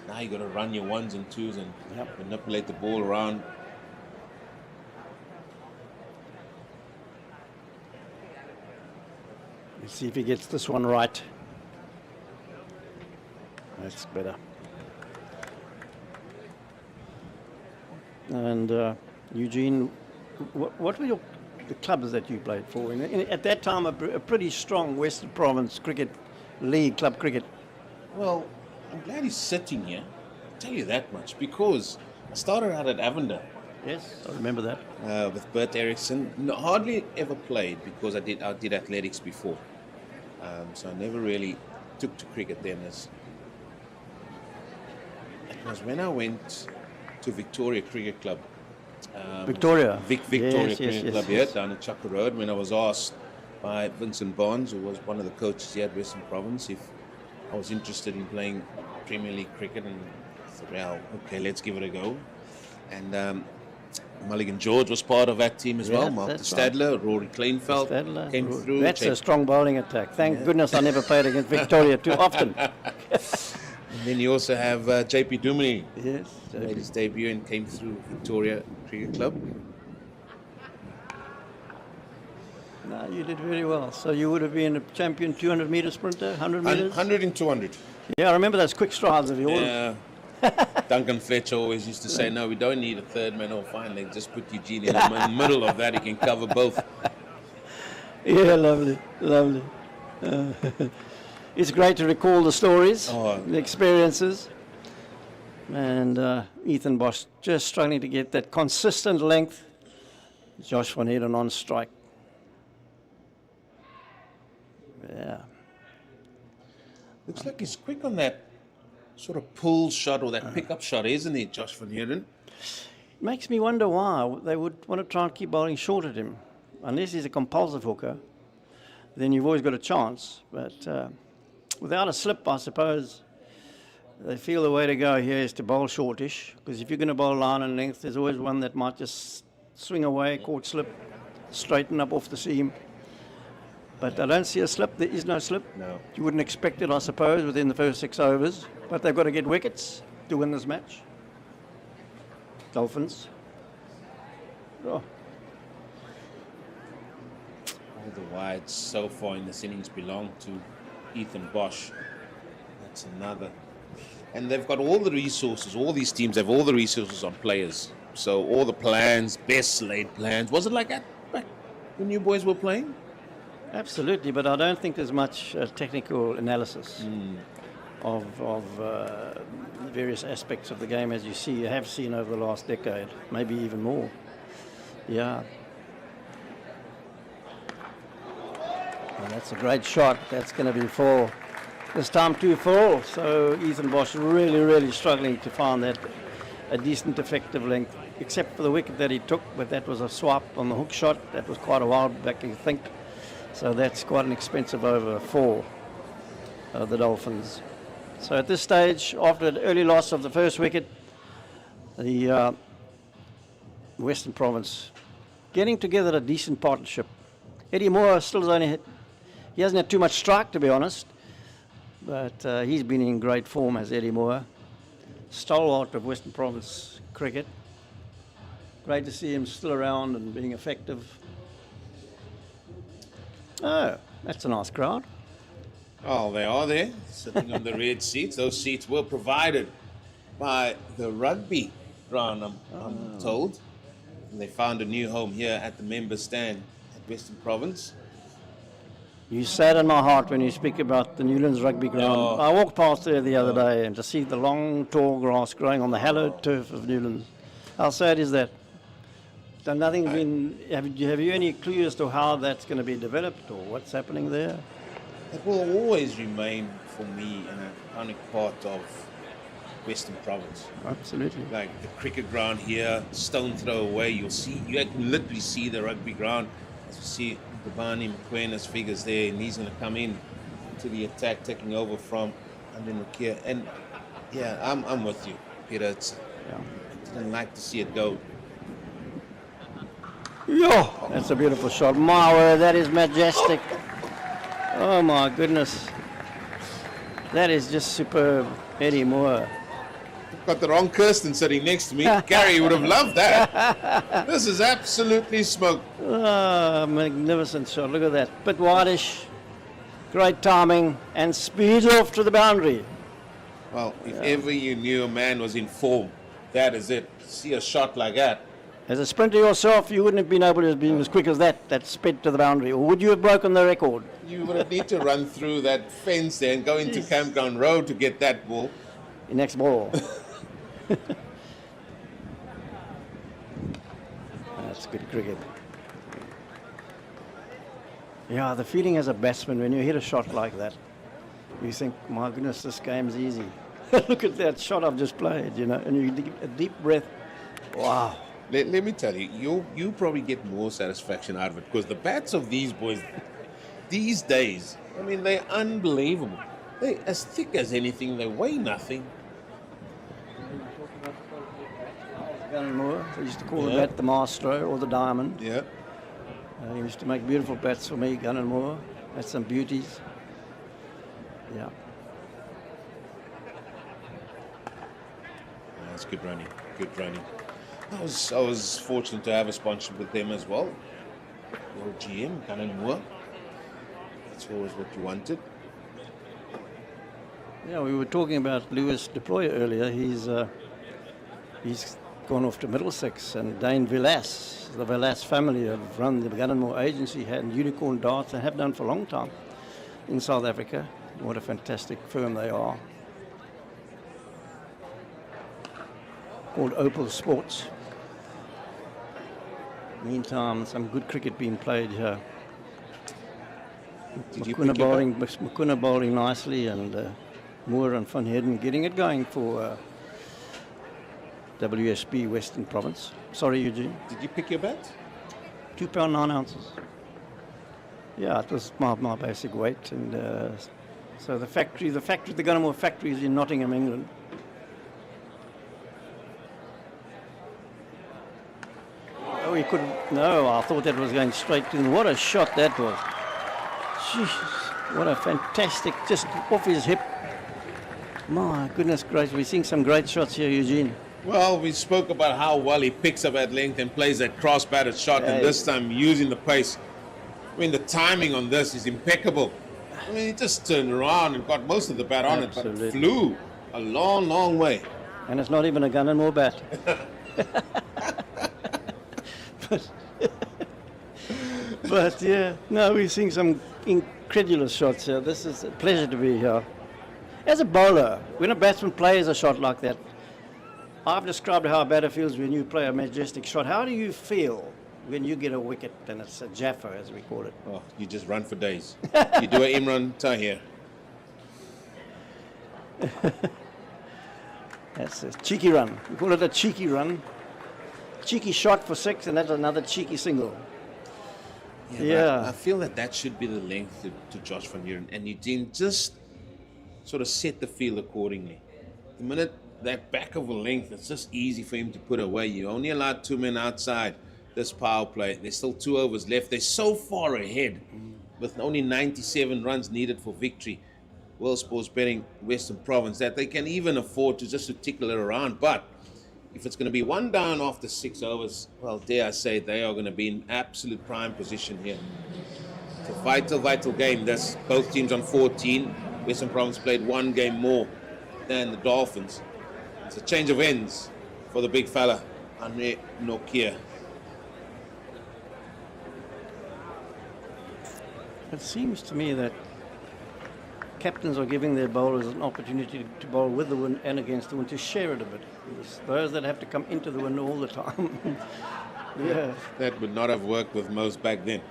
now you got to run your 1s and 2s and manipulate the ball around. Let's see if he gets this one right. That's better. And Eugene, what were the clubs that you played for? At that time, a pretty strong Western Province cricket league, club cricket. Well, I'm glad he's sitting here. I'll tell you that much, because I started out at Avondale. Yes, I remember that. With Bert Eriksson. No, hardly ever played because I did athletics before. So I never really took to cricket then. It was when I went to Victoria Cricket Club. Victoria? Victoria Yes, Cricket yes, Club yes, here yes. down at Chukka Road, when I was asked by Vincent Barnes, who was one of the coaches here at Western Province, if I was interested in playing Premier League cricket, and I thought, well, okay, let's give it a go. And Mulligan George was part of that team as well. Mark de that's right. Stadler, Rory Kleinveld came through. That's a strong bowling attack. Thank goodness I never played against Victoria too often. And then you also have JP Duminy. Yes. Made his debut and came through Victoria Cricket Club. No, you did very well. So you would have been a champion 200 meter sprinter, 100 meters? 100 and 200. Yeah, I remember those quick strides of yours. Yeah. Duncan Fletcher always used to say, no, we don't need a third man or finally. Just put Eugene in the middle of that. He can cover both. Yeah, lovely, lovely. It's great to recall the stories, the experiences. And Ethan Bosch just struggling to get that consistent length. Josh van Heerden on strike. Yeah. Looks like he's quick on that sort of pull shot or that pickup shot, isn't he, Josh van Heerden? Makes me wonder why they would want to try and keep bowling short at him. Unless he's a compulsive hooker, then you've always got a chance. But without a slip, I suppose, they feel the way to go here is to bowl shortish. Because if you're going to bowl line and length, there's always one that might just swing away, caught slip, straighten up off the seam. But I don't see a slip. There is no slip. No. You wouldn't expect it, I suppose, within the first 6 overs. But they've got to get wickets to win this match. Dolphins. Oh. All the wides so far in this innings belong to Ethan Bosch. That's another. And they've got all the resources. All these teams have all the resources on players. So all the plans, best laid plans. Was it like that back when you boys were playing? Absolutely, but I don't think there's much technical analysis of various aspects of the game, as you have seen over the last decade, maybe even more. Yeah. And that's a great shot. That's going to be full. This time 2-4. So Ethan Bosch really, really struggling to find that a decent effective length, except for the wicket that he took, but that was a swipe on the hook shot. That was quite a while back, you think. So that's quite an expensive over for the Dolphins. So at this stage, after an early loss of the first wicket, the Western Province getting together a decent partnership. Eddie Moore still he hasn't had too much strike, to be honest, but he's been in great form as Eddie Moore, stalwart of Western Province cricket. Great to see him still around and being effective. Oh, that's a nice crowd. Oh, they are there, sitting on the red seats. Those seats were provided by the rugby ground, I'm told. And they found a new home here at the member stand at Western Province. You sadden my heart when you speak about the Newlands rugby ground. Oh. I walked past there the other day and to see the long, tall grass growing on the hallowed turf of Newlands. How sad is that? So nothing been. Have you any clue as to how that's going to be developed or what's happening there? It will always remain for me an iconic part of Western Province. Absolutely. Like the cricket ground here, stone throw away. You can literally see the rugby ground. As you see Gabani Mkwena's figures there, and he's going to come in to the attack, taking over from Andre Nokia. And yeah, I'm with you, Peter. I didn't like to see it go. Yeah, that's a beautiful shot. My word, that is majestic. Oh my goodness. That is just superb. Eddie Moore. Got the wrong Kirsten sitting next to me. Gary would have loved that. This is absolutely smoke. Oh, magnificent shot. Look at that. Bit wideish. Great timing. And speeds off to the boundary. Well, if ever you knew a man was in form, that is it. See a shot like that. As a sprinter yourself, you wouldn't have been able to be as quick as that sped to the boundary. Or would you have broken the record? You would need to run through that fence there and go into Campground Road to get that ball. The next ball. That's good cricket. Yeah, the feeling as a batsman when you hit a shot like that, you think, my goodness, this game's easy. Look at that shot I've just played, you know, and you take a deep breath. Wow. Let me tell you, you probably get more satisfaction out of it because the bats of these boys these days, I mean, they're unbelievable. They're as thick as anything. They weigh nothing. Moore, they used to call the bat the Maestro or the Diamond. Yeah. He used to make beautiful bats for me, Gunn and Moore. That's some beauties. Yeah. That's good running. Good running. I was fortunate to have a sponsorship with them as well. Your GM, Gunn and Moore. That's always what you wanted. Yeah, we were talking about Lewis Deploy earlier. He's gone off to Middlesex, and Dane Villas, the Villas family have run the Gunn and Moore agency, had Unicorn Darts, and have done for a long time in South Africa. What a fantastic firm they are. Called Opal Sports. Meantime, some good cricket being played here. McCunna bowling nicely, and Moore and Van Heerden getting it going for WSB Western Province. Sorry, Eugene. Did you pick your bat? £2 9 ounces. Yeah, it was my basic weight, and so the Gunn and Moore factory is in Nottingham, England. Oh, he couldn't. No, I thought that was going straight to him. What a shot that was. Jeez, what a fantastic, just off his hip. My goodness gracious, we're seeing some great shots here, Eugene. Well, we spoke about how well he picks up at length and plays that cross-batted shot, and this time using the pace. I mean, the timing on this is impeccable. I mean, he just turned around and got most of the bat on it, but it flew a long, long way. And it's not even a Gunn and Moore bat. But yeah, no, we're seeing some incredulous shots here. This is a pleasure to be here. As a bowler, when a batsman plays a shot like that, I've described how a batter feels when you play a majestic shot. How do you feel when you get a wicket and it's a Jaffa, as we call it? Oh, you just run for days. You do an Imran Tahir. That's a cheeky run. We call it a cheeky run. Cheeky shot for 6, and that's another cheeky single. Yeah. I feel that should be the length to Josh van Euren, and you didn't just sort of set the field accordingly. The minute that back of a length, it's just easy for him to put away. You only allowed 2 men outside this power play. There's still 2 overs left. They're so far ahead with only 97 runs needed for victory. World Sports Betting Western Province that they can even afford to just to tickle it around. But if it's going to be 1 down after 6 overs, well, dare I say, they are going to be in absolute prime position here. It's a vital, vital game. That's both teams on 14. Western Province played 1 game more than the Dolphins. It's a change of ends for the big fella, Andre Nokia. It seems to me that captains are giving their bowlers an opportunity to bowl with the wind and against the wind, to share it a bit. Because those that have to come into the wind all the time. Yeah. That would not have worked with most back then.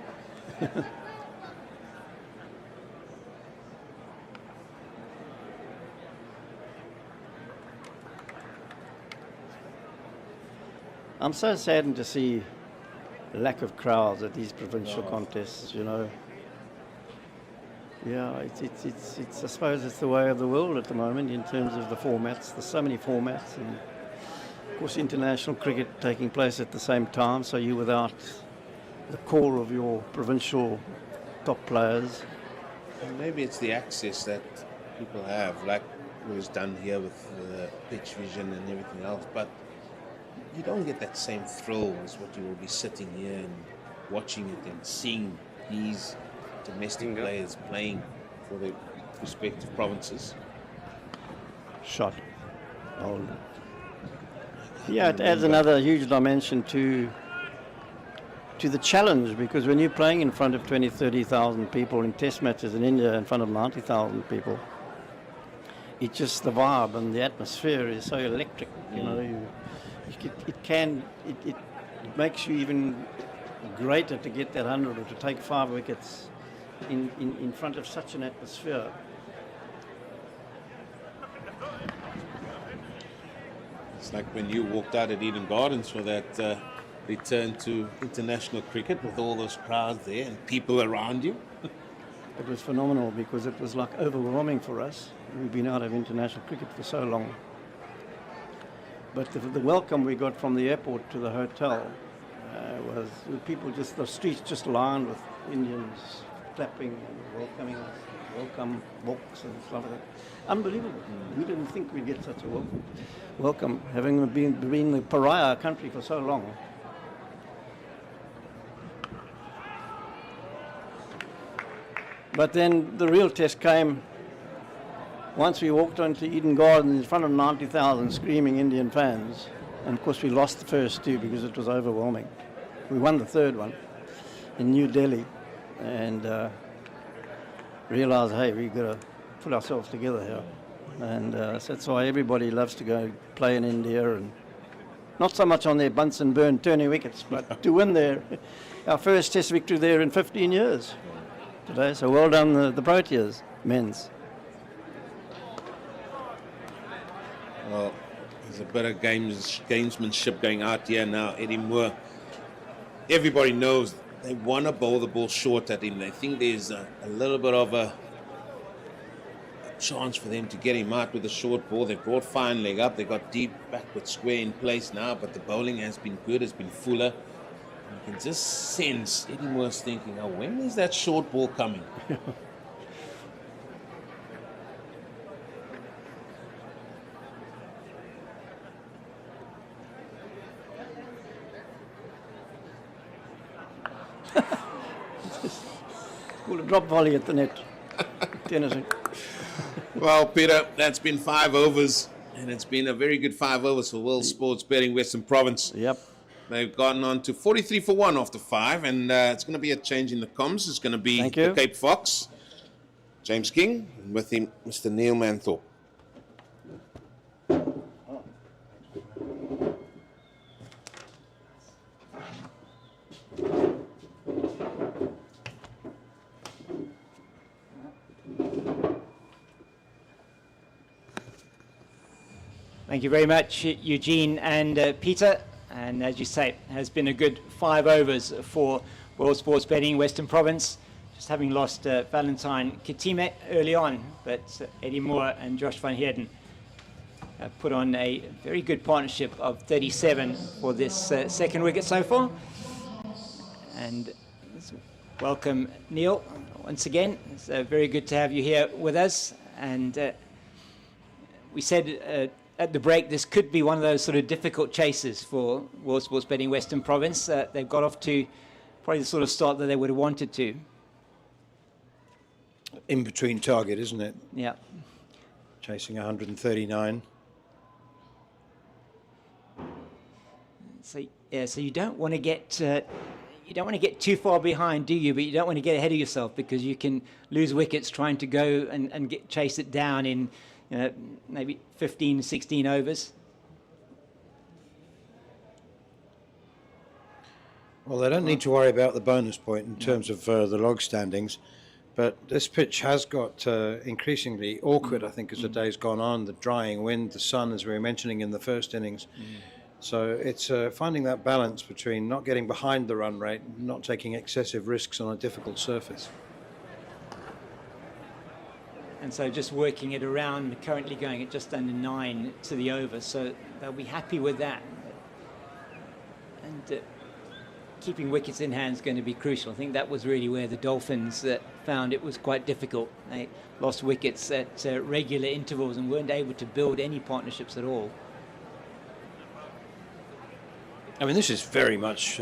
I'm so saddened to see the lack of crowds at these provincial contests, you know. Yeah, it's I suppose it's the way of the world at the moment in terms of the formats. There's so many formats, and of course international cricket taking place at the same time, so you're without the core of your provincial top players. And maybe it's the access that people have, like was done here with pitch vision and everything else, but you don't get that same thrill as what you will be sitting here and watching it and seeing these domestic players playing for their respective provinces. Shot. Yeah, it adds another huge dimension to the challenge, because when you're playing in front of 20, 30,000 people in test matches in India in front of 90,000 people, it's just the vibe and the atmosphere is so electric, you know. It makes you even greater to get that 100 or to take 5 wickets in front of such an atmosphere. like when you walked out at Eden Gardens for that return to international cricket with all those crowds there and people around you. It was phenomenal because it was like overwhelming for us. We've been out of international cricket for so long. But the welcome we got from the airport to the hotel was people just, the streets just lined with Indians clapping and welcoming us, welcome walks and stuff like that. Unbelievable. We didn't think we'd get such a welcome, having been the pariah country for so long. But then the real test came once we walked onto Eden Gardens in front of 90,000 screaming Indian fans. And of course we lost the first two because it was overwhelming. We won the third one in New Delhi and realised, hey, we've got to put ourselves together here. And so that's why everybody loves to go play in India, and not so much on their Bunsen burn turning wickets, but to win our first test victory there in 15 years. Today, so well done the Proteas, men's. Well, there's a bit of gamesmanship going out here now. Eddie Moore, everybody knows they want to bowl the ball short at him. They think there's a little bit of a chance for them to get him out with a short ball. They brought fine leg up. They got deep backward square in place now, but the bowling has been good, has been fuller. You can just sense Eddie Moore's thinking, oh, when is that short ball coming? Call a drop volley at the net. Tennyson. Well, Peter, that's been 5 overs, and it's been a very good 5 overs for World Sports Betting Western Province. Yep. They've gotten on to 43 for 1 after 5, and it's going to be a change in the comms. It's going to be the Cape Fox, James King, and with him, Mr. Neil Manthorpe. Thank you very much, Eugene and Peter. And as you say, it has been a good 5 overs for World Sports Betting Western Province. Just having lost Valentine Kitime early on, but Eddie Moore and Josh van Heerden have put on a very good partnership of 37 for this second wicket so far. And welcome, Neil, once again. It's very good to have you here with us. And we said at the break, this could be one of those sort of difficult chases for World Sports Betting Western Province. They've got off to probably the sort of start that they would have wanted to. In between target, isn't it? Yeah. Chasing 139. So yeah, so you don't want to get too far behind, do you? But you don't want to get ahead of yourself because you can lose wickets trying to go and chase it down in maybe 15, 16 overs. Well, they don't need to worry about the bonus point in terms of the log standings, but this pitch has got increasingly awkward, I think, as the day's gone on. The drying wind, the sun, as we were mentioning in the first innings. So it's finding that balance between not getting behind the run rate, not taking excessive risks on a difficult surface. And so just working it around, currently going at just under 9 to the over, so they'll be happy with that. And keeping wickets in hand is going to be crucial. I think that was really where the Dolphins found it was quite difficult. They lost wickets at regular intervals and weren't able to build any partnerships at all. I mean, this is very much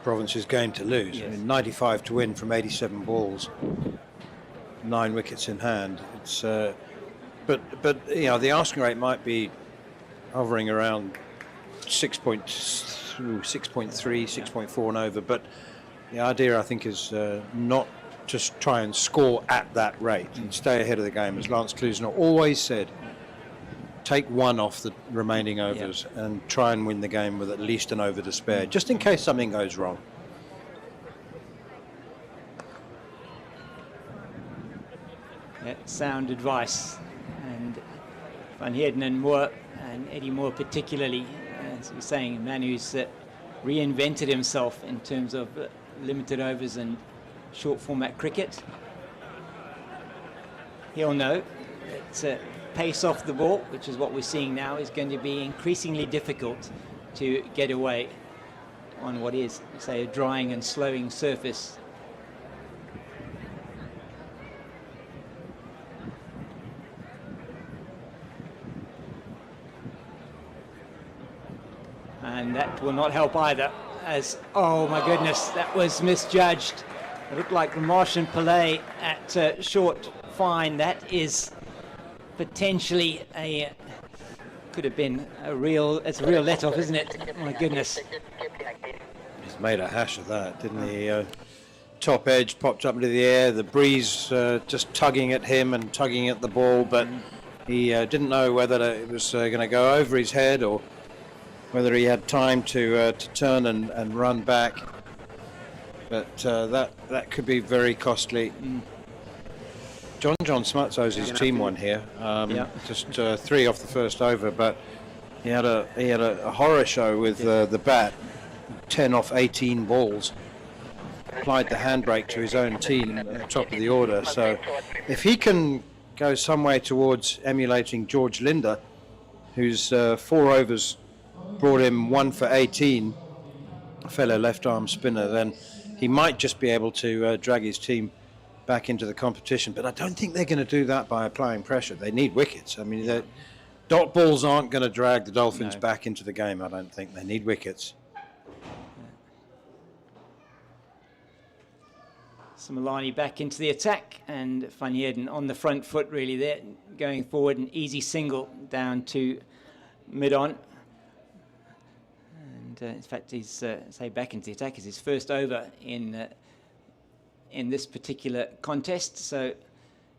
Province's game to lose. Yes. I mean, 95 to win from 87 balls. 9 wickets in hand. It's but you know, the asking rate might be hovering around 6.3, 6.4 and over, but the idea, I think, is not just try and score at that rate and stay ahead of the game. As Lance Klusener always said, take 1 off the remaining overs and try and win the game with at least an over to spare, just in case something goes wrong. Yeah, sound advice. And Van Heerden and Moore and Eddie Moore particularly, as we're saying, a man who's reinvented himself in terms of limited overs and short format cricket. He'll know that pace off the ball, which is what we're seeing now, is going to be increasingly difficult to get away on what is, say, a drying and slowing surface. And that will not help either, as, oh my goodness, that was misjudged. It looked like the Martian Pillay at short fine. That is potentially a, could have been a real, it's a real let-off, isn't it? Oh my goodness. He's made a hash of that, didn't he? Top edge popped up into the air, the breeze just tugging at him and tugging at the ball, but he didn't know whether it was going to go over his head or whether he had time to turn and run back. But that could be very costly. John Smuts owes his team one here. Just 3 off the first over, but he had a horror show with the bat, 10 off 18 balls. Applied the handbrake to his own team at the top of the order. So if he can go some way towards emulating George Linder, whose 4 overs brought him 1 for 18, a fellow left-arm spinner, then he might just be able to drag his team back into the competition. But I don't think they're going to do that by applying pressure. They need wickets. I mean, dot balls aren't going to drag the Dolphins back into the game, I don't think. They need wickets. Similani back into the attack, and Van Heerden on the front foot really there, going forward, an easy single down to mid-on. In fact, he's say back into the attack is his first over in this particular contest. So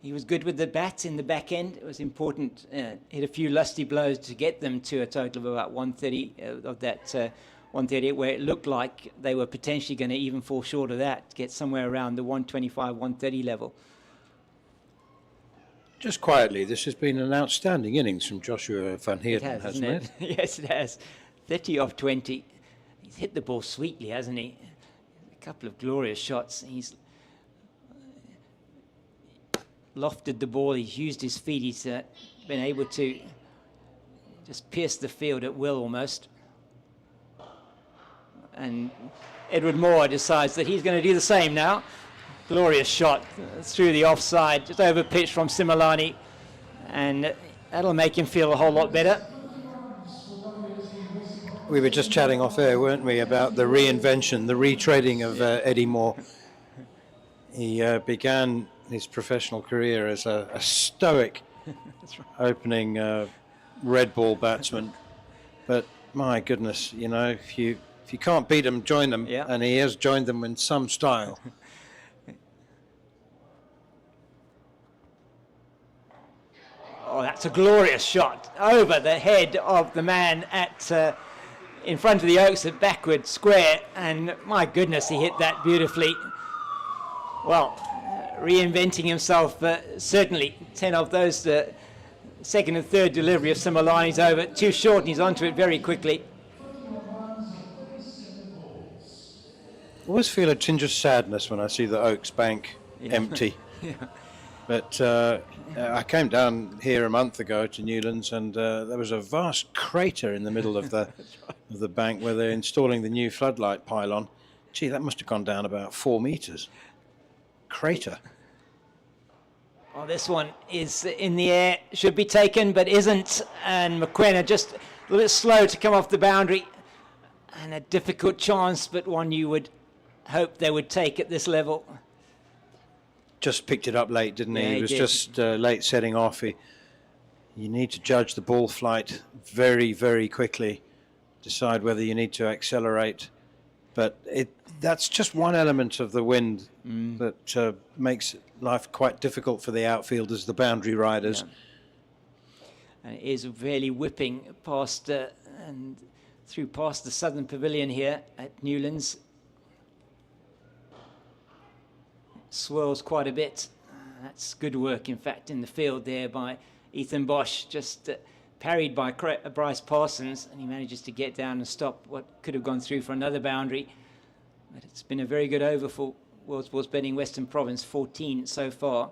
he was good with the bat in the back end. It was important. Hit a few lusty blows to get them to a total of about 130 of that 138, where it looked like they were potentially going to even fall short of that, get somewhere around the 125, 130 level. Just quietly, this has been an outstanding innings from Joshua Van Heerden, hasn't it? Yes, it has. 30 off 20. He's hit the ball sweetly, hasn't he? A couple of glorious shots. He's lofted the ball. He's used his feet. He's been able to just pierce the field at will almost. And Edward Moore decides that he's going to do the same now. Glorious shot through the offside, just over pitch from Similani. And that'll make him feel a whole lot better. We were just chatting off air, weren't we, about the reinvention, the retreading of Eddie Moore. He began his professional career as a stoic opening red ball batsman. But my goodness, you know, if you can't beat them, join them. Yeah. And he has joined them in some style. Oh, that's a glorious shot over the head of the man at in front of the Oaks at backward square, and my goodness, he hit that beautifully. Well, reinventing himself, certainly. 10 of those second and third delivery of Similani's over too short, and he's onto it very quickly. I always feel a tinge of sadness when I see the Oaks Bank empty. Yeah. But I came down here a month ago to Newlands, and there was a vast crater in the middle of the of the bank where they're installing the new floodlight pylon. Gee, that must have gone down about 4 meters. Crater. Well, this one is in the air, should be taken, but isn't. And McQueen just a little bit slow to come off the boundary. And a difficult chance, but one you would hope they would take at this level. Just picked it up late, didn't he? Yeah, He was did. just late setting off. You need to judge the ball flight very, very quickly, decide whether you need to accelerate. But that's just one element of the wind that makes life quite difficult for the outfielders, the boundary riders. Yeah. And it is really whipping past and through past the southern pavilion here at Newlands. Swirls quite a bit. That's good work, in fact, in the field there by Ethan Bosch, just parried by Bryce Parsons, and he manages to get down and stop what could have gone through for another boundary. But it's been a very good over for World Sports Betting Western Province, 14 so far.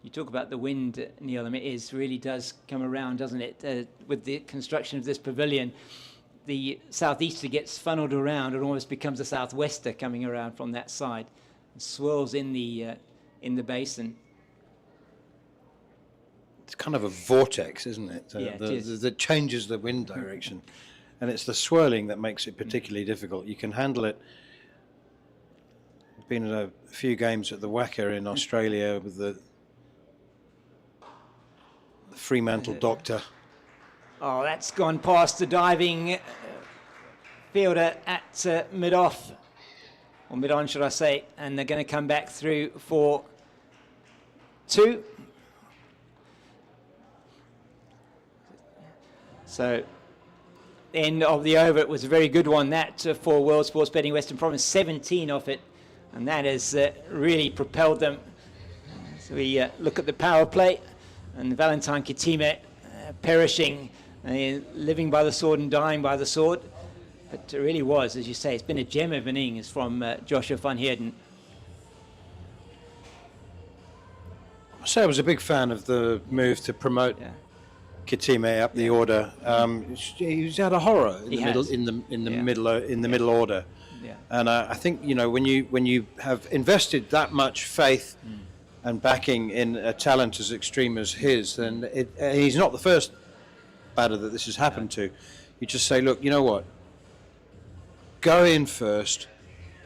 You talk about the wind, Neil, I mean, it really does come around, doesn't it? With the construction of this pavilion, the southeaster gets funneled around and almost becomes a southwester coming around from that side. It swirls in the basin. It's kind of a vortex, isn't it? Yeah, it is. That changes the wind direction. And it's the swirling that makes it particularly difficult. You can handle it. I've been at a few games at the Wacker in Australia with the Fremantle Doctor. Oh, that's gone past the diving fielder at mid-off, or mid-on, should I say, and they're going to come back through for 2. So, end of the over, it was a very good one, that for World Sports Betting Western Province, 17 off it, and that has really propelled them. So we look at the power play, and Valentine Kitime perishing, living by the sword and dying by the sword. But it really was, as you say, it's been a gem of an innings from Joshua van Heerden. I say I was a big fan of the move to promote Kitime up the order. He's had a horror in the middle order, and I think when you have invested that much faith and backing in a talent as extreme as his, then he's not the first batter that this has happened to. You just say, look, you know what? Go in first,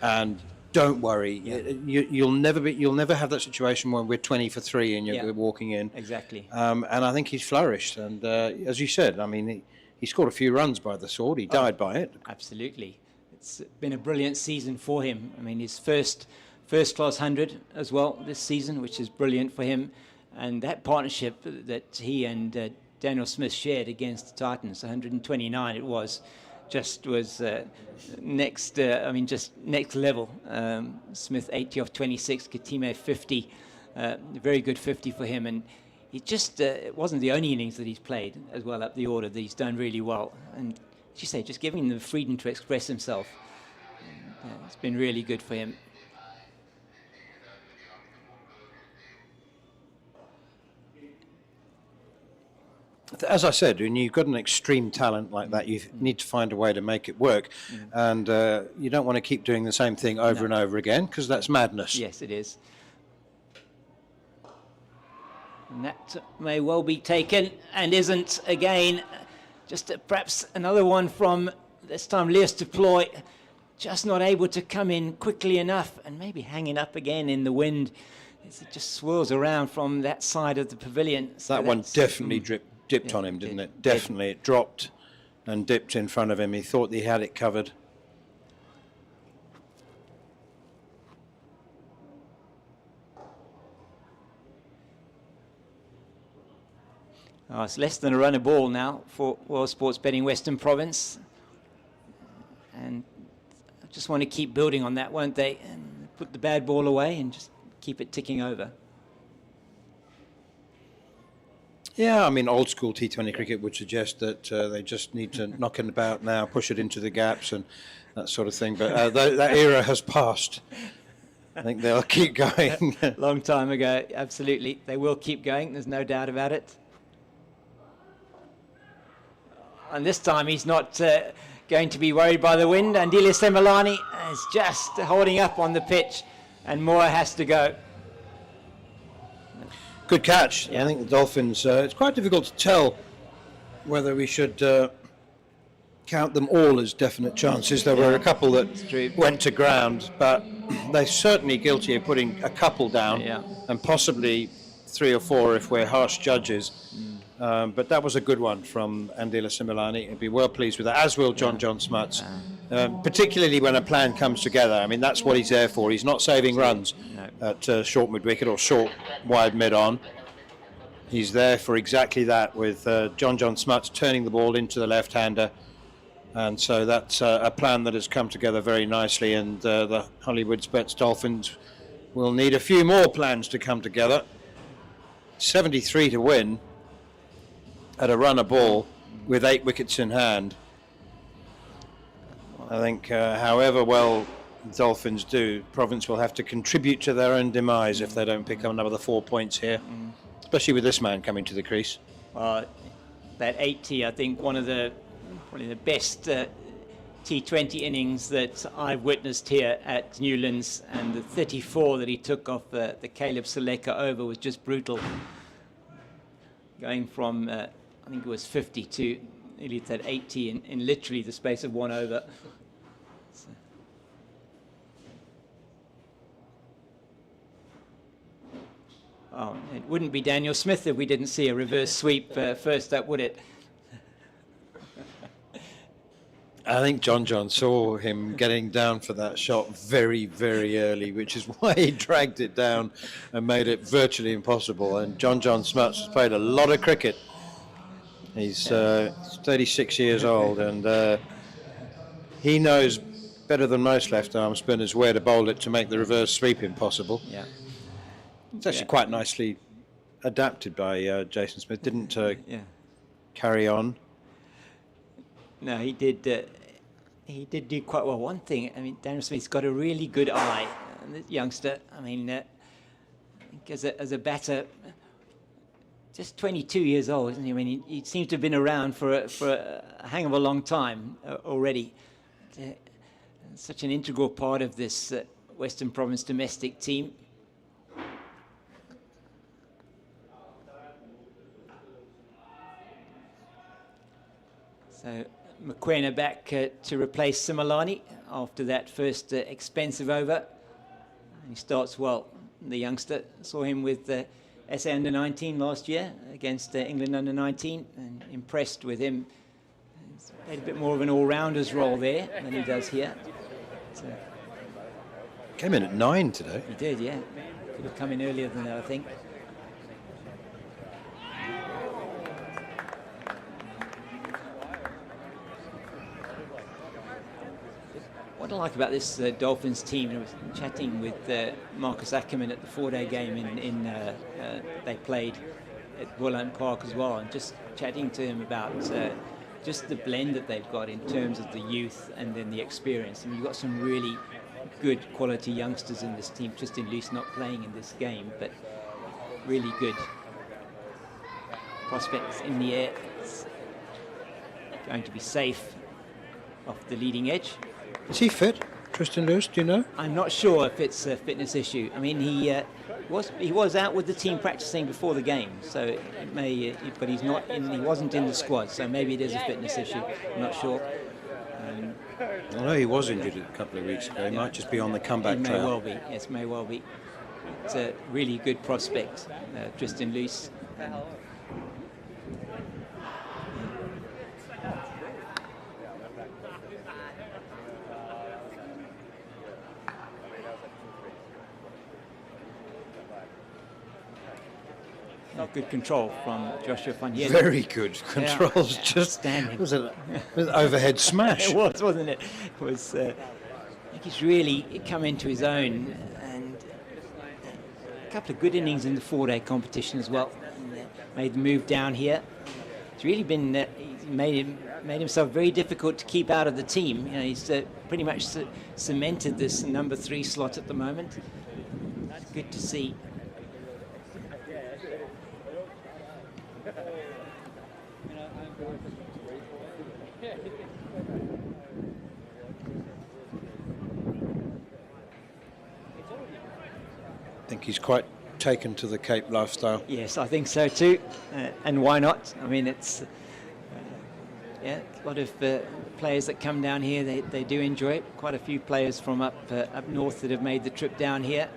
and don't worry. You'll never have that situation when we're 20 for 3 and you're walking in. Exactly. And I think he's flourished. And as you said, I mean, he scored a few runs by the sword. He died by it. Absolutely. It's been a brilliant season for him. I mean, his first class 100 as well this season, which is brilliant for him. And that partnership that he and Daniel Smith shared against the Titans, 129 it was, just was next level. Smith 80 off 26, Kitime 50, very good 50 for him, and he just it wasn't the only innings that he's played as well up the order that he's done really well, and as you say, just giving him the freedom to express himself. It's been really good for him. As I said, when you've got an extreme talent like that, you need to find a way to make it work. And you don't want to keep doing the same thing over and over again, because that's madness. Yes, it is. And that may well be taken, and isn't again. Just perhaps another one from, this time, Leas de Ploy, just not able to come in quickly enough, and maybe hanging up again in the wind as it just swirls around from that side of the pavilion. So that one definitely dipped on him, didn't it? Definitely. It dropped and dipped in front of him. He thought he had it covered. Oh, it's less than a run a ball now for World Sports Betting Western Province. And I just want to keep building on that, won't they? And put the bad ball away and just keep it ticking over. Yeah, I mean, old school T20 cricket would suggest that they just need to knock it about now, push it into the gaps and that sort of thing. But that era has passed. I think they'll keep going. Long time ago, absolutely. They will keep going, there's no doubt about it. And this time he's not going to be worried by the wind. Andile Semelani is just holding up on the pitch, and Moore has to go. Good catch. I think the Dolphins, it's quite difficult to tell whether we should count them all as definite chances. There were a couple that went to ground, but they're certainly guilty of putting a couple down, and possibly 3 or 4 if we're harsh judges. But that was a good one from Andile Semelani. He'd be well pleased with that, as will John Smuts. Particularly when a plan comes together. I mean, that's what he's there for. He's not saving runs at short mid-wicket or short wide mid-on. He's there for exactly that, with John Smuts turning the ball into the left-hander. And so that's a plan that has come together very nicely, and the Hollywoodbets Dolphins will need a few more plans to come together. 73 to win at a run a ball. with 8 wickets in hand. I think however well Dolphins do, Province will have to contribute to their own demise if they don't pick up another 4 points here, especially with this man coming to the crease. That 80, I think, one of the probably the best T20 innings that I've witnessed here at Newlands, and the 34 that he took off the Caleb Seleka over was just brutal. Going from, I think it was 50 to nearly that 80 in literally the space of 1 over. So. Oh, it wouldn't be Daniel Smith if we didn't see a reverse sweep first up, would it? I think John saw him getting down for that shot very, very early, which is why he dragged it down and made it virtually impossible. And John Smuts has played a lot of cricket. He's 36 years old, and he knows better than most left-arm spinners where to bowl it to make the reverse sweep impossible. Yeah. It's actually quite nicely adapted by Jason Smith. Didn't carry on. No, he did. He did do quite well. One thing, I mean, Daniel Smith's got a really good eye. And this youngster, I mean, I think as a batter, just 22 years old, isn't he? I mean, he seems to have been around for a hang of a long time already. Such an integral part of this Western Province domestic team. So Mokoena back to replace Similani after that first expensive over. And he starts well, the youngster. Saw him with SA Under-19 last year against England Under-19, and impressed with him. He's played a bit more of an all-rounder's role there than he does here. So, came in at 9 today. He did, yeah. Could have come in earlier than that, I think. What I like about this Dolphins team, I was chatting with Marcus Ackerman at the 4-day game they played at Woolland Park as well, and just chatting to him about just the blend that they've got in terms of the youth and then the experience. I mean, you've got some really good quality youngsters in this team. Tristan Luce not playing in this game, but really good prospects in the air. It's going to be safe off the leading edge. Is he fit, Tristan Luce? Do you know? I'm not sure if it's a fitness issue. I mean, he was out with the team practicing before the game, so it may. But he's not in. He wasn't in the squad, so maybe it is a fitness issue. I'm not sure. I know he was injured a couple of weeks ago. He might just be on the comeback trail. It may well be. Yes, may well be. It's a really good prospect, Tristan Luce. Good control from Joshua van Heerden. Very good controls. Yeah, just outstanding. Was an overhead smash. It was, wasn't it? It was. I think he's really come into his own, and a couple of good innings in the 4-day competition as well. Made the move down here. It's really been. He's made himself very difficult to keep out of the team. You know, he's pretty much cemented this number 3 slot at the moment. It's good to see. I think he's quite taken to the Cape lifestyle. Yes, I think so too. And why not? I mean, it's a lot of players that come down here, they do enjoy it. Quite a few players from up north that have made the trip down here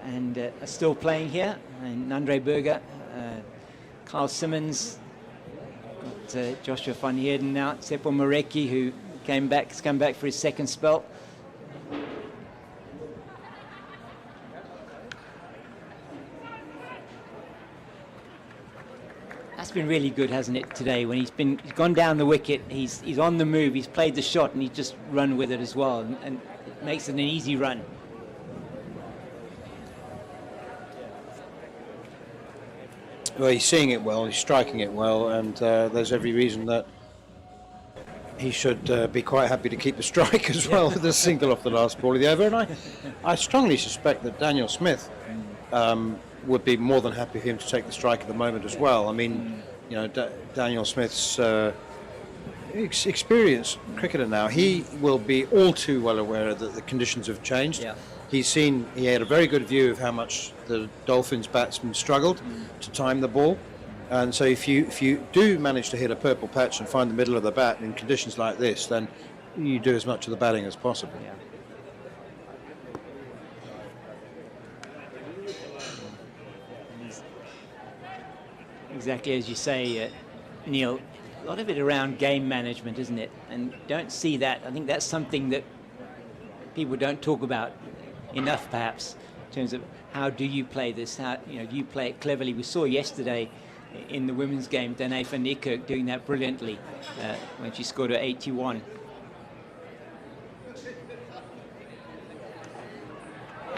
and are still playing here. And Andre Berger, Carl Simmons, got Joshua van Heerden now, Seppo Mareki, who has come back for his second spell. That's been really good, hasn't it, today? When he's gone down the wicket, he's on the move, he's played the shot, and he's just run with it as well, and it makes it an easy run. Well, he's seeing it well, he's striking it well, and there's every reason that he should be quite happy to keep the strike as well with a single off the last ball of the over. And I strongly suspect that Daniel Smith would be more than happy for him to take the strike at the moment as well. I mean, you know, Daniel Smith's experienced cricketer now. He will be all too well aware that the conditions have changed. Yeah. He had a very good view of how much the Dolphins batsmen struggled to time the ball. And so if you do manage to hit a purple patch and find the middle of the bat in conditions like this, then you do as much of the batting as possible. Yeah. Exactly as you say, Neil, a lot of it around game management, isn't it? And don't see that. I think that's something that people don't talk about enough, perhaps, in terms of how do you play this? How do you play it cleverly? We saw yesterday in the women's game, Danae van Niekerk doing that brilliantly when she scored at 81.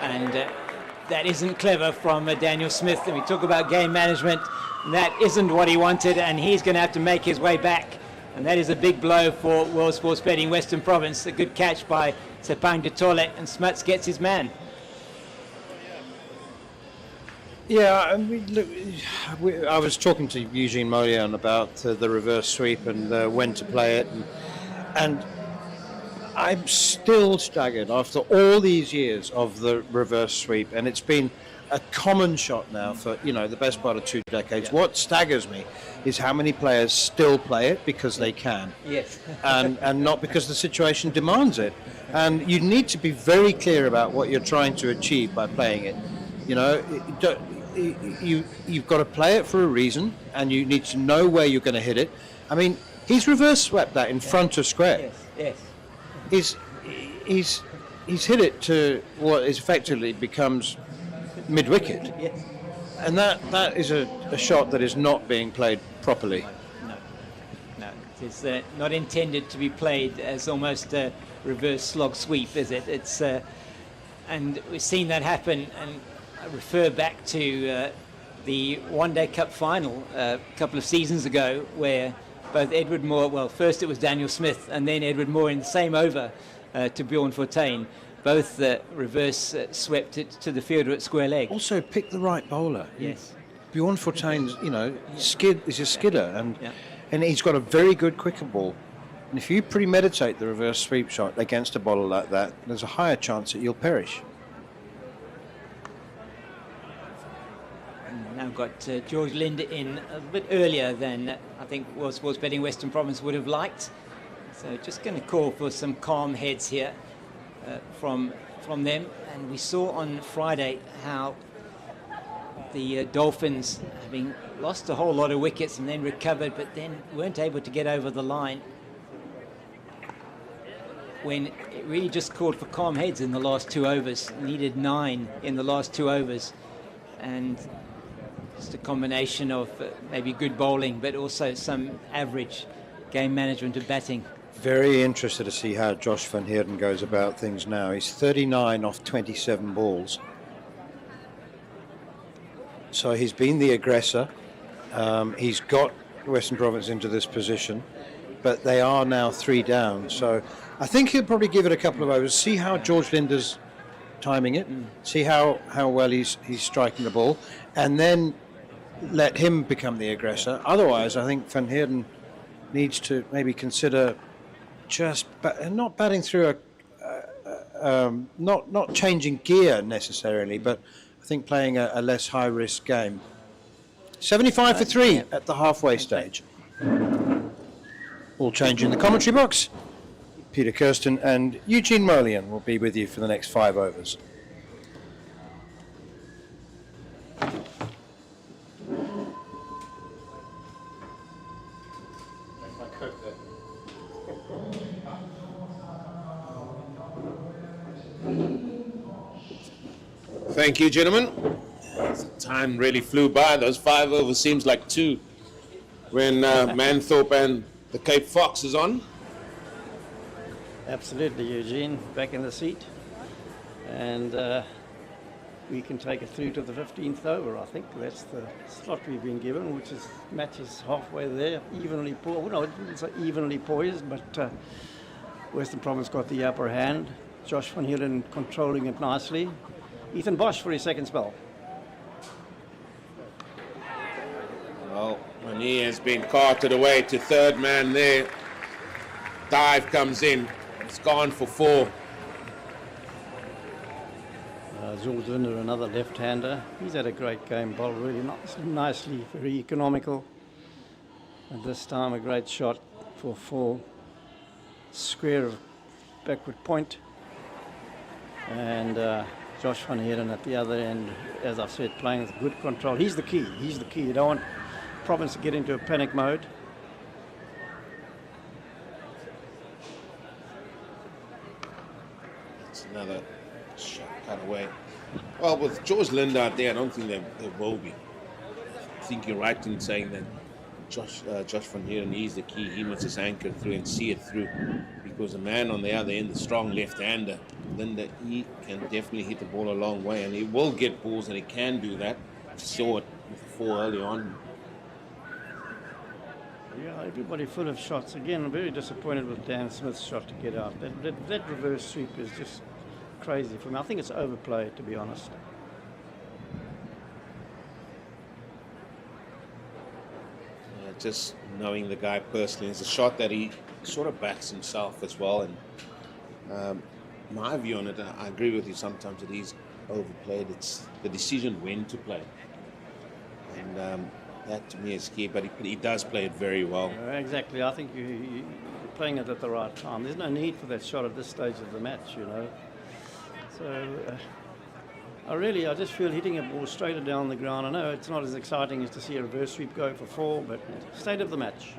And that isn't clever from Daniel Smith. And we talk about game management. That isn't what he wanted, and he's going to have to make his way back. And that is a big blow for World Sports Betting Western Province. A good catch by Sepang Detole, and Smuts gets his man. Yeah, I mean, look, I was talking to Eugene Molian about the reverse sweep and when to play it, and I'm still staggered after all these years of the reverse sweep, and it's been a common shot now for the best part of 2 decades. Yeah. What staggers me is how many players still play it because they can, yes, and not because the situation demands it. And you need to be very clear about what you're trying to achieve by playing it. You've got to play it for a reason, and you need to know where you're going to hit it. I mean, he's reverse swept that in front of square. Yes. He's hit it to what is effectively becomes mid-wicket. Yes. And that is a shot that is not being played properly. No, it's not intended to be played as almost a reverse slog sweep, is it? It's and we've seen that happen, and I refer back to the One Day Cup final a couple of seasons ago, where both Edward Moore, well, first it was Daniel Smith, and then Edward Moore in the same over to Bjorn Fortuyn. Both reverse swept it to the fielder at square leg. Also, pick the right bowler. Yes. Bjorn Fortuyn's, is a skidder, and he's got a very good quicker ball. And if you premeditate the reverse sweep shot against a bowler like that, there's a higher chance that you'll perish. And now got George Linder in a bit earlier than I think World Sports Betting Western Province would have liked. So just going to call for some calm heads here. From them, and we saw on Friday how the Dolphins, having lost a whole lot of wickets and then recovered, but then weren't able to get over the line, when it really just called for calm heads in the last 2 overs. Needed 9 in the last 2 overs, and just a combination of maybe good bowling but also some average game management of batting. Very interested to see how Josh van Heerden goes about things now. He's 39 off 27 balls. So he's been the aggressor. He's got Western Province into this position, but they are now 3 down. So I think he'll probably give it a couple of overs, see how George Linder's timing it, see how well he's striking the ball, and then let him become the aggressor. Otherwise, I think van Heerden needs to maybe consider just not batting through not changing gear necessarily, but I think playing a less high risk game. 75 for 3 at the halfway stage. All change in the commentary box. Peter Kirsten and Eugene Molian will be with you for the next 5 overs. Thank you, gentlemen. Time really flew by. Those 5 overs seems like 2 when Manthorpe and the Cape Fox is on. Absolutely, Eugene, back in the seat. And we can take it through to the 15th over. I think that's the slot we've been given, which is matches halfway there, evenly poised. Well, no, it didn't say evenly poised, but Western Province got the upper hand. Josh van Heerden controlling it nicely. Ethan Bosch for his second spell. Well, when he has been carted away to third man there, dive comes in. It's gone for 4. George Linder, another left-hander. He's had a great game, bowled really nicely, very economical. And this time a great shot for 4. Square of backward point. And Josh van Heerden at the other end, as I've said, playing with good control. He's the key. He's the key. You don't want Province to get into a panic mode. It's another shot cut away. Well, with George Linder out there, I don't think there will be. I think you're right in saying that Josh van Heerden, he's the key. He must just anchor through and see it through. Because the man on the other end, the strong left-hander, Linder, he can definitely hit the ball a long way. And he will get balls, and he can do that. I saw it with 4 early on. Yeah, everybody full of shots. Again, I'm very disappointed with Dan Smith's shot to get out. That reverse sweep is just crazy for me. I think it's overplayed, to be honest. Just knowing the guy personally, it's a shot that he sort of backs himself as well. And my view on it, I agree with you, sometimes it is overplayed. It's the decision when to play. And that to me is key, but he does play it very well. Exactly. I think you're playing it at the right time. There's no need for that shot at this stage of the match, you know. So I just feel hitting a ball straighter down the ground. I know it's not as exciting as to see a reverse sweep go for 4, but state of the match.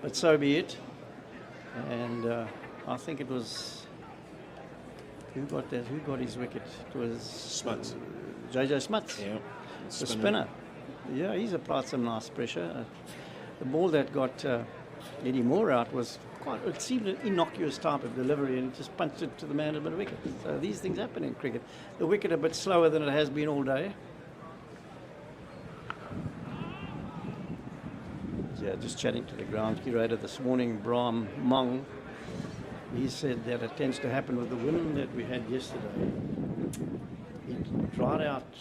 But so be it. And I think it was... Who got that? Who got his wicket? It was Smuts. JJ Smuts. Yeah. The spinner. Yeah, he's applied some nice pressure. The ball that got Eddie Moore out was quite, it seemed an innocuous type of delivery, and just punched it to the man at the wicket. So these things happen in cricket. The wicket a bit slower than it has been all day. Yeah, just chatting to the ground curator this morning, Brahm Mong. He said that it tends to happen with the wind that we had yesterday. It dried out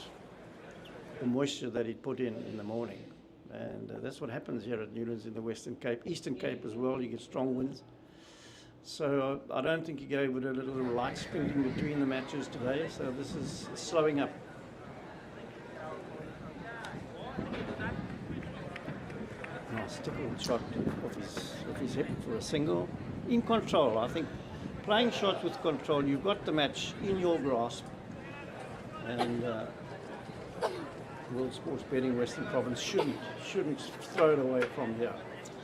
the moisture that he'd put in the morning. And that's what happens here at Newlands in the Western Cape. Eastern Cape as well, you get strong winds. So I don't think he gave it a little light sprinkling between the matches today. So this is slowing up. Nice tickled shot off his hip for a single. In control, I think playing shots with control, you've got the match in your grasp. And World Sports Betting Western Province shouldn't throw it away from here.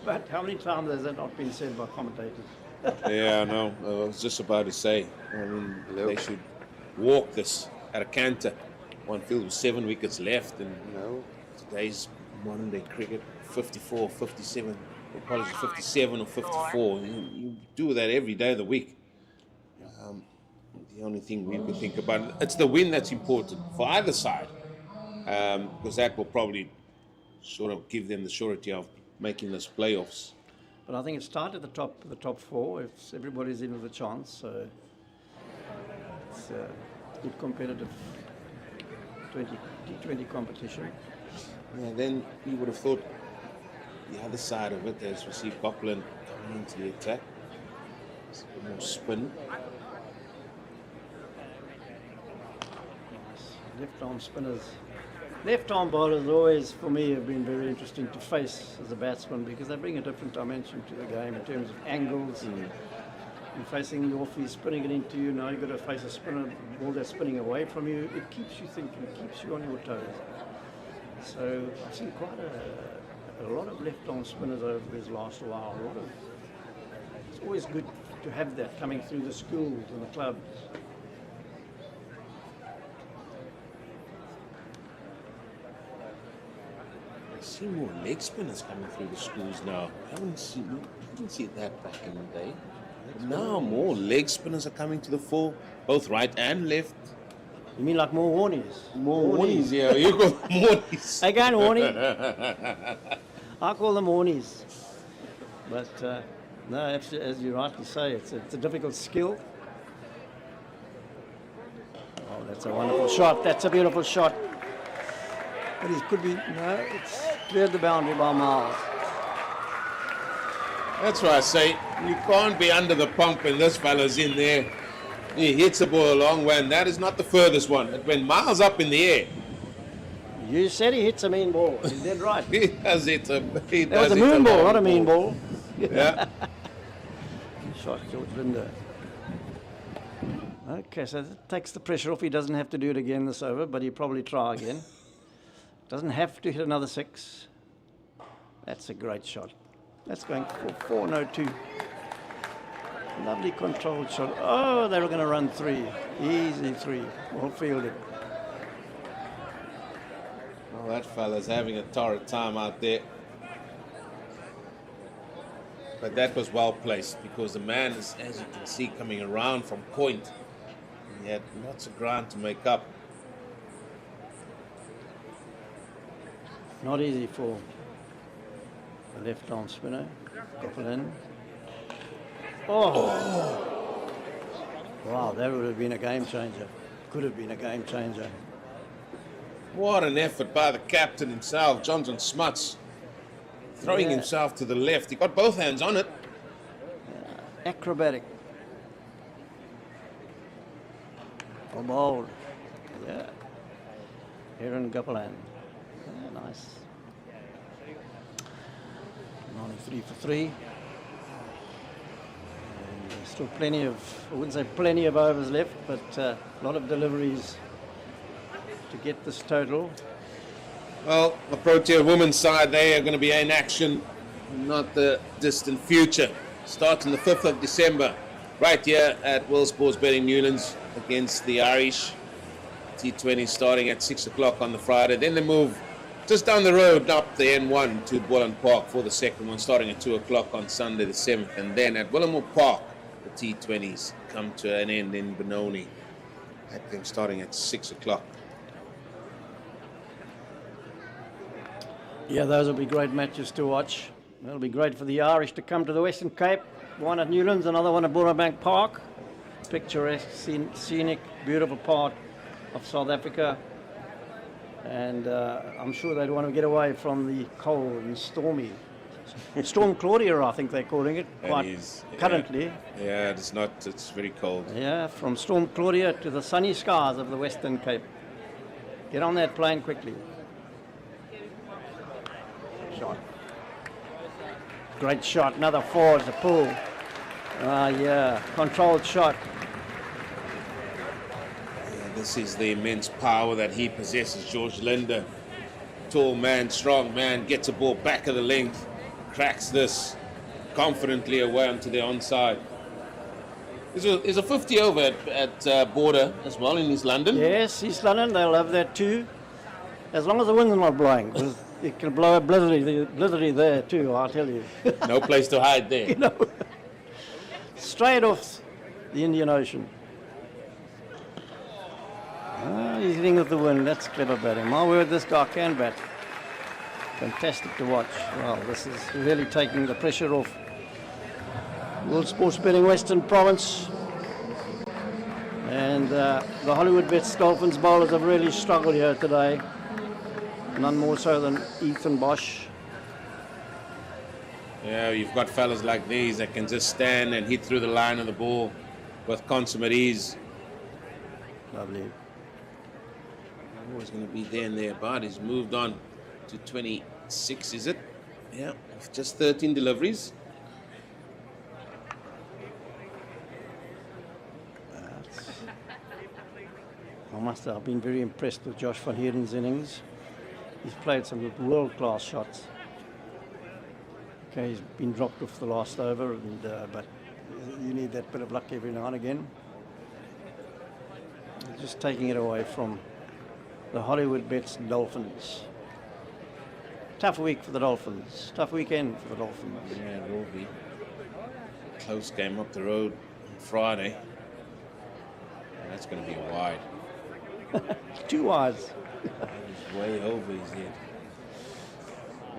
But how many times has that not been said by commentators? Yeah, I know. I was just about to say. I mean, they should walk this at a canter. One field with 7 wickets left, and today's modern day cricket, 54, 57, apologies, 57 or 54. You do that every day of the week. The only thing we can think about, it's the win that's important for either side, because that will probably sort of give them the surety of making this playoffs. But I think it started at the top 4. If everybody's in with a chance, so it's a good competitive T20 competition. Yeah, then you would have thought the other side of it, as we see Copeland coming into the attack, it's a bit more spin. Left arm spinners. Left arm bowlers always, for me, have been very interesting to face as a batsman, because they bring a different dimension to the game in terms of angles. You're facing the off, he's spinning it into you. Now you've got to face a spinner, ball that's spinning away from you. It keeps you thinking, it keeps you on your toes. So I've seen quite a lot of left arm spinners over this last while. It's always good to have that coming through the schools and the clubs. I see more leg spinners coming through the schools now. I haven't seen that back in the day. Now more leg spinners are coming to the fore, both right and left. You mean like more warnies? More warnies, yeah. You got warnies. Again, warnie. I call them warnies. But no, as you rightly say, it's a difficult skill. Oh, that's a wonderful shot. That's a beautiful shot. But it could be, no, it's cleared the boundary by miles. That's why I say you can't be under the pump when this fella's in there. He hits the ball a long way, and that is not the furthest one. It went miles up in the air. You said he hits a mean ball. He's dead right. He does hit a That was a moon ball, not a mean ball. Yeah. Shot George Linder. Okay, so that takes the pressure off. He doesn't have to do it again this over, but he'll probably try again. Doesn't have to hit another 6. That's a great shot. That's going for 4-no-2. Lovely controlled shot. Oh, they were going to run 3. Easy 3. Well fielded. Well, that fella's having a torrid time out there. But that was well placed because the man is, as you can see, coming around from point. He had lots of ground to make up. Not easy for the left arm spinner. Couple in. Oh! Wow, that would have been a game changer. Could have been a game changer. What an effort by the captain himself, Johnson Smuts. Throwing himself to the left. He got both hands on it. Acrobatic. Oh, bold. Yeah. Aaron Gapalan. Yeah, nice. Only 3 for 3. And there's still plenty of, I wouldn't say plenty of overs left, but a lot of deliveries to get this total. Well, the Protea women's side, they are going to be in action, not the distant future. Starting the 5th of December, right here at World Sports Betting Newlands against the Irish. T20 starting at 6 o'clock on the Friday. Then they move just down the road up the N1 to Boland Park for the second one, starting at 2 o'clock on Sunday the 7th. And then at Willamore Park, the T20s come to an end in Benoni. That game starting at 6 o'clock. Yeah, those will be great matches to watch. It'll be great for the Irish to come to the Western Cape. One at Newlands, another one at Boonbank Park. Picturesque, scenic, beautiful part of South Africa. And I'm sure they'd want to get away from the cold and stormy. Storm Claudia, I think they're calling it, currently. Yeah, it's not, it's very cold. Yeah, from Storm Claudia to the sunny skies of the Western Cape. Get on that plane quickly. Shot. Great shot, another 4, it's a pull. Yeah, controlled shot. This is the immense power that he possesses, George Linder. Tall man, strong man, gets a ball back of the length, cracks this confidently away onto the onside. There's a 50 over at Border as well in East London. Yes, East London, they'll have that too. As long as the wind's not blowing, because it can blow up blizzardy there too, I'll tell you. No place to hide there. You know, straight off the Indian Ocean. He's hitting with the wind. That's clever batting. My word, this guy can bat. Fantastic to watch. Well, this is really taking the pressure off World Sports Betting Western Province. And the Hollywoodbets Dolphins bowlers have really struggled here today. None more so than Ethan Bosch. Yeah, you've got fellas like these that can just stand and hit through the line of the ball with consummate ease. Lovely. Always going to be there and thereabout. He's moved on to 26, is it? Yeah, just 13 deliveries. I must have been very impressed with Josh van Heeren's innings. He's played some world-class shots. Okay, he's been dropped off the last over, and, but you need that bit of luck every now and again. Just taking it away from the Hollywoodbets Dolphins. Tough week for the Dolphins. Tough weekend for the Dolphins. Yeah, it will be. Close game up the road on Friday. And that's going to be wide. 2 wides. He's way over his head.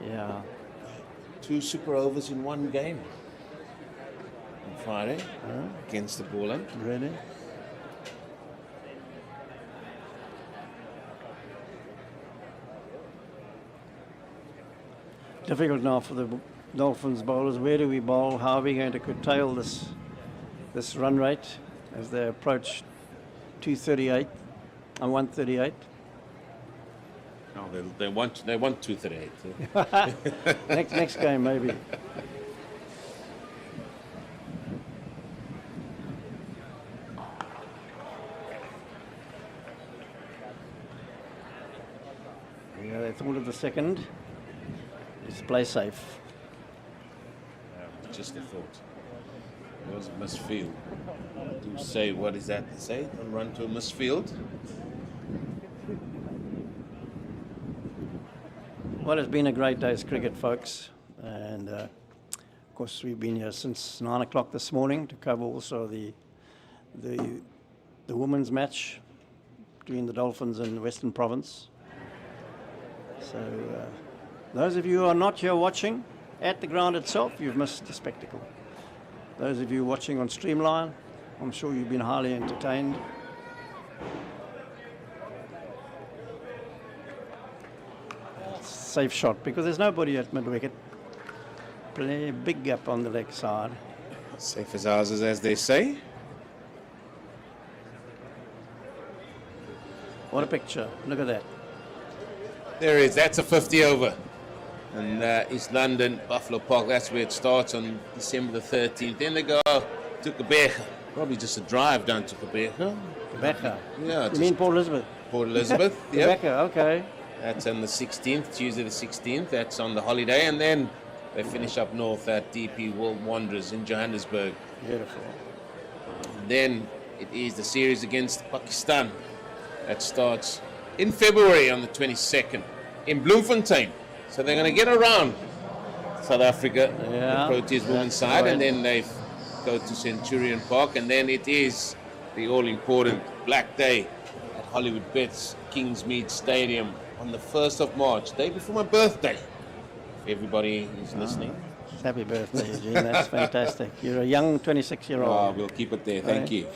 Yeah. 2 super overs in one game on Friday against the bowler. Really? Difficult now for the Dolphins bowlers. Where do we bowl? How are we going to curtail this run rate as they approach 238 and 138? No, they want 238. next game maybe. Yeah, they thought of the second. Let's play safe. Just a thought. It was a misfield. To say, what is that to say? Don't run to a misfield. Well, it's been a great day's cricket, folks. And of course, we've been here since 9 o'clock this morning to cover also the women's match between the Dolphins and the Western Province. So those of you who are not here watching at the ground itself, you've missed the spectacle. Those of you watching on Streamline, I'm sure you've been highly entertained. Safe shot because there's nobody at mid-wicket. Play a big gap on the leg side. Safe as houses, as they say. What a picture. Look at that. There is. That's a 50 over. And East London, Buffalo Park, that's where it starts on December the 13th. Then they go to Quebec. Probably just a drive down to Quebec. Quebec? Yeah. You mean Port Elizabeth? Port Elizabeth, Quebec, okay. That's on the 16th, Tuesday the 16th. That's on the holiday. And then they finish up north at DP World Wanderers in Johannesburg. Beautiful. And then it is the series against Pakistan. That starts in February on the 22nd in Bloemfontein. So they're going to get around South Africa, the Proteas women's side, and then they go to Centurion Park, and then it is the all-important Black Day at Hollywoodbets Kingsmead Stadium on the 1st of March, day before my birthday. If everybody is listening. Happy birthday, Eugene. That's fantastic. You're a young 26-year-old. Oh, we'll keep it there. Thank you.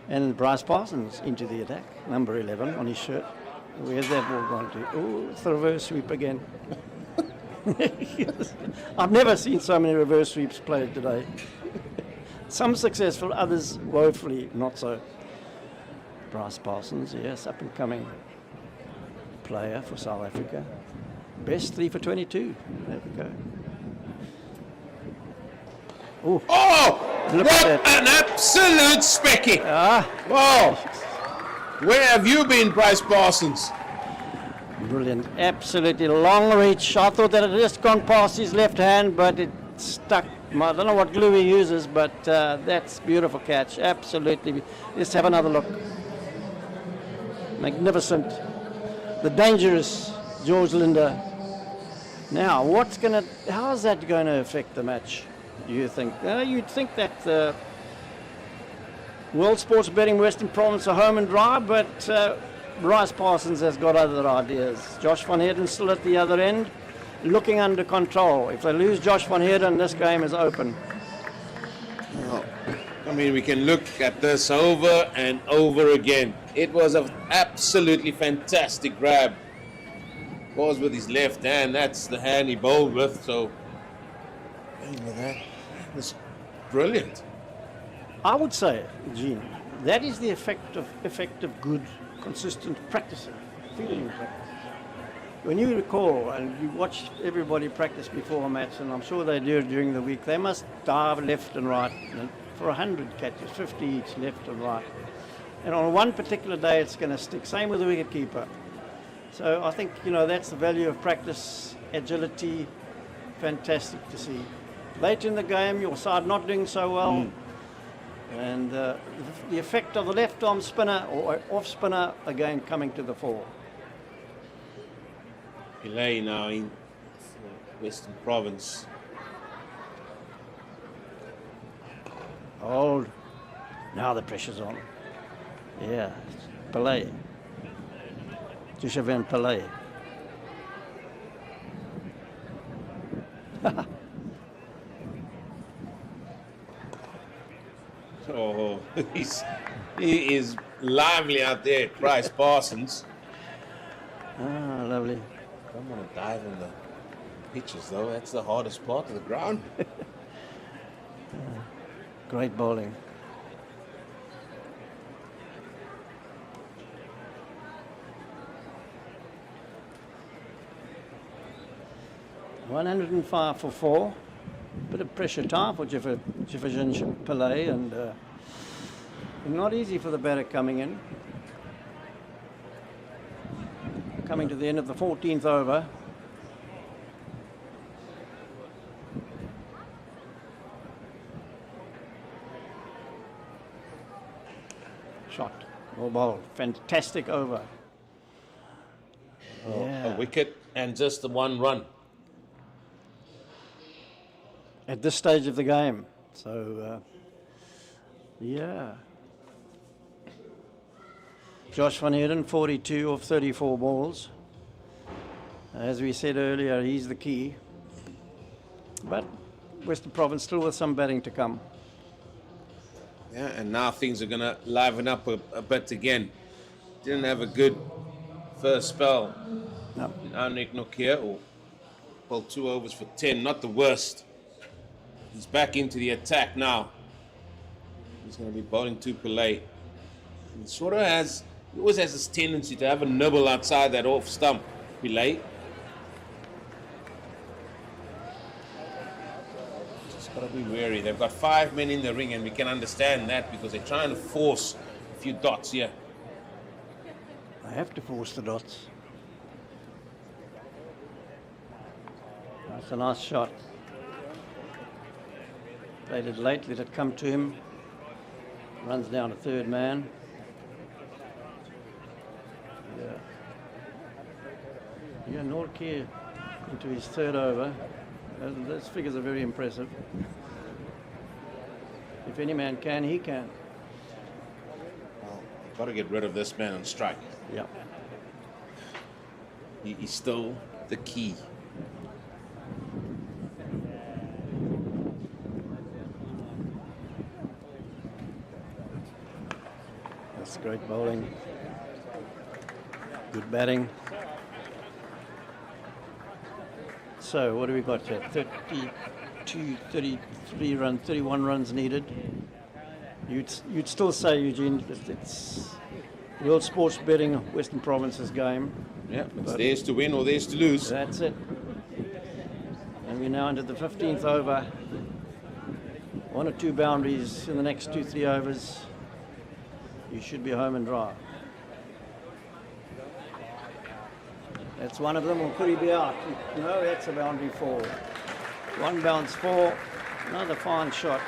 And Bryce Parsons into the attack, number 11 on his shirt. Where's that ball gone to? Oh, it's the reverse sweep again. I've never seen so many reverse sweeps played today. Some successful, others woefully not so. Bryce Parsons, yes, up and coming player for South Africa. Best 3 for 22. There we go. Ooh. Oh, look what at that. an absolute specky. Wow. Where have you been, Bryce Parsons? Brilliant. Absolutely long reach. I thought that it had just gone past his left hand, but it stuck. I don't know what glue he uses, but that's beautiful catch. Absolutely. Let's have another look. Magnificent. The dangerous George Linder. Now, how is that going to affect the match, do you think? You'd think that the World Sports Betting Western Province are home and dry, but Bryce Parsons has got other ideas. Josh van Heerden still at the other end, looking under control. If they lose Josh van Heerden, this game is open. Well, I mean, we can look at this over and over again. It was an absolutely fantastic grab. Was with his left hand. That's the hand he bowled with. So, that was brilliant. I would say, Gene, that is the effect of good, consistent practicing, fielding practice. When you recall and you watch everybody practice before a match, and I'm sure they do during the week, they must dive left and right for 100 catches, 50 each left and right. And on one particular day, it's going to stick. Same with the wicketkeeper. So I think, that's the value of practice, agility, fantastic to see. Late in the game, your side not doing so well. And the effect of the left arm spinner or off spinner again coming to the fore. Pillay now in Western Province. Hold. Now the pressure's on. Yeah, Pillay. Jushavan Pillay. Oh, he is lively out there at Bryce Parsons. Ah, lovely. Don't want to dive in the pitches though. That's the hardest part of the ground. Great bowling. $105 for 4. Bit of pressure time for Jushavan Pillay, and not easy for the batter coming in. Coming to the end of the 14th over. Shot. Well bowled. Fantastic over. Oh, Yeah. a wicket and just the 1 run. At this stage of the game. So, yeah. Josh van Heerden, 42 of 34 balls. As we said earlier, he's the key. But Western Province still with some batting to come. Yeah, and now things are going to liven up a bit again. Didn't have a good first spell. No. Anik Nokia, or well, 2 overs for 10, not the worst. He's back into the attack now. He's going to be bowling to Pillay. He sort of has, he always has this tendency to have a nibble outside that off stump, Pillay. Just got to be wary. They've got 5 men in the ring, and we can understand that because they're trying to force a few dots here. I have to force the dots. That's a nice shot. Played it late, let it come to him. Runs down to third man. Yeah, Nortje into his third over. Those figures are very impressive. If any man can, he can. Well, got to get rid of this man on strike. Yeah. He's still the key. That's great bowling. Good batting. So what do we got here? 32, 33 runs, 31 runs needed. You'd still say, Eugene, that it's World Sports Betting Western Province's game. Yeah, it's theirs to win or theirs to lose. That's it. And we're now into the 15th over. 1 or 2 boundaries in the next 2-3 overs. You should be home and dry. That's one of them, or could he be out? No, that's a boundary 4. 1 bounce 4, another fine shot.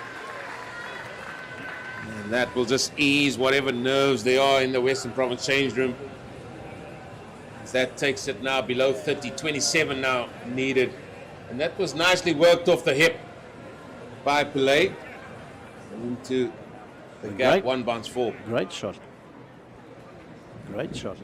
And that will just ease whatever nerves there are in the Western Province change room. As that takes it now below 30, 27 now needed. And that was nicely worked off the hip by Pillay. Into the gap, 1 bounce 4. Great shot. Great shot.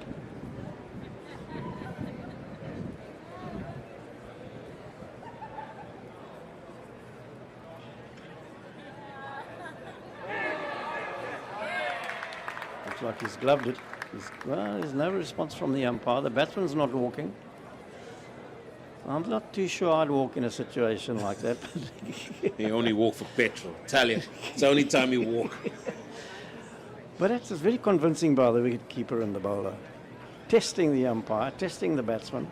Looks like he's gloved it. Well, there's no response from the umpire. The batsman's not walking. I'm not too sure I'd walk in a situation like that. He only walk for petrol. Tell you, it's the only time you walk. But it's very convincing by the wicketkeeper and the bowler. Testing the umpire, testing the batsman.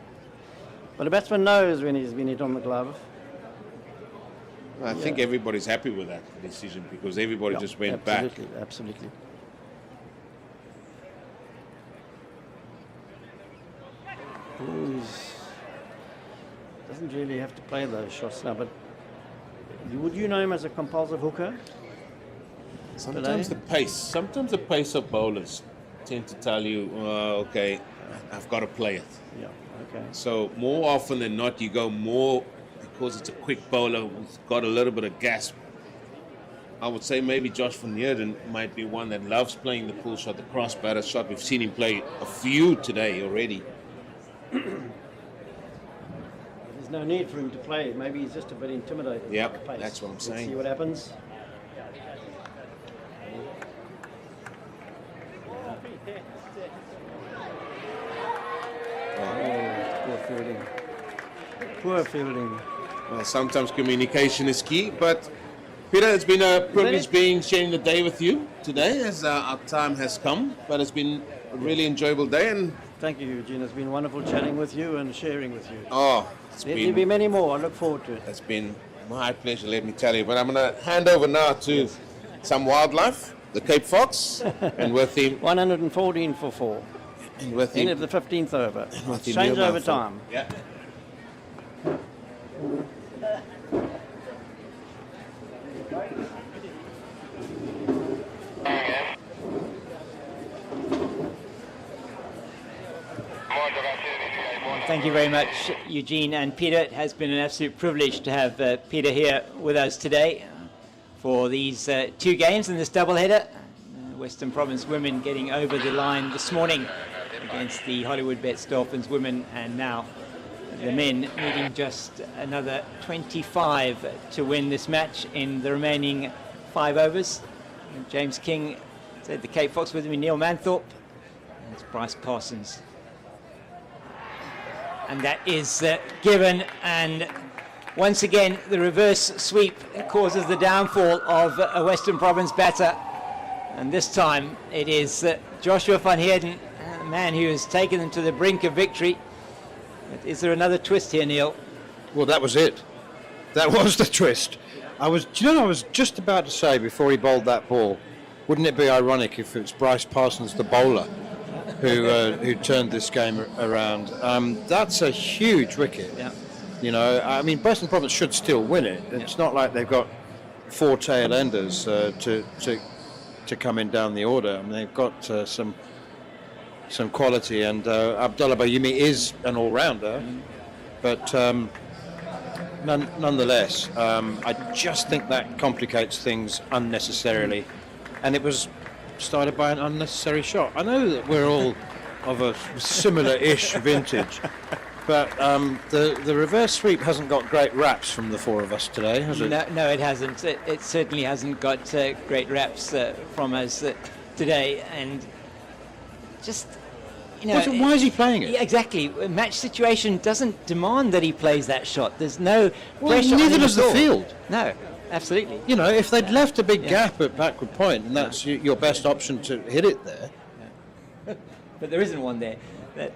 But the batsman knows when he's been hit on the glove. I think everybody's happy with that decision because everybody just went back. Absolutely, absolutely. Doesn't really have to play those shots now, but would you know him as a compulsive hooker? Sometimes the pace of bowlers tend to tell you, okay, I've got to play it. Yeah, Okay. So more often than not, you go more because it's a quick bowler who's got a little bit of gas. I would say maybe Josh van Heerden might be one that loves playing the pull shot, the cross batter shot. We've seen him play a few today already. There's no need for him to play. Maybe he's just a bit intimidated. Yep, by the pace. that's what I'm Let's saying. see what happens. Poor fielding. Poor fielding. Well, sometimes communication is key, but Peter, it's been a privilege sharing the day with you today as our time has come, but it's been a really enjoyable day. And thank you, Eugene. It's been wonderful chatting with you and sharing with you. Oh, There'll be many more. I look forward to it. It's been my pleasure, let me tell you. But I'm going to hand over now to some wildlife, the Cape Fox, and with him 114 for 4. And with End him, of the 15th over. with him Change Neil over Mountford. time. Yeah. Thank you very much, Eugene and Peter. It has been an absolute privilege to have Peter here with us today for these 2 games in this doubleheader. Western Province women getting over the line this morning against the Hollywoodbets Dolphins women, and now the men needing just another 25 to win this match in the remaining 5 overs. James King said the Cape Fox with me, Neil Manthorpe, and it's Bryce Parsons. And that is given, and once again the reverse sweep causes the downfall of a Western Province batter, and this time it is Joshua van Heerden, a man who has taken them to the brink of victory. But is there another twist here, Neil? Well, that was it. That was the twist. I was just about to say before he bowled that ball, wouldn't it be ironic if it's Bryce Parsons, the bowler, who turned this game around? That's a huge wicket. Yeah. You know, I mean, Western Province should still win it. It's not like they've got 4 tail enders to come in down the order. I mean, they've got some quality, and Abdullah Bayoumi is an all-rounder, but nonetheless, I just think that complicates things unnecessarily, and it was started by an unnecessary shot. I know that we're all of a similar-ish vintage, but the reverse sweep hasn't got great raps from the 4 of us today, has it? No, it hasn't. It certainly hasn't got great raps from us today, and just, you know, Why is he playing it? Yeah, exactly. A match situation doesn't demand that he plays that shot. There's no pressure. Neither on him does at the all. field. No, absolutely. You know, if they'd left a big gap at backward point, and that's your best option to hit it there. But there isn't one there.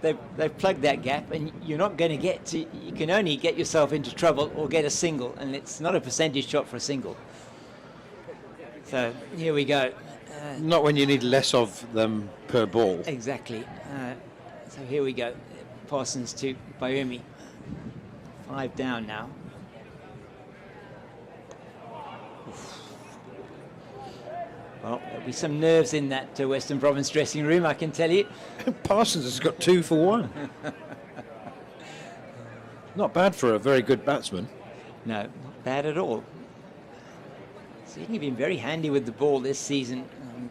They've plugged that gap, and you're not going to get to. You can only get yourself into trouble or get a single, and it's not a percentage shot for a single. So here we go. Not when you need less of them per ball. Exactly. So here we go. Parsons to Bayoumi. 5 down now. Well, there'll be some nerves in that Western Province dressing room, I can tell you. Parsons has got 2 for 1. Not bad for a very good batsman. No, not bad at all. So he's been very handy with the ball this season. And,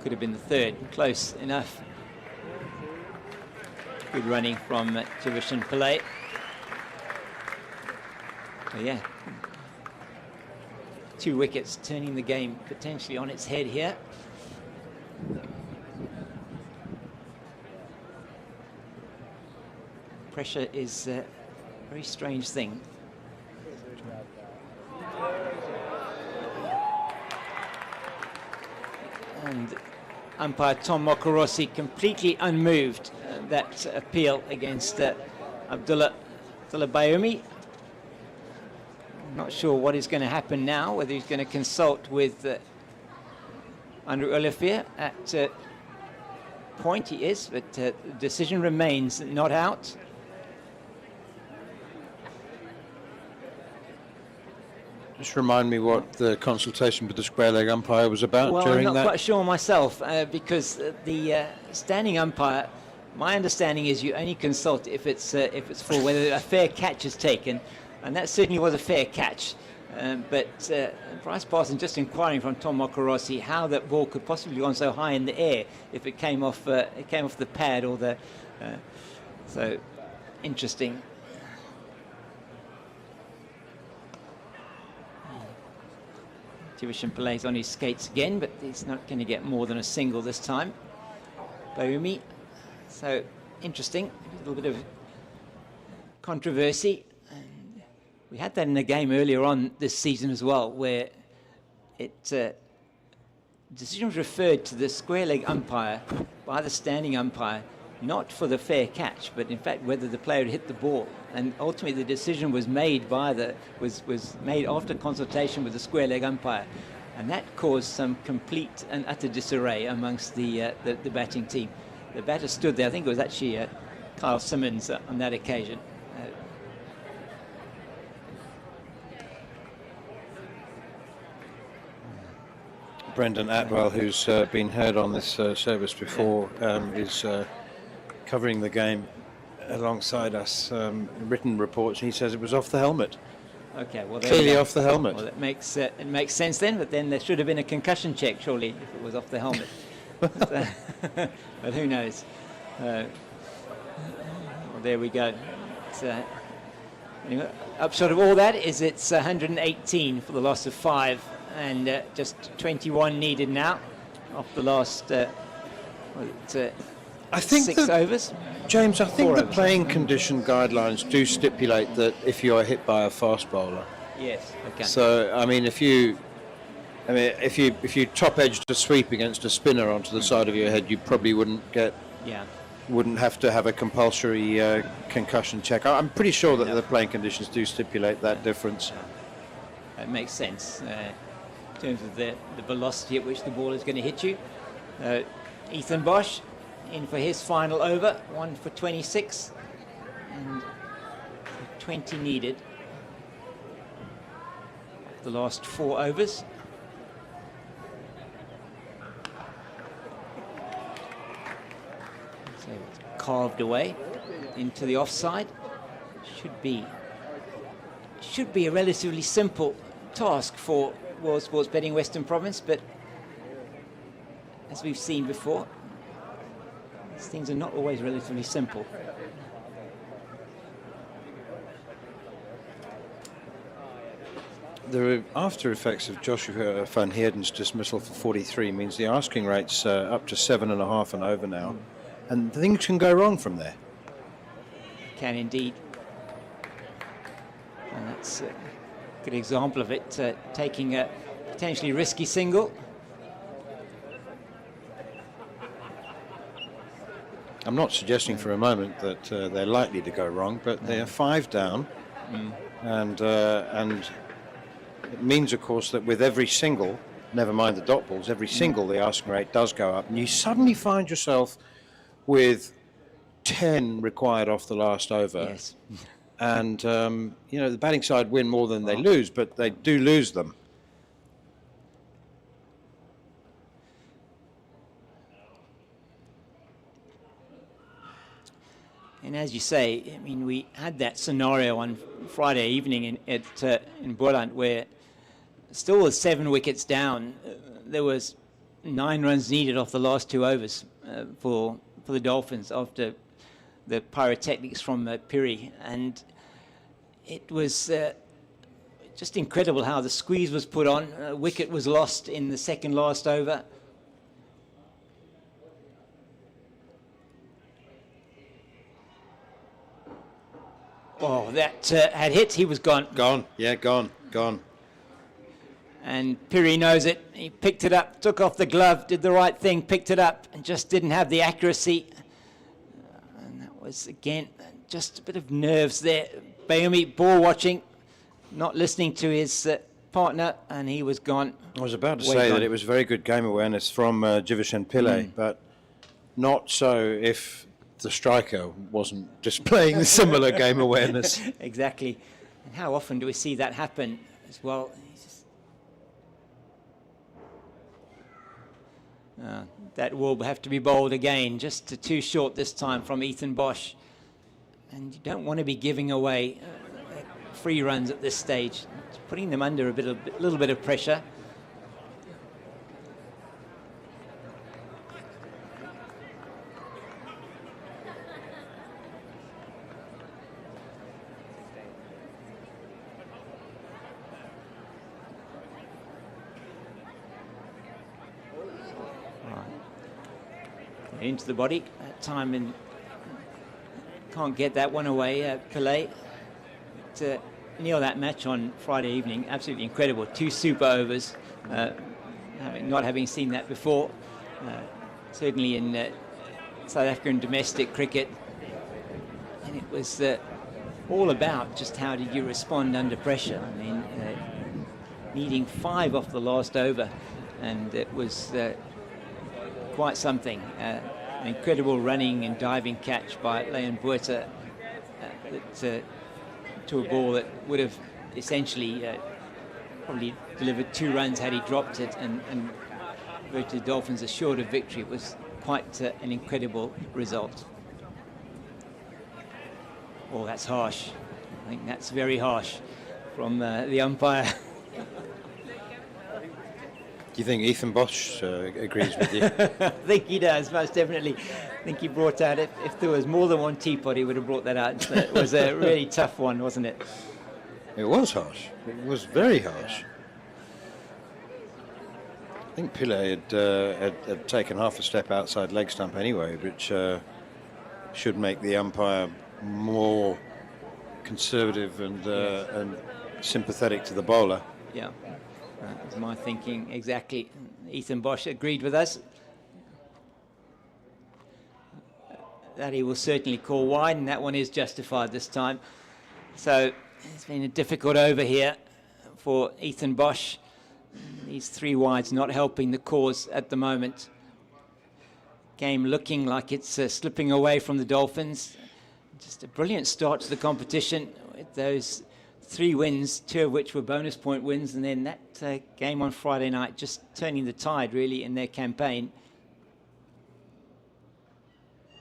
could have been the 3rd, close enough. Good running from Javishan Pillay. Oh, yeah. 2 wickets, turning the game potentially on its head here. Pressure is a very strange thing. And umpire Tom Mokorossi completely unmoved that appeal against Abdullah Bayoumi. Not sure what is going to happen now, whether he's going to consult with Andrew Olivier at point. He is, but the decision remains not out. Just remind me what the consultation with the square leg umpire was about Well, during I'm not that. quite sure myself because the standing umpire, my understanding is you only consult if it's for whether a fair catch is taken, and that certainly was a fair catch. But Bryce Parsons just inquiring from Tom Mokorossi how that ball could possibly have gone so high in the air if it came off the pad or the so interesting. Division Pillai's on his skates again, but he's not going to get more than a single this time. Baumi, so interesting, a little bit of controversy. And we had that in a game earlier on this season as well, where decision was referred to the square leg umpire by the standing umpire, not for the fair catch, but in fact whether the player had hit the ball. And ultimately the decision was made was made after consultation with the square leg umpire, and that caused some complete and utter disarray amongst the batting team. The batter stood there. I think it was actually Kyle Simmons on that occasion. Brendan Atwell, who's been heard on this service before, is covering the game alongside us, written reports, and he says it was off the helmet. Okay, well, clearly off the helmet. Well, it makes sense then, but then there should have been a concussion check, surely, if it was off the helmet. But who knows? Well, there we go. Anyway, upshot of all that is it's 118 for the loss of 5, and just 21 needed now off the last I think 6 overs. James, I think the overs. playing condition guidelines do stipulate that if you are hit by a fast bowler. Yes. Okay. So I mean, if you top edged a sweep against a spinner onto the side of your head, you probably wouldn't have to have a compulsory concussion check. I'm pretty sure that the playing conditions do stipulate that difference. That makes sense in terms of the velocity at which the ball is going to hit you. Ethan Bosch in for his final over, 1 for 26, and 20 needed. The last 4 overs. So it's carved away into the offside. Should be a relatively simple task for World Sports Betting Western Province, but as we've seen before, these things are not always relatively simple. The after effects of Joshua van Heerden's dismissal for 43 means the asking rate's up to 7.5 and over now, and things can go wrong from there. Can indeed. And that's a good example of it, taking a potentially risky single. I'm not suggesting for a moment that they're likely to go wrong, but they're 5 down, and it means, of course, that with every single, never mind the dot balls, every single the asking rate does go up, and you suddenly find yourself with 10 required off the last over. Yes. And the batting side win more than they lose, but they do lose them. And as you say, I mean, we had that scenario on Friday evening in Boland where still with 7 wickets down, there was 9 runs needed off the last 2 overs for the Dolphins after the pyrotechnics from Piri, and it was just incredible how the squeeze was put on. A wicket was lost in the second last over. Oh, that had hit. He was gone. Gone. Yeah, gone. And Piri knows it. He picked it up, took off the glove, did the right thing, picked it up, and just didn't have the accuracy. And that was, again, just a bit of nerves there. Baumi ball watching, not listening to his partner, and he was gone. I was about to say that it was very good game awareness from Jivishen Pillay, but not so if the striker wasn't displaying similar game awareness. Exactly. And how often do we see that happen? as well. That will have to be bowled again, just too short this time from Ethan Bosch. And you don't want to be giving away free runs at this stage, putting them under a little bit of pressure. Into the body that time, and can't get that one away. Pillay to kneel that match on Friday evening, absolutely incredible. 2 super overs, not having seen that before, certainly in South African domestic cricket. And it was all about just how did you respond under pressure. I mean, needing 5 off the last over, and it was quite something. An incredible running and diving catch by Leon Buerta to a ball that would have essentially probably delivered 2 runs had he dropped it, and the Dolphins assured of victory. It was quite an incredible result. Oh, that's harsh. I think that's very harsh from the umpire. Do you think Ethan Bosch agrees with you? I think he does, most definitely. I think he brought out, if there was more than one teapot, he would have brought that out. It was a really tough one, wasn't it? It was harsh. It was very harsh. I think Pillay had taken half a step outside leg stump anyway, which should make the umpire more conservative and sympathetic to the bowler. Yeah. That was my thinking exactly. Ethan Bosch agreed with us that he will certainly call wide, and that one is justified this time. So it's been a difficult over here for Ethan Bosch. These 3 wides not helping the cause at the moment. Game looking like it's slipping away from the Dolphins. Just a brilliant start to the competition with those 3 wins, 2 of which were bonus point wins, and then that game on Friday night just turning the tide really in their campaign.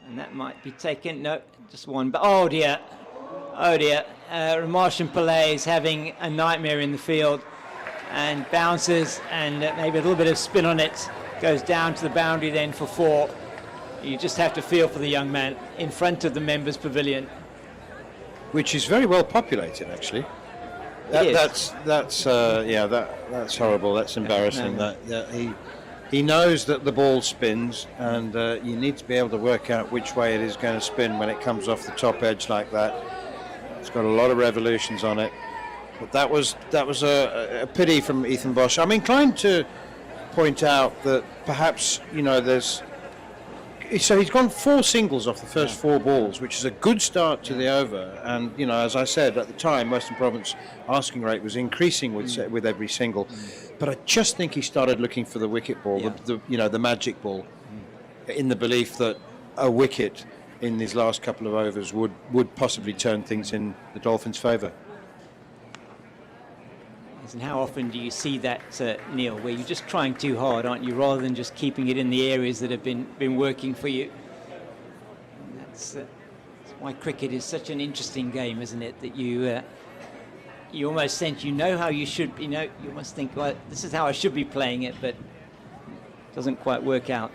And that might be taken. No, just one. But oh dear, Ramesh Pillay is having a nightmare in the field, and bounces, and maybe a little bit of spin on it, goes down to the boundary then for 4. You just have to feel for the young man in front of the members' pavilion, which is very well populated, actually. That's horrible. That's embarrassing. He knows that the ball spins, and you need to be able to work out which way it is going to spin when it comes off the top edge like that. It's got a lot of revolutions on it, but that was a pity from Ethan Bosch. I'm inclined to point out that perhaps so he's gone 4 singles off the first 4 balls, which is a good start to the over. And as I said at the time, Western Province asking rate was increasing with every single. But I just think he started looking for the wicket ball, the magic ball, in the belief that a wicket in these last couple of overs would possibly turn things in the Dolphins' favour. And how often do you see that, Neil, where you're just trying too hard, aren't you, rather than just keeping it in the areas that have been working for you? And that's why cricket is such an interesting game, isn't it? That you almost sense how you should. You almost think, well, this is how I should be playing it, but it doesn't quite work out.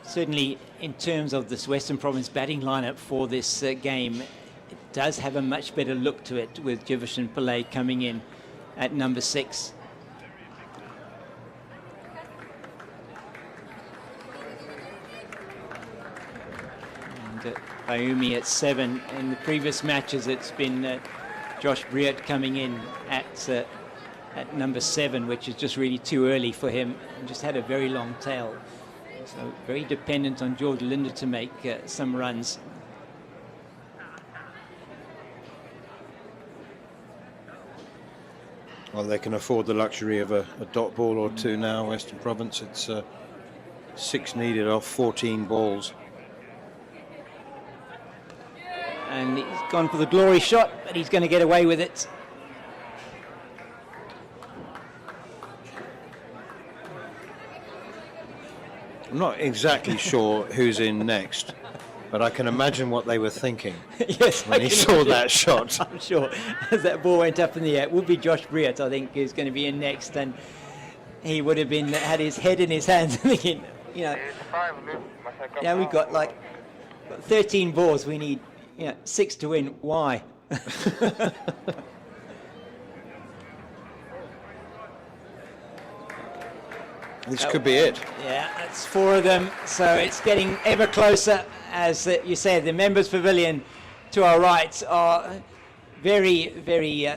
Certainly, in terms of this Western Province batting lineup for this game, it does have a much better look to it, with Jivishan Pillay coming in at number 6. And Ayumi at 7. In the previous matches, it's been Josh Breert coming in at number 7, which is just really too early for him, and just had a very long tail. So very dependent on George Linder to make some runs. Well, they can afford the luxury of a dot ball or two now, Western Province. It's 6 needed off 14 balls. And he's gone for the glory shot, but he's going to get away with it. I'm not exactly sure who's in next, but I can imagine what they were thinking Yes, when he saw that shot. I'm sure. As that ball went up in the air, it would be Josh Breart, I think, who's going to be in next, and he would have had his head in his hands thinking, now we've got 13 balls, we need 6 to win. Why? This could be it. Yeah, that's 4 of them. So it's getting ever closer. As you say, the members' pavilion to our right are very, very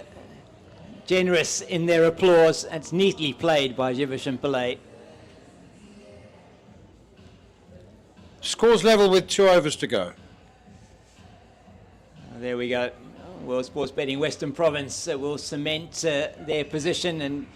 generous in their applause. It's neatly played by Jivish and Pillay. Scores level with 2 overs to go. There we go. World Sports Betting Western Province will cement their position. And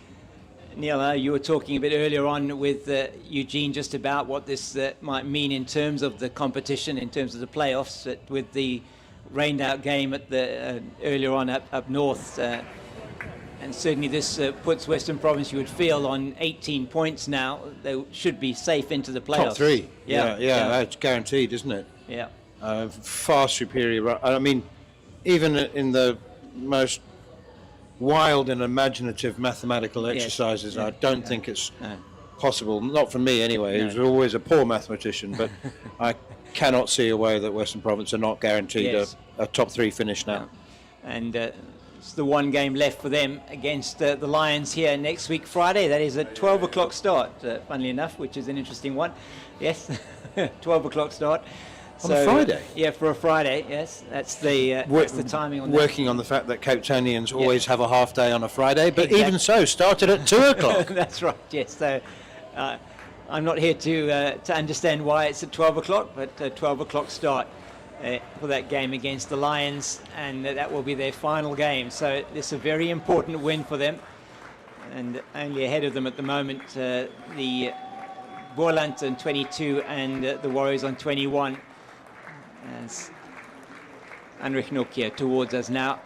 Neil, you were talking a bit earlier on with Eugene just about what this might mean in terms of the competition, in terms of the playoffs, with the rained-out game at the earlier on up north. And certainly this puts Western Province, you would feel, on 18 points now. They should be safe into the playoffs. Top 3. Yeah, that's guaranteed, isn't it? Yeah. Far superior. I mean, even in the most wild and imaginative mathematical exercises, I don't think it's possible. Not for me, anyway. No. He was always a poor mathematician, but I cannot see a way that Western Province are not guaranteed a top 3 finish now. And it's the one game left for them against the Lions here next week, Friday. That is a 12 o'clock start, funnily enough, which is an interesting one. Yes, 12 o'clock start. On a Friday? Yeah, for a Friday, yes. That's the timing on that. Working on the fact that Cape Townians always have a half day on a Friday, but even so, started at 2 o'clock. That's right, yes. So I'm not here to understand why it's at 12 o'clock, but 12 o'clock start for that game against the Lions, and that will be their final game. So this is a very important win for them, and only ahead of them at the moment, the Boerland on 22 and the Warriors on 21. As Heinrich Nokia towards us now,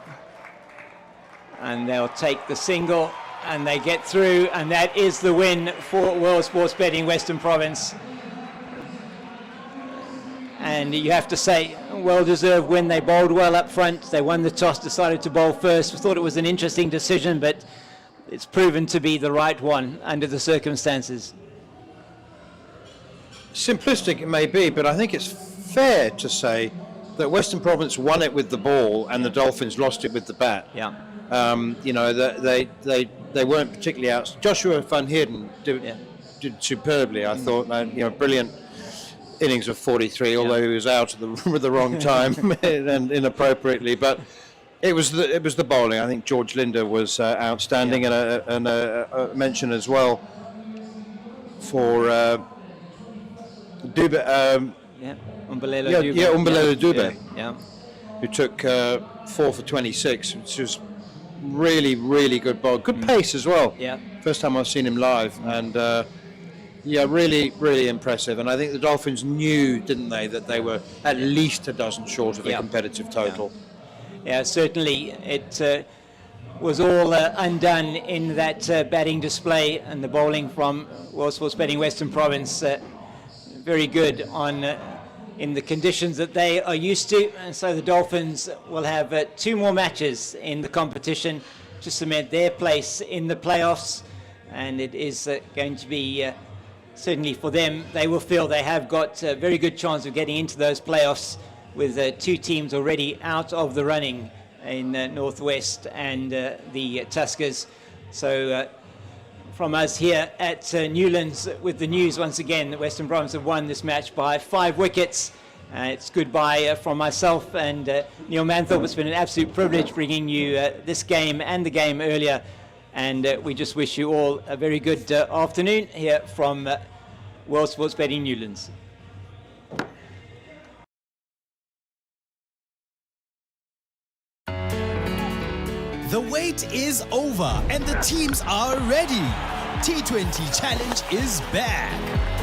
and they'll take the single and they get through, and that is the win for World Sports Betting Western Province. And you have to say, well-deserved win. They bowled well up front, they won the toss, decided to bowl first. We thought it was an interesting decision, but it's proven to be the right one under the circumstances. Simplistic it may be, but I think it's fair to say that Western Province won it with the ball and the Dolphins lost it with the bat. Yeah. They weren't particularly out. Joshua van Heerden did superbly. I thought, brilliant innings of 43, although he was out at the wrong time and inappropriately. But it was the bowling. I think George Linder was outstanding, and a mention as well for Dube. Umbelela Dube, who took 4 for 26, which was really, really good bowl. Good pace as well. Yeah. First time I've seen him live, and really, really impressive. And I think the Dolphins knew, didn't they, that they were at least a dozen short of a competitive total. Yeah, certainly it was all undone in that batting display, and the bowling from World Sports Betting Western Province. Very good on in the conditions that they are used to, and so the Dolphins will have 2 more matches in the competition to cement their place in the playoffs, and it is going to be certainly for them, they will feel they have got a very good chance of getting into those playoffs with 2 teams already out of the running in Northwest and the Tuskers. So from us here at Newlands with the news once again that Western Province have won this match by 5 wickets. It's goodbye from myself and Neil Manthorpe. It's been an absolute privilege bringing you this game and the game earlier, and we just wish you all a very good afternoon here from World Sports Betting Newlands. The wait is over and the teams are ready. T20 Challenge is back.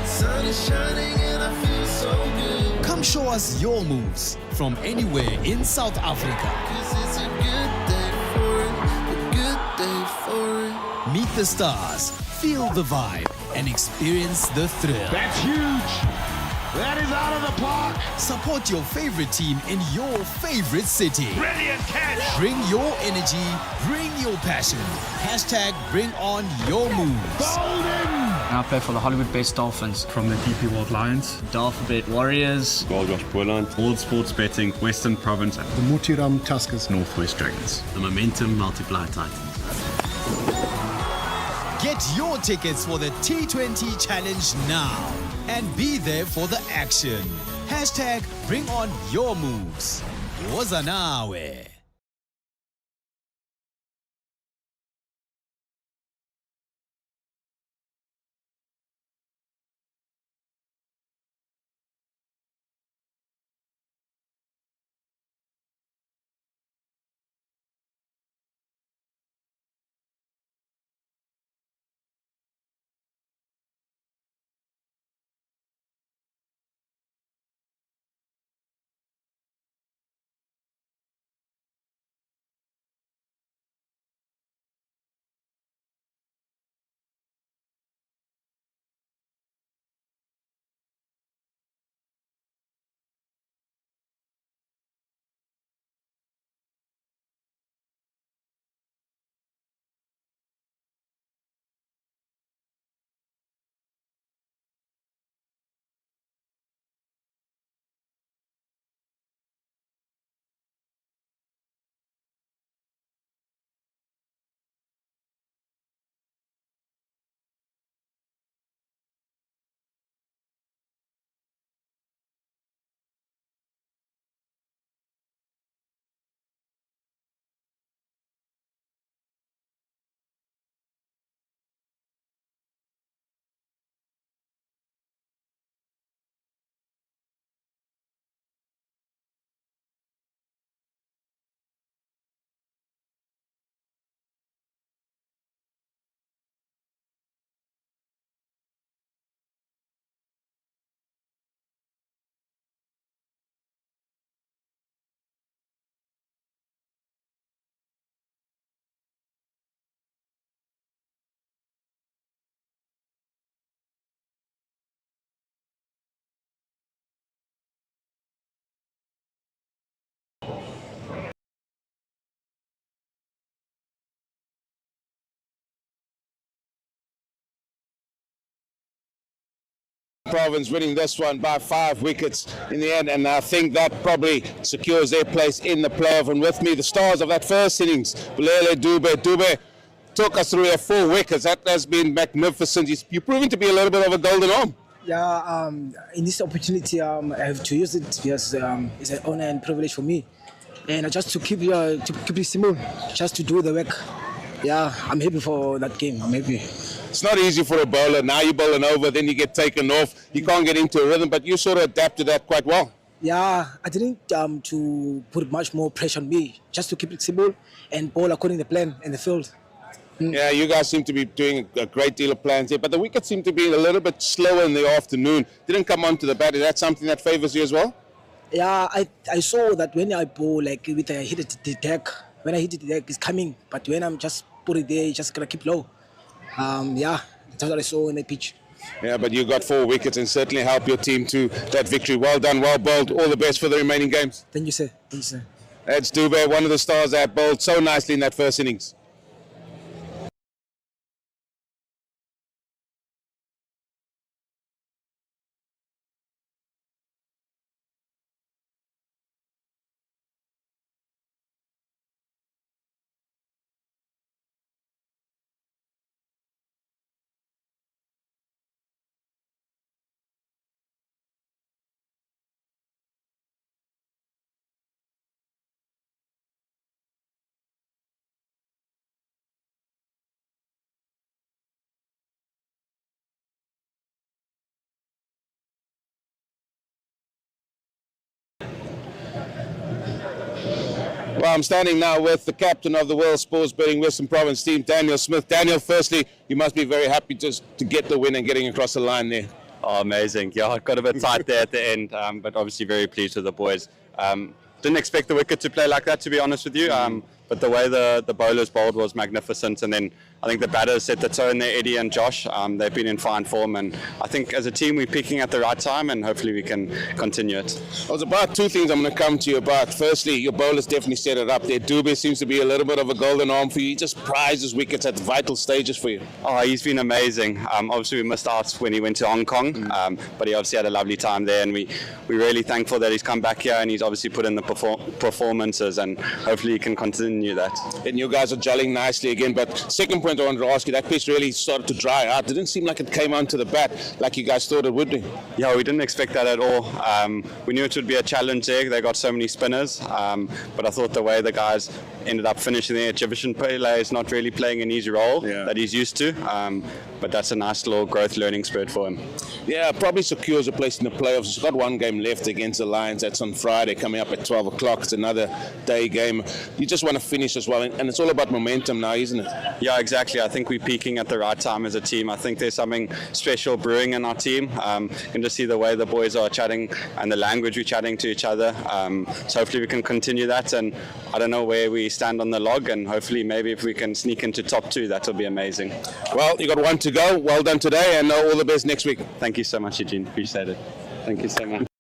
Sun is shining and I feel so good. Come show us your moves from anywhere in South Africa. 'Cause it's a good day for it, a good day for it. Meet the stars, feel the vibe, and experience the thrill. That's huge. That is out of the park. Support your favorite team in your favorite city. Brilliant catch. Bring your energy, bring your passion. Hashtag bring on your moves. Golden. I play for the Hollywoodbets Dolphins. From the DP World Lions, Dolphin Warriors. Gold Rush Boland, World Sports Betting, Western Province, The Mutiram Tuskers, Northwest Dragons. The Momentum Multiply Titans. Get your tickets for the T20 Challenge now and be there for the action. Hashtag bring on your moves. Woza nawe. Province winning this one by 5 wickets in the end, and I think that probably secures their place in the playoff. And with me, the stars of that first innings, Bulele Dube. Dube took us through 4 wickets. That has been magnificent. You're proving to be a little bit of a golden arm. Yeah, in this opportunity, I have to use it because it's an honor and privilege for me, and just to keep it simple, just to do the work. Yeah, I'm happy for that game. I'm happy. It's not easy for a bowler. Now you're bowling over, then you get taken off. You can't get into a rhythm, but you sort of adapt to that quite well. Yeah, I didn't to put much more pressure on me, just to keep it simple and bowl according to the plan in the field. Yeah, you guys seem to be doing a great deal of plans here, but the wickets seem to be a little bit slower in the afternoon. Didn't come onto the bat. Is that something that favors you as well? Yeah, I saw that when I bowl, like with I hit it the deck, when I hit it the deck, it's coming, but when I'm just put it there, it's just gonna keep low. Yeah, that's what I saw in the pitch. Yeah, but you got 4 wickets and certainly helped your team to that victory. Well done, well bowled. All the best for the remaining games. Thank you, sir. Thank you, sir. That's Dube, one of the stars that bowled so nicely in that first innings. Well, I'm standing now with the captain of the World Sports Betting Western Province team, Daniel Smith. Daniel, firstly, you must be very happy just to get the win and getting across the line there. Oh, amazing. Yeah, it got a bit tight there at the end, but obviously very pleased with the boys. Didn't expect the wicket to play like that, to be honest with you. But the way the bowlers bowled was magnificent. And then I think the batters set the tone there, Eddie and Josh. They've been in fine form. And I think as a team, we're peaking at the right time, and hopefully we can continue it. Well, it's about two things I'm going to come to you about. Firstly, your bowlers definitely set it up there. Dube seems to be a little bit of a golden arm for you. He just prizes wickets at vital stages for you. Oh, he's been amazing. Obviously, we missed out when he went to Hong Kong, but he obviously had a lovely time there. And we're really thankful that he's come back here, and he's obviously put in the performances, and hopefully he can continue that. And you guys are gelling nicely again. But second point I wanted to ask you, that pitch really started to dry out. It didn't seem like it came onto the bat like you guys thought it would do. Yeah, we didn't expect that at all. We knew it would be a challenge there. They got so many spinners, but I thought the way the guys ended up finishing there, Javishan Pillay is not really playing an easy role that he's used to, but that's a nice little growth learning spurt for him. Yeah, probably secures a place in the playoffs. He's got one game left against the Lions. That's on Friday, coming up at 12 o'clock. It's another day game. You just want to finish as well, and it's all about momentum now, isn't it? Yeah, exactly. I think we're peaking at the right time as a team. I think there's something special brewing in our team. You can just see the way the boys are chatting and the language we're chatting to each other. So hopefully we can continue that, and I don't know where we stand on the log, and hopefully maybe if we can sneak into top 2, that will be amazing. Well, you got one to go. Well done today, and all the best next week. Thank you so much, Eugene. Appreciate it. Thank you so much.